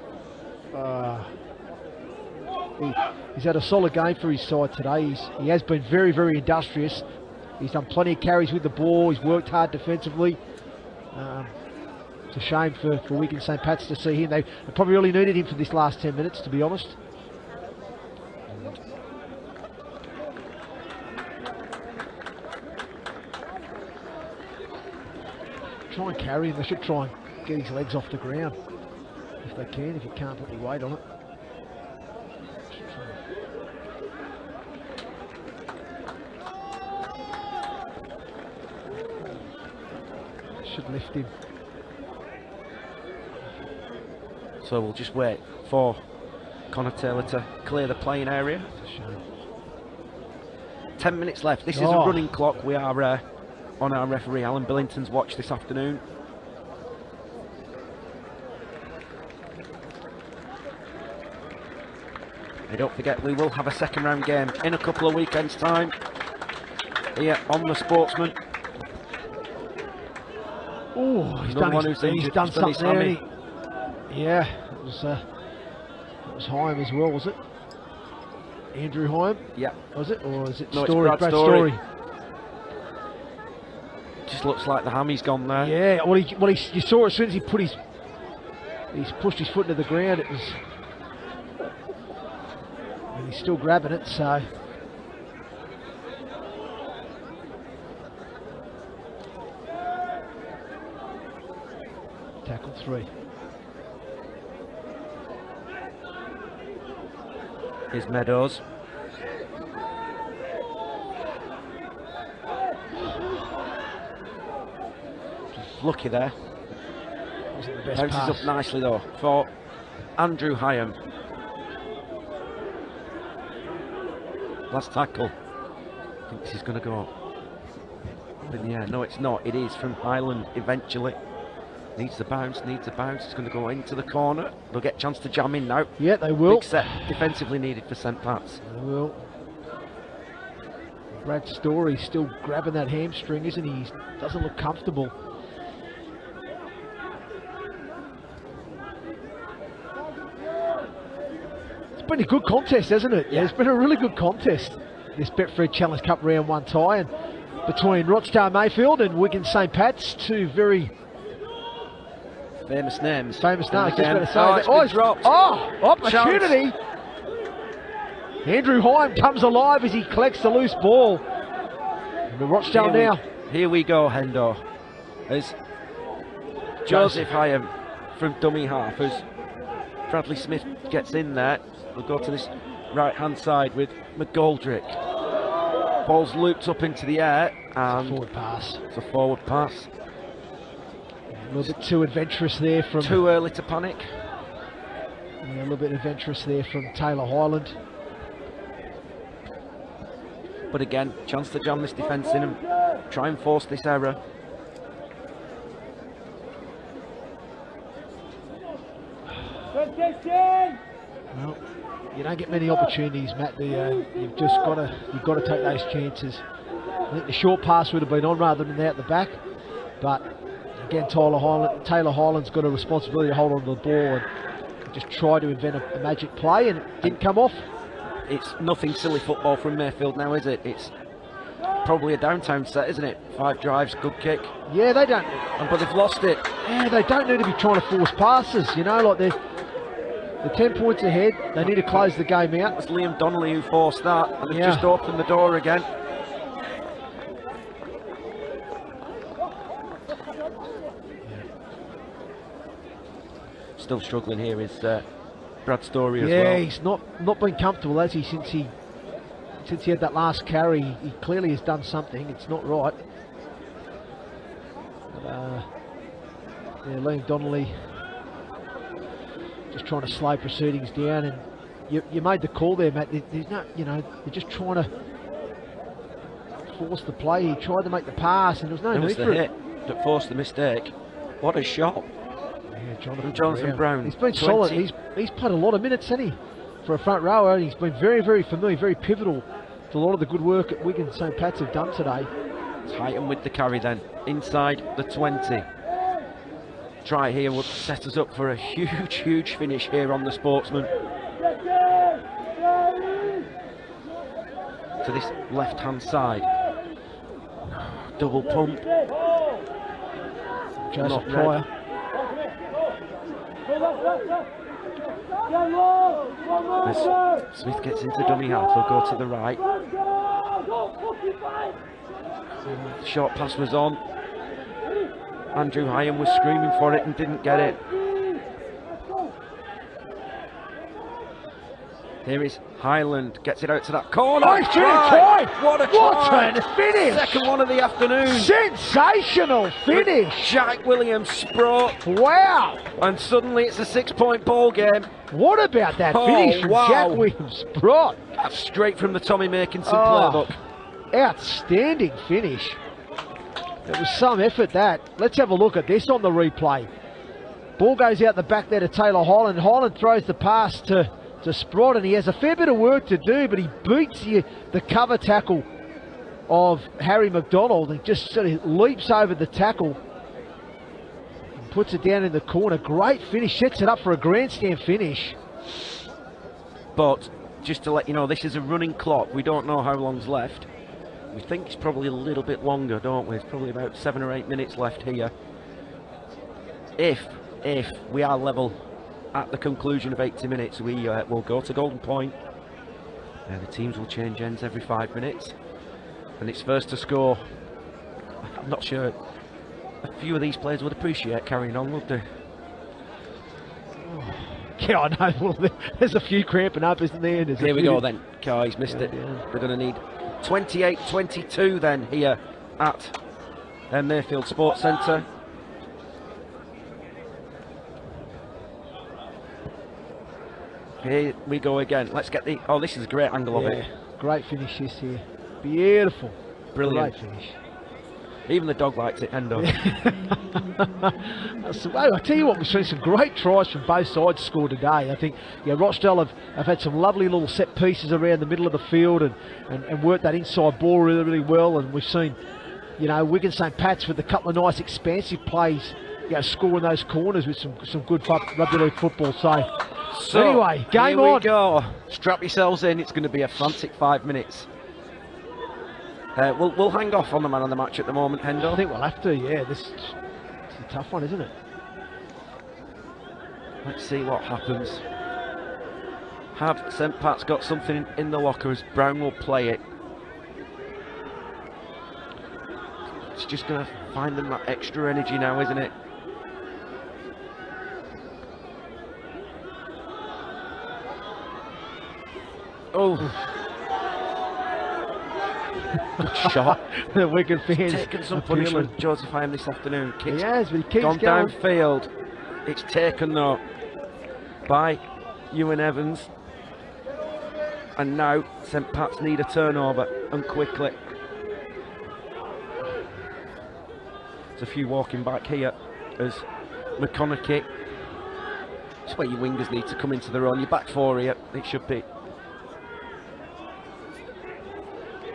He's had a solid game for his side today. He has been very, very industrious. He's done plenty of carries with the ball. He's worked hard defensively. It's a shame for Wigan St Pat's to see him. They probably really needed him for this last 10 minutes, to be honest. Try and carry him. They should try and get his legs off the ground if they can, if you can't put any weight on it. Should lift him. So we'll just wait for Connor Taylor to clear the playing area. 10 minutes left. This is a running clock. We are on our referee Alan Billington's watch this afternoon. And don't forget, we will have a second round game in a couple of weekends' time here on the Sportsman. Oh, he's done something there. Yeah, it was Hyam as well, was it? Andrew Hyam? Yeah. Was it? Or is it No, Story? it's Brad Story. Just looks like the hammy's gone there. Yeah, you saw as soon as he's pushed his foot into the ground, it was. And he's still grabbing it, so. Tackle 3. Here's Meadows. Lucky there. Wasn't the best Bounces pass. up nicely though for Andrew Hyam. Last tackle. I think this is going to go up in the air. No, it's not. It is from Highland eventually. Needs the bounce, It's going to go into the corner. They'll get a chance to jam in now. Yeah, they will. Big set defensively needed for St Pat's. They will. Brad Story's still grabbing that hamstring, isn't he? He doesn't look comfortable. It's been a good contest, hasn't it? Yeah. It's been a really good contest, this Betfred Challenge Cup round 1 tie, and between Rochdale Mayfield and Wigan St Pat's, two very famous names. Famous names. Just Again. going to say Oh, that. it's been dropped. Oh, opportunity. Andrew Henderson comes alive as he collects the loose ball. And the Rochdale now. Here we go, Hendo. As Joseph Hyam from dummy half, as Bradley Smith gets in there. We'll go to this right-hand side with McGoldrick. Ball's looped up into the air, and Forward pass. it's a forward pass. A little bit too adventurous there from... Too early to panic. Yeah, a little bit adventurous there from Taylor Highland. But again, chance to jam this defence in and try and force this error. Well, you don't get many opportunities, Matt. You've got to take those chances. I think the short pass would have been on rather than out the back, but again, Taylor Highland's got a responsibility to hold on to the ball and just try to invent a magic play, and it didn't come off. It's nothing silly football from Mayfield now, is it? It's probably a downtown set, isn't it? 5 drives, good kick. Yeah, they don't. But they've lost it. Yeah, they don't need to be trying to force passes. You know, like they're 10 points ahead. They need to close the game out. It was Liam Donnelly who forced that, and they've Yeah. just opened the door again. Still struggling here is Brad Story as well. Yeah, he's not been comfortable, has he, since he had that last carry. He clearly has done something. It's not right. But, yeah, Liam Donnelly just trying to slow proceedings down, and you made the call there, Matt. There's no, they're just trying to force the play. He tried to make the pass, and there was no It was need the for hit that forced the mistake. What a shot. Yeah, Jonathan Brown. He's been 20. solid. He's played a lot of minutes, hasn't he, for a front rower. He's been very, very familiar, very pivotal to a lot of the good work that Wigan St Pat's have done today. Tighten with the carry then, inside the 20. Try here would set us up for a huge, huge finish here on the Sportsman. To this left-hand side. Double pump. Joseph Not Pryor. As Smith gets into dummy half, he'll go to the right. The short pass was on. Andrew Hyam was screaming for it and didn't get it. Here is Highland, gets it out to that corner. Oh, he's try! What a What try! a finish! Second one of the afternoon. Sensational finish! Jack Williams sprung, Wow! and suddenly it's a 6-point ball game. What about that Oh, finish from wow. Jack Williams-Sprott? That's straight from the Tommy Makinson Oh. playbook. Outstanding finish. It was some effort, that. Let's have a look at this on the replay. Ball goes out the back there to Taylor Highland. Highland throws the pass to Sprott, and he has a fair bit of work to do, but he beats the cover tackle of Harry McDonald and just sort of leaps over the tackle and puts it down in the corner. Great finish, sets it up for a grandstand finish. But just to let you know, this is a running clock. We don't know how long's left. We think it's probably a little bit longer, don't we? It's probably about 7 or 8 minutes left here. If we are level at the conclusion of 80 minutes, we will go to Golden Point. The teams will change ends every 5 minutes, and it's first to score. I'm not sure a few of these players would appreciate carrying on, would they? Yeah, I know. Well, there's a few cramping up, isn't there? Here we go then. Kai's missed it. Yeah. We're going to need 28-22 then here at Mayfield Sports Centre. Here we go again. Let's get the... Oh, this is a great angle of it. Great finish this here. Beautiful. Brilliant. Great finish. Even the dog likes it, Hendo. I tell you what, we've seen some great tries from both sides scored today. I think Rochdale have had some lovely little set pieces around the middle of the field and worked that inside ball really, really well. And we've seen, Wigan St Pats with a couple of nice expansive plays, scoring those corners with some good rugby league football. So anyway, game here on. We go. Strap yourselves in. It's going to be a frantic 5 minutes. We'll hang off on the man of the match at the moment, Hendo. I think we'll have to, yeah. It's a tough one, isn't it? Let's see what happens. Have St Pat's got something in the locker as Brown will play it? It's just going to find them that extra energy now, isn't it? Oh. Good shot. The Wigan fans taken some punishment, Joseph Hyam, this afternoon. He has, but he keeps gone going. Downfield. It's taken though by Ewan Evans. And now St Pat's need a turnover, and quickly. There's a few walking back here as McConaughey. It's where your wingers need to come into their own. Your back four here, it should be.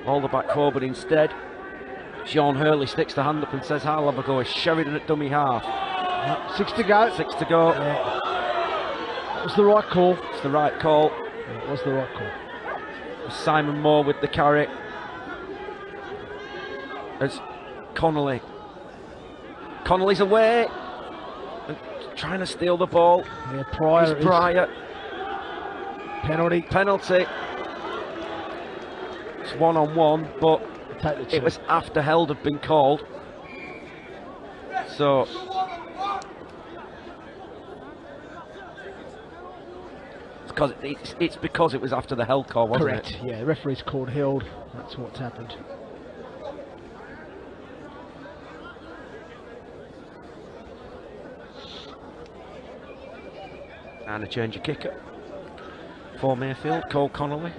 All the back four, but instead Sean Hurley sticks the hand up and says, I'll have a go. Sheridan at dummy half. 6 to go. 6 to go. Yeah. It was the right call. It's the right call. Yeah, it was the right call. Simon Moore with the carry. As Connolly. Connolly's away. And trying to steal the ball. Yeah, Pryor. Penalty. It's 1-on-1, but it was after held had been called. So it's because it was after the held call, wasn't it? Correct. Yeah, the referee's called held. That's what's happened. And a change of kicker for Mayfield, Cole Connolly.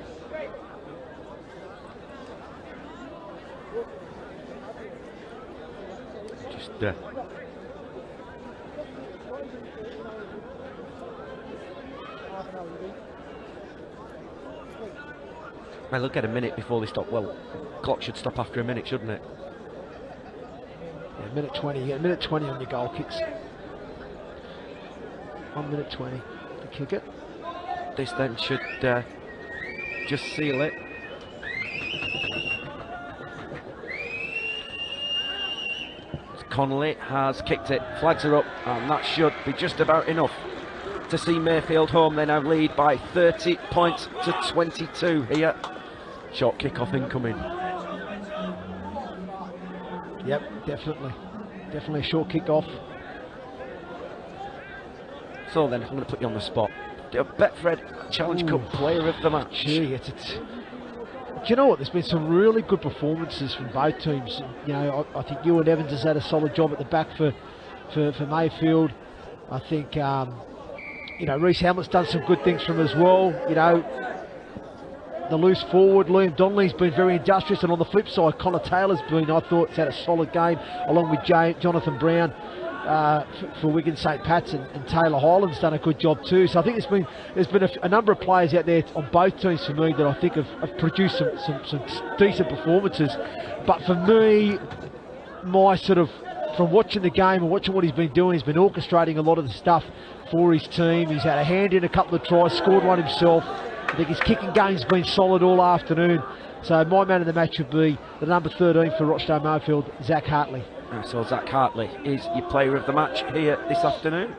Well, look at a minute before they stop. Well, clock should stop after a minute, shouldn't it? Yeah, minute 20. Yeah, minute 20 on your goal kicks. 1 minute 20 to kick it. This then should just seal it. Connolly has kicked it, flags are up, and that should be just about enough to see Mayfield home. They now lead by 30 points to 22 here. Short kick-off incoming. Yep, definitely a short kick-off. So then, I'm going to put you on the spot. Betfred Challenge Cup Player of the Match. Gee, do you know what? There's been some really good performances from both teams. I think Ewan Evans has had a solid job at the back for Mayfield. I think Reece Hamlet's done some good things from as well. The loose forward, Liam Donnelly's been very industrious, and on the flip side, Connor Taylor's been, I thought, had a solid game along with Jonathan Brown for Wigan St Pats, and Taylor Hyland's done a good job too. So I think there's been a number of players out there on both teams for me that I think have produced some decent performances. But for me, my sort of, from watching the game and watching what he's been doing, he's been orchestrating a lot of the stuff for his team. He's had a hand in a couple of tries, scored one himself. I think his kicking game's been solid all afternoon. So my man of the match would be the number 13 for Rochdale Mayfield, Zach Hartley. So Zach Hartley is your player of the match here this afternoon.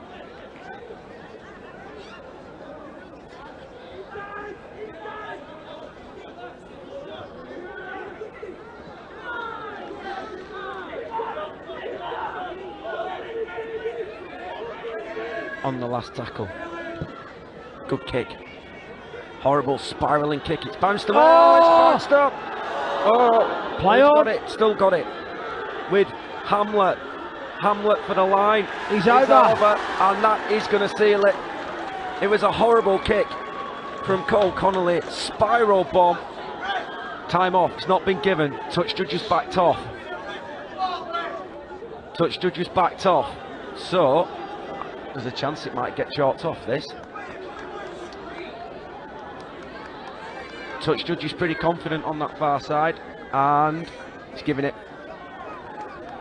On the last tackle. Good kick. Horrible spiralling kick. It's bounced away. Oh, it's bounced up. Oh, play on. Got it. Still got it. With Hamlet for the line. He's over, and that is going to seal it. It was a horrible kick from Cole Connolly. Spiral bomb. Time off. It's not been given. Touch judges backed off. Touch judge was backed off, so there's a chance it might get chalked off this. Touch judge is pretty confident on that far side, and he's giving it.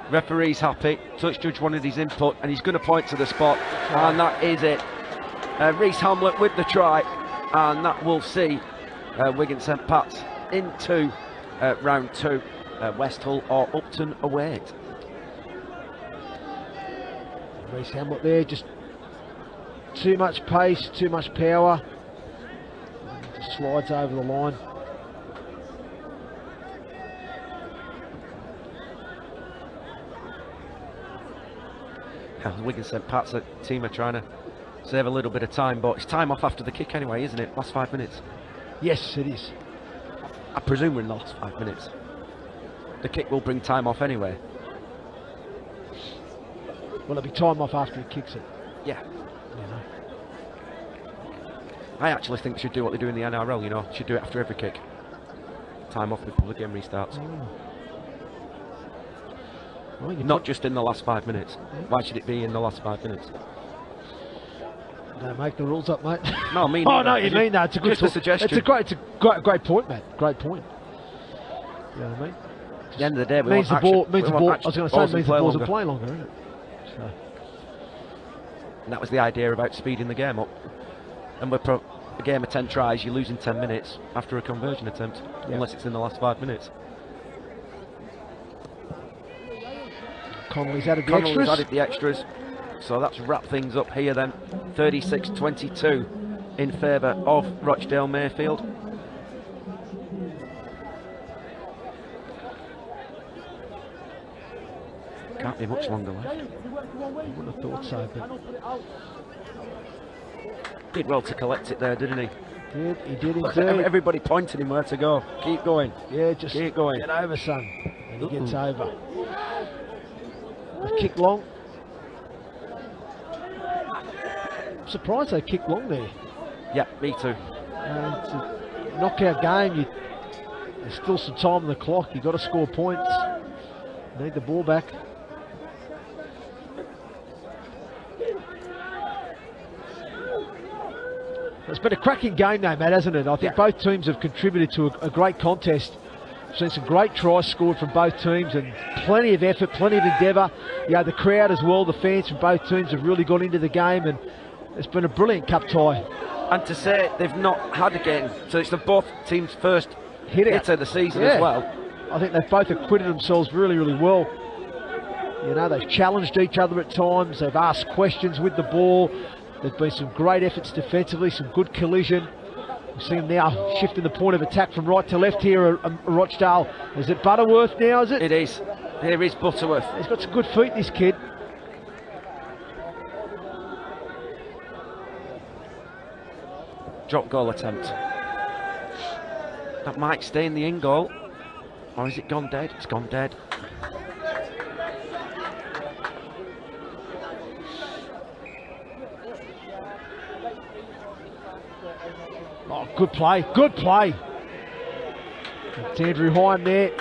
Referee's happy. Touch judge wanted his input, and he's going to point to the spot, and that is it. Reese Hamlet with the try, and that will see Wigan St Pats into round 2. West Hull or Upton await. Reese Hamlet there, just too much pace, too much power. Just slides over the line. The Wigan St Pats team are trying to save a little bit of time, but it's time off after the kick anyway, isn't it? Last 5 minutes. Yes, it is. I presume we're in the last 5 minutes. The kick will bring time off anyway. Well, it'll be time off after he kicks it. Yeah. You know. I actually think they should do what they do in the NRL, you know. Should do it after every kick. Time off before the game restarts. Well, not just in the last 5 minutes. Why should it be in the last 5 minutes? Don't make the rules up, mate. No, I mean. Oh no, you mean that? It's a good just a suggestion. It's a great point, mate. Great point. You know what I mean? At the end of the day, we means want the ball. action. Means We the want ball. I action. was going to Balls say means and the balls longer. will play longer, isn't it? And that was the idea about speeding the game up. And we're a game of 10 tries, you're losing 10 minutes after a conversion attempt, unless it's in the last 5 minutes. Connolly's added the Connolly's extras. added the extras. So that's wrapped things up here then. 36-22 in favour of Rochdale Mayfield. Can't be much longer left. I wouldn't have thought so, but Did well to collect it there, didn't he? he did indeed. Everybody pointed him where to go. Keep going. Yeah, just keep going. Get over, son. And he gets over. The kick long. I'm surprised they kicked long there. Yeah, me too. It's a knockout game. There's still some time on the clock. You've got to score points. Need the ball back. It's been a cracking game though, Matt, hasn't it? I think both teams have contributed to a great contest. We've seen some great tries scored from both teams and plenty of effort, plenty of endeavour. You know, the crowd as well, the fans from both teams have really got into the game, and it's been a brilliant cup tie. And to say they've not had a game, so it's the both teams' first hit of the season as well. I think they've both acquitted themselves really, really well. You know, they've challenged each other at times, they've asked questions with the ball. There've been some great efforts defensively, some good collision. We see them now shifting the point of attack from right to left here at Rochdale. Is it Butterworth now, is it? It is. There is Butterworth. He's got some good feet, this kid. Drop goal attempt. That might stay in the in goal. Or has it gone dead? It's gone dead. Oh, good play, good play. It's Andrew Henderson there.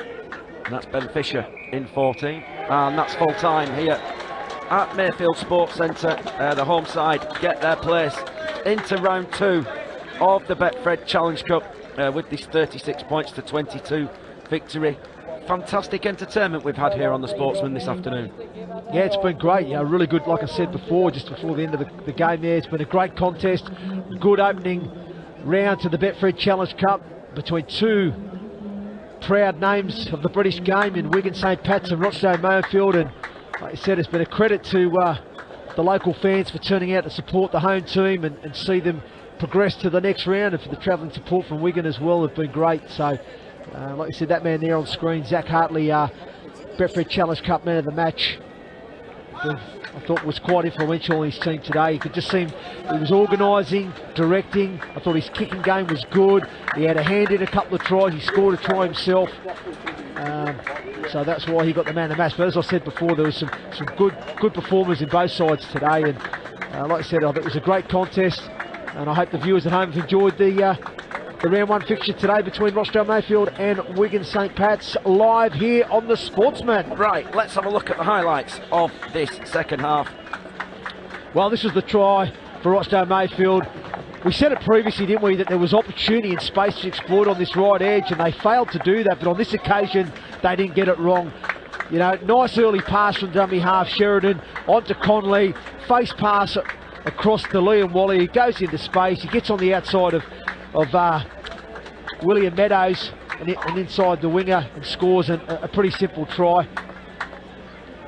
And that's Ben Fisher in 14. And that's full time here at Mayfield Sports Centre. The home side get their place into round 2 of the Betfred Challenge Cup with this 36 points to 22 victory. Fantastic entertainment we've had here on the Sportsman this afternoon. Yeah, it's been great. Yeah, really good, like I said before, just before the end of the game there. It's been a great contest. Good opening round to the Betfred Challenge Cup between two proud names of the British game in Wigan St Pats and Rochdale Mayfield, and like I said, it's been a credit to the local fans for turning out to support the home team and see them progress to the next round, and for the travelling support from Wigan as well have been great. So like I said, that man there on screen, Zach Hartley, Betfred Challenge Cup man of the match, I thought was quite influential in his team today. You could just see him, he was organising, directing. I thought his kicking game was good. He had a hand in a couple of tries. He scored a try himself. So that's why he got the man of the match. But as I said before, there was some good performers in both sides today. And like I said, it was a great contest. And I hope the viewers at home have enjoyed the The round one fixture today between Rochdale Mayfield and Wigan St Pats, live here on the Sportsman. Right, let's have a look at the highlights of this second half. Well, this was the try for Rochdale Mayfield. We said it previously, didn't we, that there was opportunity and space to exploit on this right edge, and they failed to do that, but on this occasion they didn't get it wrong. You know, nice early pass from dummy half Sheridan onto Connolly, face pass across to Liam Wally. He goes into space, he gets on the outside of William Meadows and inside the winger and scores a pretty simple try.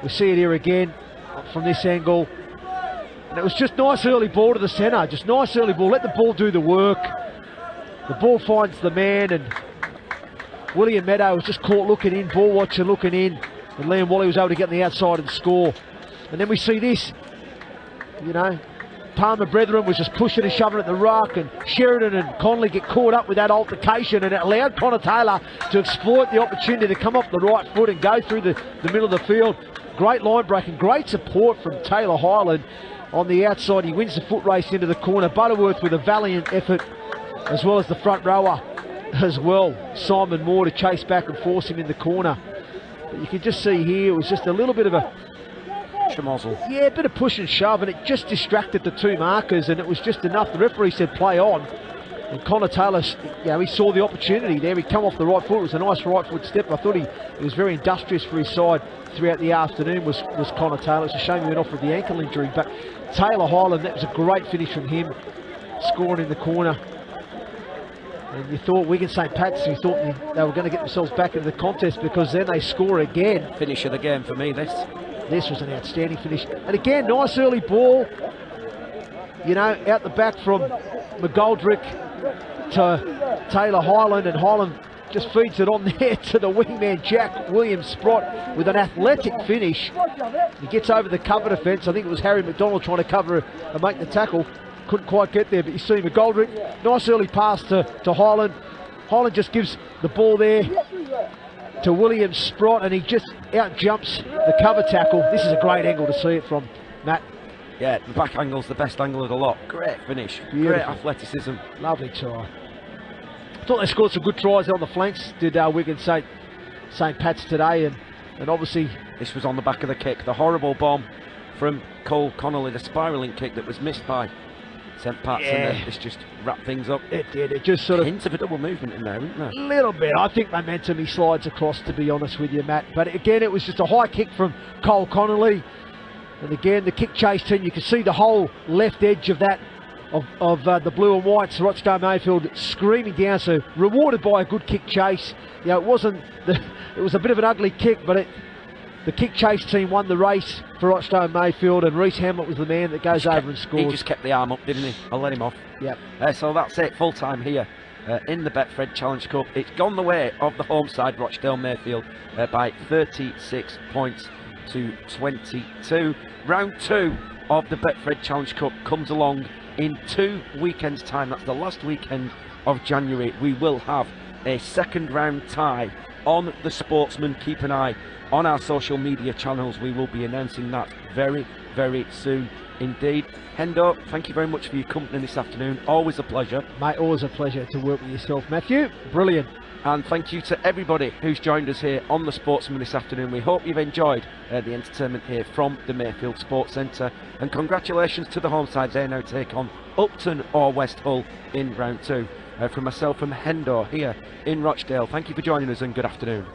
We see it here again from this angle. And it was just nice early ball to the centre, just nice early ball. Let the ball do the work. The ball finds the man, and William Meadows was just caught looking in, ball watcher looking in, and Liam Wally was able to get on the outside and score. And then we see this, you know, Palmer Brethren was just pushing and shoving at the ruck, and Sheridan and Connolly get caught up with that altercation, and it allowed Connor Taylor to exploit the opportunity to come off the right foot and go through the middle of the field. Great line breaking, great support from Taylor Highland on the outside. He wins the foot race into the corner. Butterworth with a valiant effort, as well as the front rower as well, Simon Moore, to chase back and force him in the corner. But you can just see here, it was just a little bit of a schmozzle. Yeah, a bit of push and shove, and it just distracted the two markers, and it was just enough. The referee said play on, and Connor Taylor, you know, he saw the opportunity there. He come off the right foot. It was a nice right foot step. I thought he was very industrious for his side throughout the afternoon, was Connor Taylor. It's a shame he went off with the ankle injury, but Taylor Highland, that was a great finish from him, scoring in the corner. And you thought Wigan St Pats, you thought they were going to get themselves back into the contest, because then they score again. Finish of the game for me, this. This was an outstanding finish. And again, nice early ball, you know, out the back from McGoldrick to Taylor Highland, and Highland just feeds it on there to the wingman Jack Williams-Sprott with an athletic finish. He gets over the cover defence. I think it was Harry McDonald trying to cover and make the tackle. Couldn't quite get there, but you see McGoldrick, nice early pass to Highland. Highland just gives the ball there to Williams-Sprott, and he just out jumps the cover tackle. This is a great angle to see it from, Matt. Yeah, the back angle's the best angle of the lot. Great finish, beautiful. Great athleticism. Lovely try. I thought they scored some good tries on the flanks, did Wigan St Pats today, and obviously this was on the back of the kick. The horrible bomb from Cole Connolly, the spiralling kick that was missed by St Pats, and this just wrapped things up. It did. It just sort of hints of a double movement in there, isn't there? A little bit. I think momentum he slides across, to be honest with you, Matt. But again, it was just a high kick from Cole Connolly, and again the kick chase team. You can see the whole left edge of that of the blue and whites, Rochdale Mayfield screaming down. So rewarded by a good kick chase. You know, it was a bit of an ugly kick, but the kick chase team won the race for Rochdale Mayfield, and Reece Hamlet was the man that goes over and scores. He just kept the arm up, didn't he? I'll let him off. Yep. So that's it, full time here in the Betfred Challenge Cup. It's gone the way of the home side, Rochdale Mayfield, by 36 points to 22. Round 2 of the Betfred Challenge Cup comes along in 2 weekends' time. That's the last weekend of January. We will have a second round tie on the Sportsman. Keep an eye on our social media channels. We will be announcing that very, very soon indeed. Hendo, thank you very much for your company this afternoon. Always a pleasure. Mate, always a pleasure to work with yourself, Matthew. Brilliant. And thank you to everybody who's joined us here on the Sportsman this afternoon. We hope you've enjoyed the entertainment here from the Mayfield Sports Centre, and congratulations to the home sides. They now take on Upton or West Hull in round 2. From myself and Hendo here in Rochdale, thank you for joining us and good afternoon.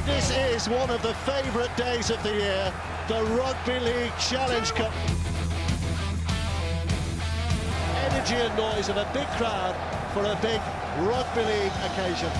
This is one of the favourite days of the year, the Rugby League Challenge Cup. Energy and noise of a big crowd for a big Rugby League occasion.